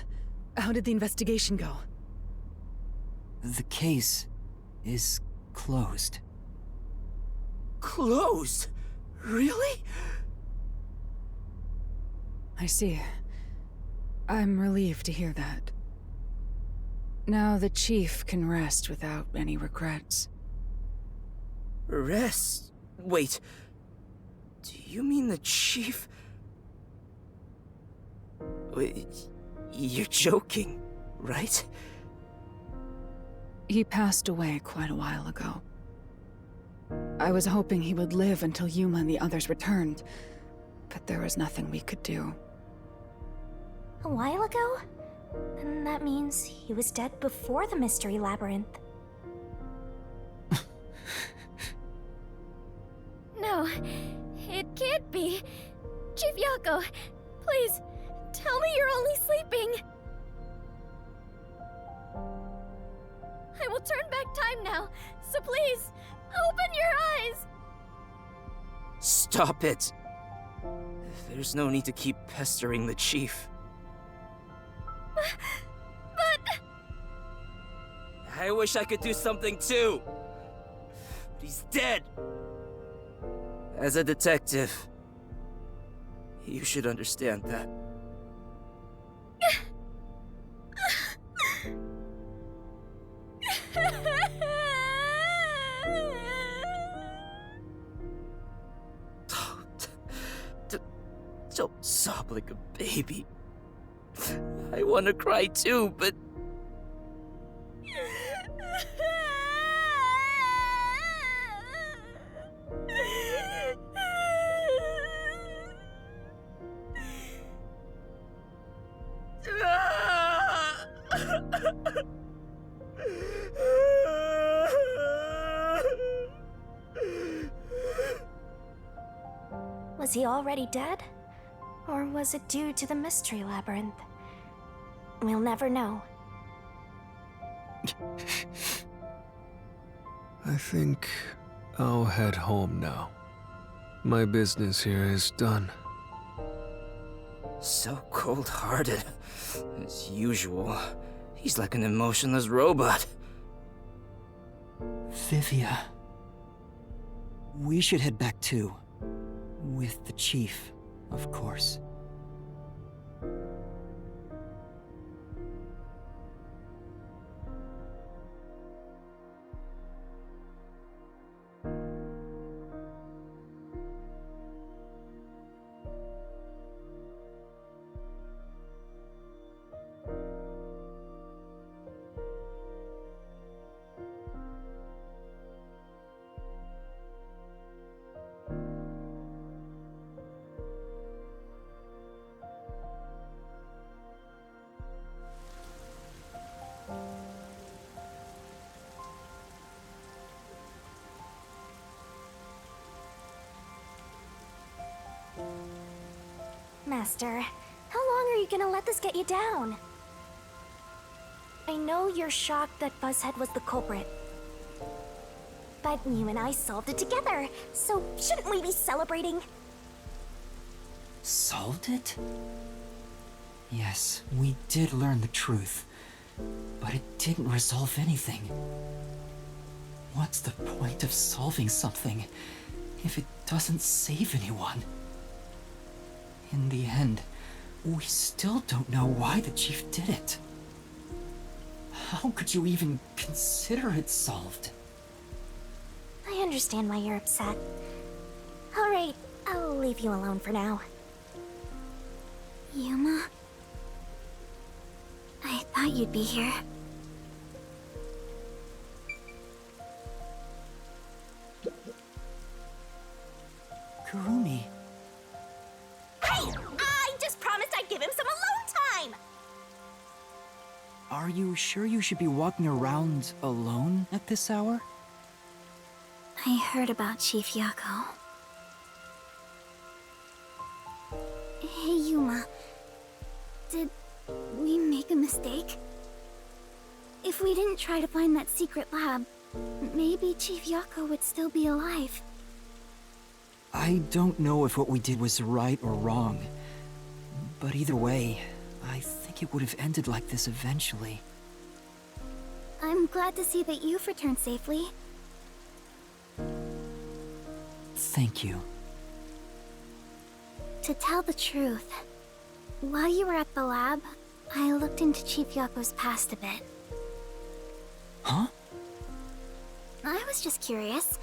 how did the investigation go? The case is closed. Closed? Really? I see. I'm relieved to hear that. Now the Chief can rest without any regrets. Rest? Wait. Do you mean the Chief? Wait, you're joking, right? He passed away quite a while ago. I was hoping he would live until Yuma and the others returned, but there was nothing we could do. A while ago? Then that means he was dead before the Mystery Labyrinth. No, it can't be. Chief Yako, please, tell me you're only sleeping. I will turn back time now, so please, open your eyes! Stop it! There's no need to keep pestering the Chief. But... I wish I could do something too! But he's dead! As a detective, you should understand that. Don't sob like a baby. I want to cry too, but... Was he already dead? Or was it due to the Mystery Labyrinth? We'll never know. I think I'll head home now. My business here is done. So cold-hearted. As usual. He's like an emotionless robot. Vivia. We should head back too. With the Chief, of course. Master. How long are you gonna let this get you down? I know you're shocked that Buzzhead was the culprit. But you and I solved it together, so shouldn't we be celebrating? Solved it? Yes, we did learn the truth. But it didn't resolve anything. What's the point of solving something if it doesn't save anyone? In the end, we still don't know why the chief did it. How could you even consider it solved? I understand why you're upset. Alright, I'll leave you alone for now. Yuma? I thought you'd be here. Kurumi. Hey! I just promised I'd give him some alone time! Are you sure you should be walking around alone at this hour? I heard about Chief Yako. Hey, Yuma. Did we make a mistake? If we didn't try to find that secret lab, maybe Chief Yako would still be alive. I don't know if what we did was right or wrong. But either way, I think it would have ended like this eventually. I'm glad to see that you've returned safely. Thank you. To tell the truth, while you were at the lab, I looked into Chief Yako's past a bit. Huh? I was just curious.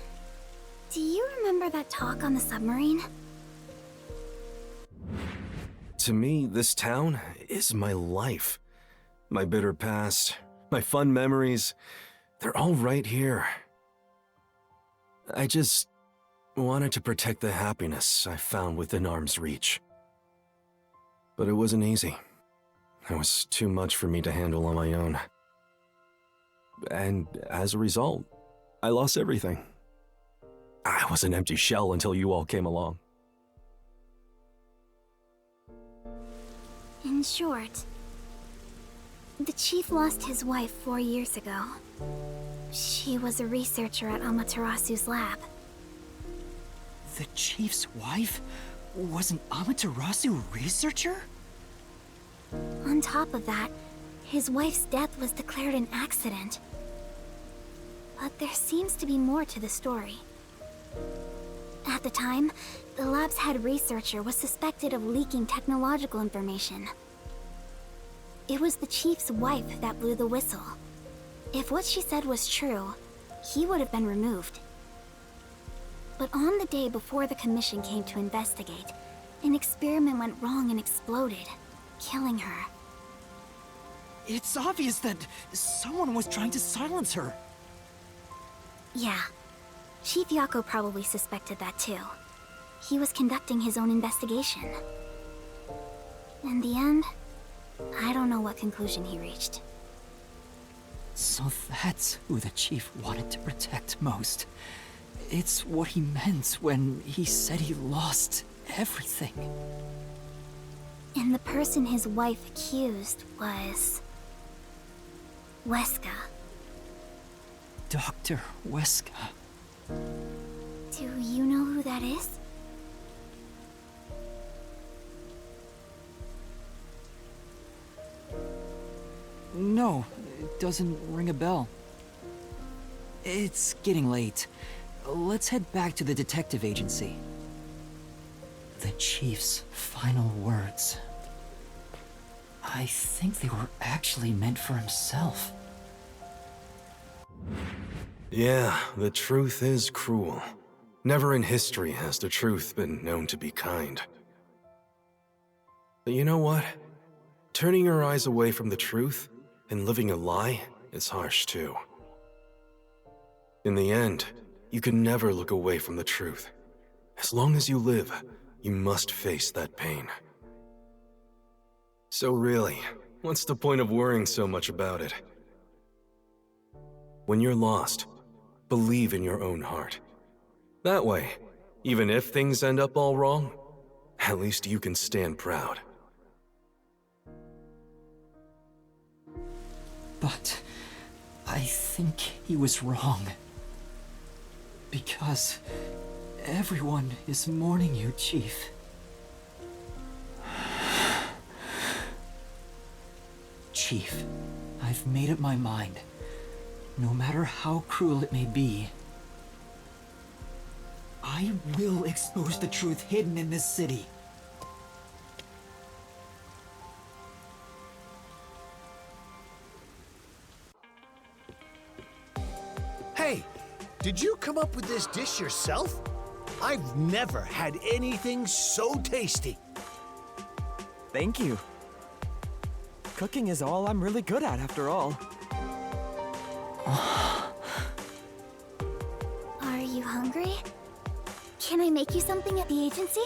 Do you remember that talk on the submarine? To me, this town is my life. My bitter past, my fun memories, they're all right here. I just wanted to protect the happiness I found within arm's reach. But it wasn't easy. It was too much for me to handle on my own. And as a result, I lost everything. I was an empty shell until you all came along. In short, the chief lost his wife 4 years ago. She was a researcher at Amaterasu's lab. The chief's wife was an Amaterasu researcher? On top of that, his wife's death was declared an accident. But there seems to be more to the story. At the time, the lab's head researcher was suspected of leaking technological information. It was the chief's wife that blew the whistle. If what she said was true, he would have been removed. But on the day before the commission came to investigate, an experiment went wrong and exploded, killing her. It's obvious that someone was trying to silence her. Yeah. Chief Yako probably suspected that too. He was conducting his own investigation. In the end, I don't know what conclusion he reached. So that's who the chief wanted to protect most. It's what he meant when he said he lost everything. And the person his wife accused was... Weska. Dr. Weska. Do you know who that is? No, it doesn't ring a bell. It's getting late. Let's head back to the detective agency. The chief's final words. I think they were actually meant for himself. Yeah, the truth is cruel. Never in history has the truth been known to be kind. But you know what? Turning your eyes away from the truth and living a lie is harsh too. In the end, you can never look away from the truth. As long as you live, you must face that pain. So really, what's the point of worrying so much about it? When you're lost, believe in your own heart. That way, even if things end up all wrong, At least you can stand proud. But I think he was wrong. Because everyone is mourning you, Chief. Chief, I've made up my mind. No matter how cruel it may be, I will expose the truth hidden in this city. Hey, did you come up with this dish yourself? I've never had anything so tasty. Thank you. Cooking is all I'm really good at, after all. Are you hungry? Can I make you something at the agency?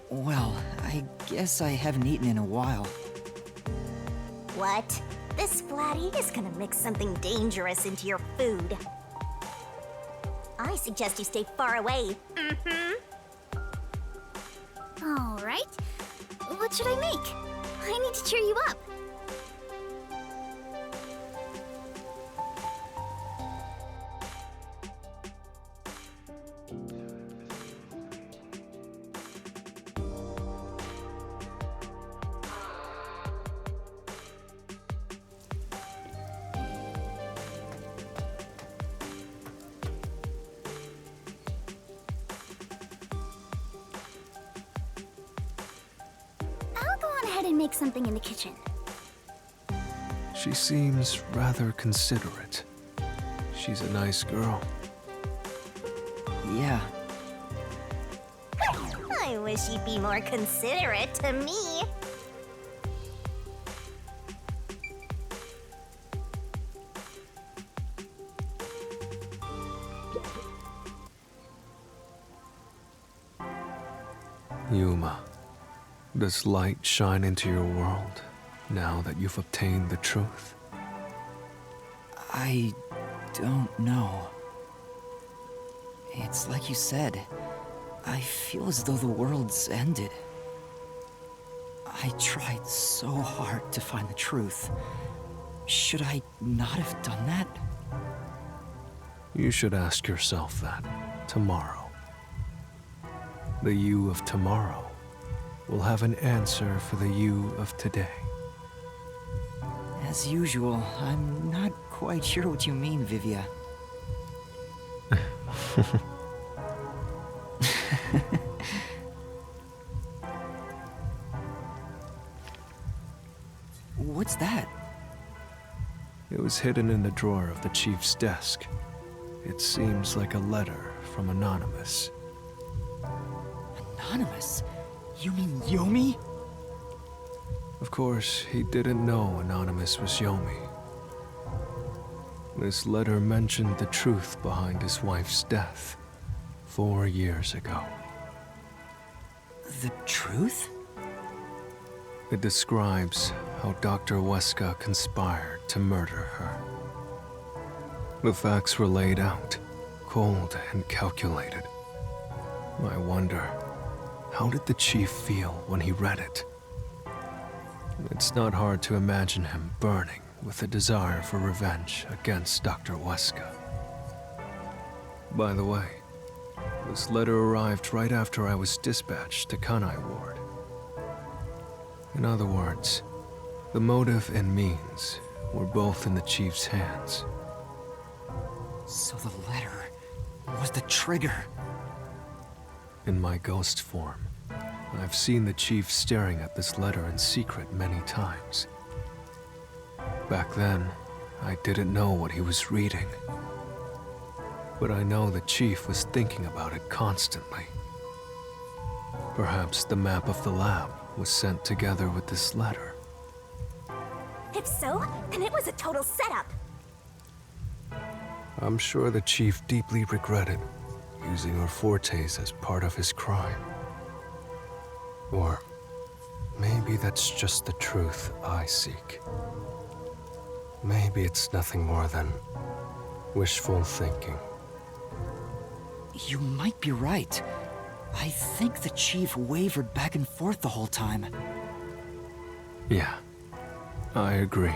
Well, I guess I haven't eaten in a while. What? This Splatty is gonna mix something dangerous into your food. I suggest you stay far away. All right. What should I make? I need to cheer you up. I'll go on ahead and make something in the kitchen. She seems rather considerate. She's a nice girl. Yeah. I wish you'd be more considerate to me. Yuma, does light shine into your world now that you've obtained the truth? I don't know. It's like you said. I feel as though the world's ended. I tried so hard to find the truth. Should I not have done that? You should ask yourself that tomorrow. The you of tomorrow will have an answer for the you of today. As usual, I'm not quite sure what you mean, Vivia. What's that? It was hidden in the drawer of the chief's desk. It seems like a letter from Anonymous. Anonymous? You mean Yomi? Of course, he didn't know Anonymous was Yomi. This letter mentioned the truth behind his wife's death 4 years ago. The truth? It describes how Dr. Weska conspired to murder her. The facts were laid out, cold and calculated. I wonder, how did the chief feel when he read it? It's not hard to imagine him burning with a desire for revenge against Dr. Weska. By the way, this letter arrived right after I was dispatched to Kanai Ward. In other words, the motive and means were both in the chief's hands. So the letter was the trigger. In my ghost form, I've seen the chief staring at this letter in secret many times. Back then, I didn't know what he was reading. But I know the chief was thinking about it constantly. Perhaps the map of the lab was sent together with this letter. If so, then it was a total setup. I'm sure the chief deeply regretted using our fortes as part of his crime. Or maybe that's just the truth I seek. Maybe it's nothing more than wishful thinking. You might be right. I think the Chief wavered back and forth the whole time. Yeah, I agree.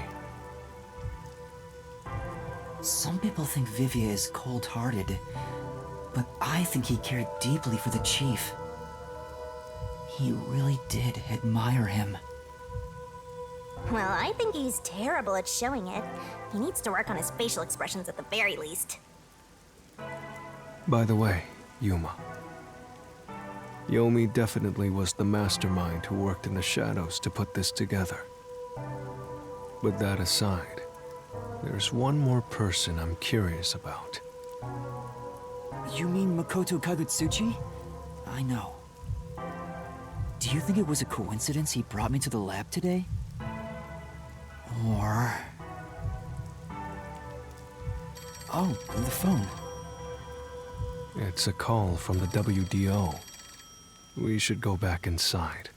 Some people think Vivia is cold-hearted, but I think he cared deeply for the Chief. He really did admire him. Well, I think he's terrible at showing it. He needs to work on his facial expressions at the very least. By the way, Yuma. Yomi definitely was the mastermind who worked in the shadows to put this together. But that aside, there's one more person I'm curious about. You mean Makoto Kagutsuchi? I know. Do you think it was a coincidence he brought me to the lab today? Or... Oh, the phone. It's a call from the WDO. We should go back inside.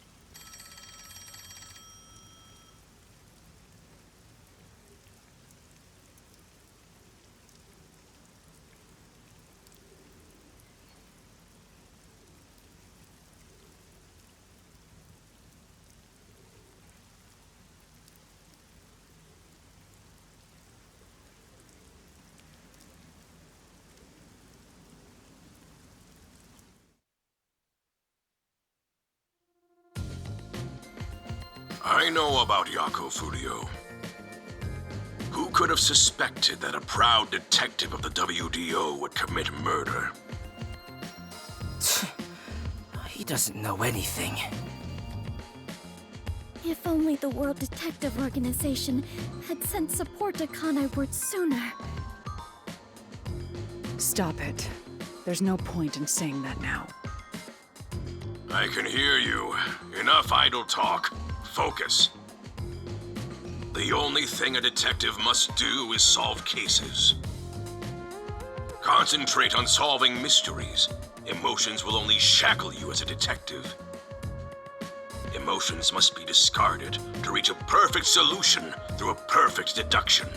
I know about Yako Furio. Who could have suspected that a proud detective of the WDO would commit murder? He doesn't know anything. If only the World Detective Organization had sent support to Kanai Ward sooner. Stop it. There's no point in saying that now. I can hear you. Enough idle talk. Focus. The only thing a detective must do is solve cases. Concentrate on solving mysteries. Emotions will only shackle you as a detective. Emotions must be discarded to reach a perfect solution through a perfect deduction.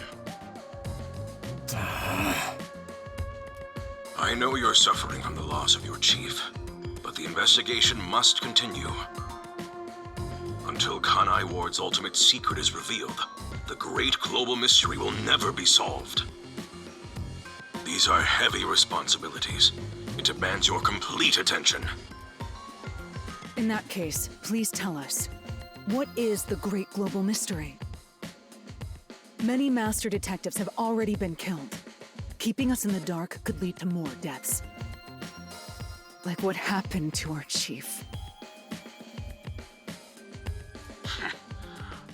I know you're suffering from the loss of your chief, but the investigation must continue. Until Kanai Ward's ultimate secret is revealed, the great global mystery will never be solved. These are heavy responsibilities. It demands your complete attention. In that case, please tell us, what is the great global mystery? Many master detectives have already been killed. Keeping us in the dark could lead to more deaths. Like what happened to our chief.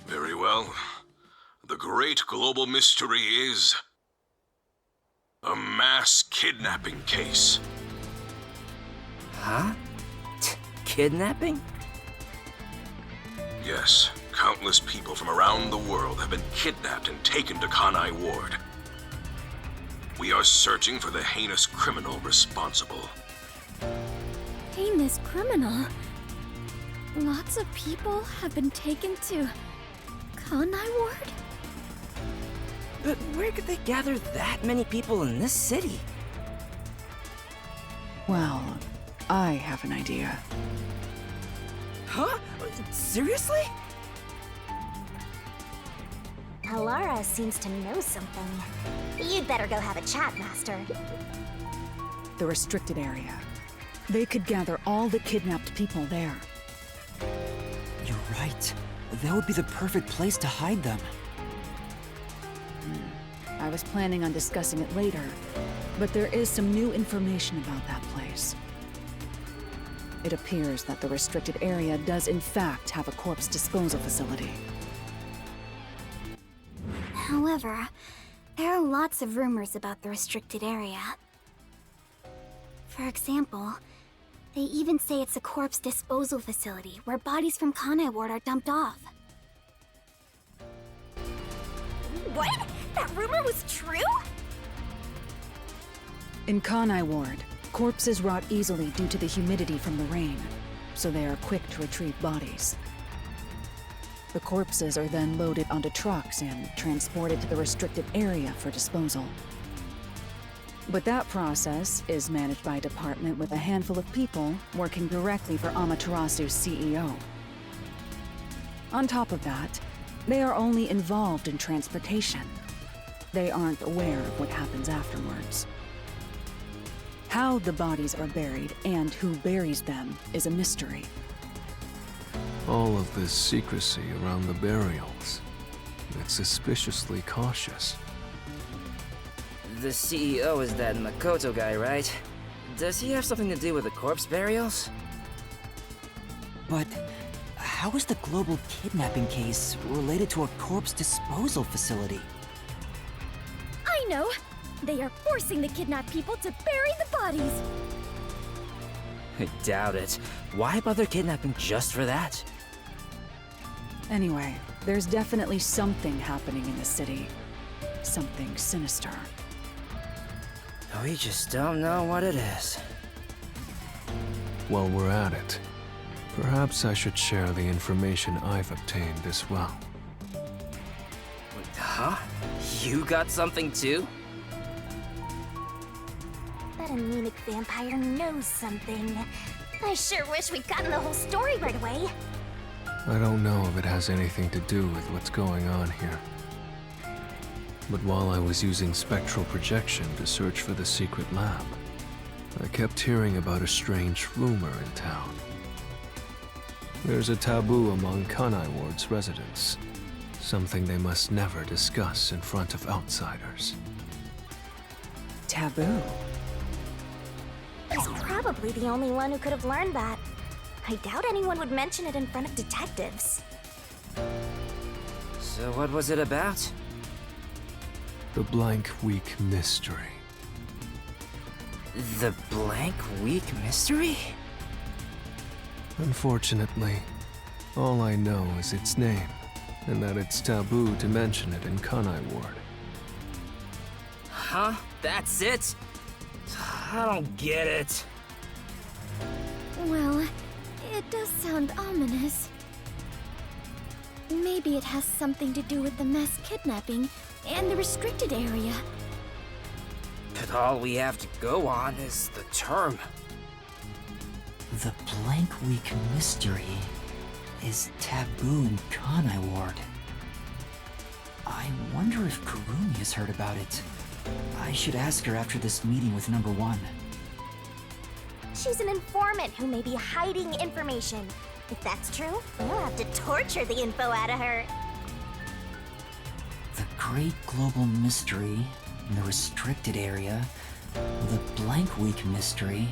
Very well. The great global mystery is... a mass kidnapping case. Huh? Kidnapping? Yes, countless people from around the world have been kidnapped and taken to Kanai Ward. We are searching for the heinous criminal responsible. Heinous criminal? Lots of people have been taken to Kanai Ward? But where could they gather that many people in this city? Well, I have an idea. Huh? Seriously? Alara seems to know something. You'd better go have a chat, Master. The restricted area. They could gather all the kidnapped people there. You're right. That would be the perfect place to hide them. I was planning on discussing it later, but there is some new information about that place. It appears that the restricted area does in fact have a corpse disposal facility. However, there are lots of rumors about the restricted area. For example, they even say it's a corpse disposal facility where bodies from Kanai Ward are dumped off. What? That rumor was true? In Kanai Ward, corpses rot easily due to the humidity from the rain, so they are quick to retrieve bodies. The corpses are then loaded onto trucks and transported to the restricted area for disposal. But that process is managed by a department with a handful of people working directly for Amaterasu's CEO. On top of that, they are only involved in transportation. They aren't aware of what happens afterwards. How the bodies are buried and who buries them is a mystery. All of this secrecy around the burials. It's suspiciously cautious. The CEO is that Makoto guy, right? Does he have something to do with the corpse burials? But how is the global kidnapping case related to a corpse disposal facility? I know! They are forcing the kidnapped people to bury the bodies! I doubt it. Why bother kidnapping just for that? Anyway, there's definitely something happening in the city. Something sinister. We just don't know what it is. While we're at it, perhaps I should share the information I've obtained as well. Huh? You got something too? That anemic vampire knows something. I sure wish we'd gotten the whole story right away. I don't know if it has anything to do with what's going on here. But while I was using spectral projection to search for the secret lab, I kept hearing about a strange rumor in town. There's a taboo among Kanai Ward's residents. Something they must never discuss in front of outsiders. Taboo? He's probably the only one who could have learned that. I doubt anyone would mention it in front of detectives. So what was it about? The Blank Week Mystery. The Blank Week Mystery? Unfortunately, all I know is its name, and that it's taboo to mention it in Kanai Ward. Huh? That's it? I don't get it. Well, it does sound ominous. Maybe it has something to do with the mass kidnapping and the restricted area. But all we have to go on is the term. The Blank Week Mystery is taboo in Kanai Ward. I wonder if Kurumi has heard about it. I should ask her after this meeting with Number 1. She's an informant who may be hiding information. If that's true, we'll have to torture the info out of her. The Great Global Mystery in the restricted area, the Blank Week Mystery,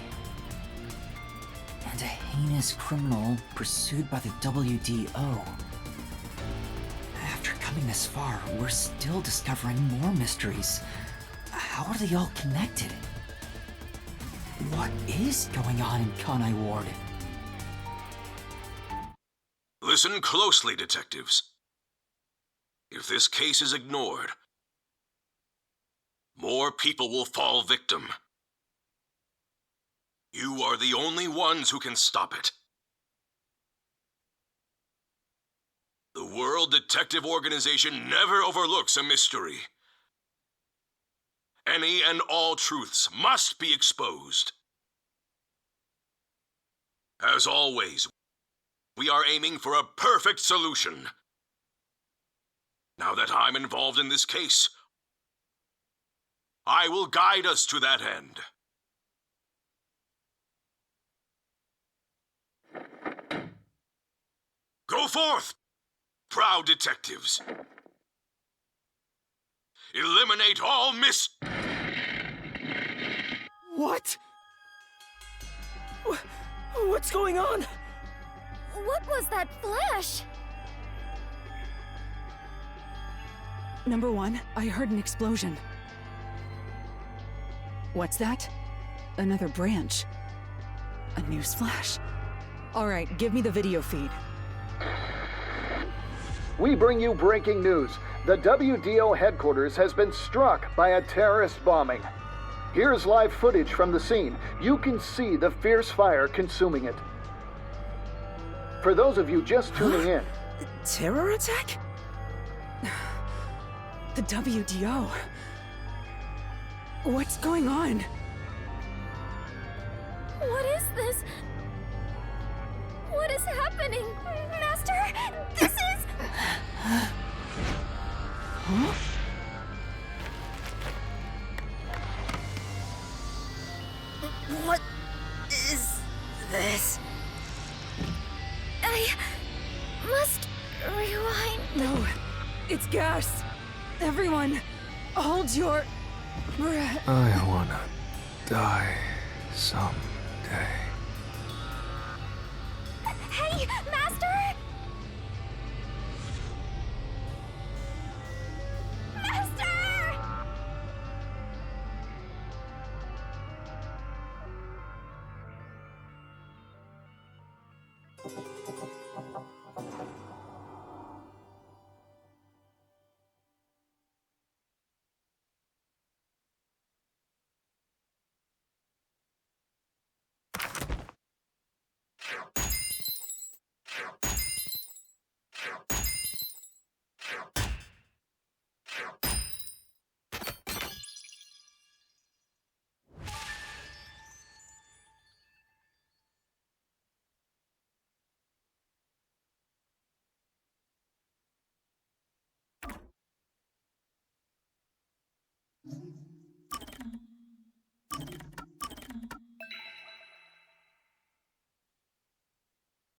and a heinous criminal pursued by the WDO. After coming this far, we're still discovering more mysteries. How are they all connected? What is going on in Kanai Ward? Listen closely, detectives. If this case is ignored, more people will fall victim. You are the only ones who can stop it. The World Detective Organization never overlooks a mystery. Any and all truths must be exposed. As always, we are aiming for a perfect solution. Now that I'm involved in this case, I will guide us to that end. Go forth, proud detectives. Eliminate all What? What's going on? What was that flash? Number 1, I heard an explosion. What's that? Another branch. A newsflash. Alright, give me the video feed. We bring you breaking news. The WDO headquarters has been struck by a terrorist bombing. Here's live footage from the scene. You can see the fierce fire consuming it. For those of you just tuning in... Terror attack? The WDO. What's going on? What is this? What is happening? Master, this is... Huh? What is this? I must rewind. No, it's gas. Everyone, hold your breath. I wanna die someday. Hey, Master! Master!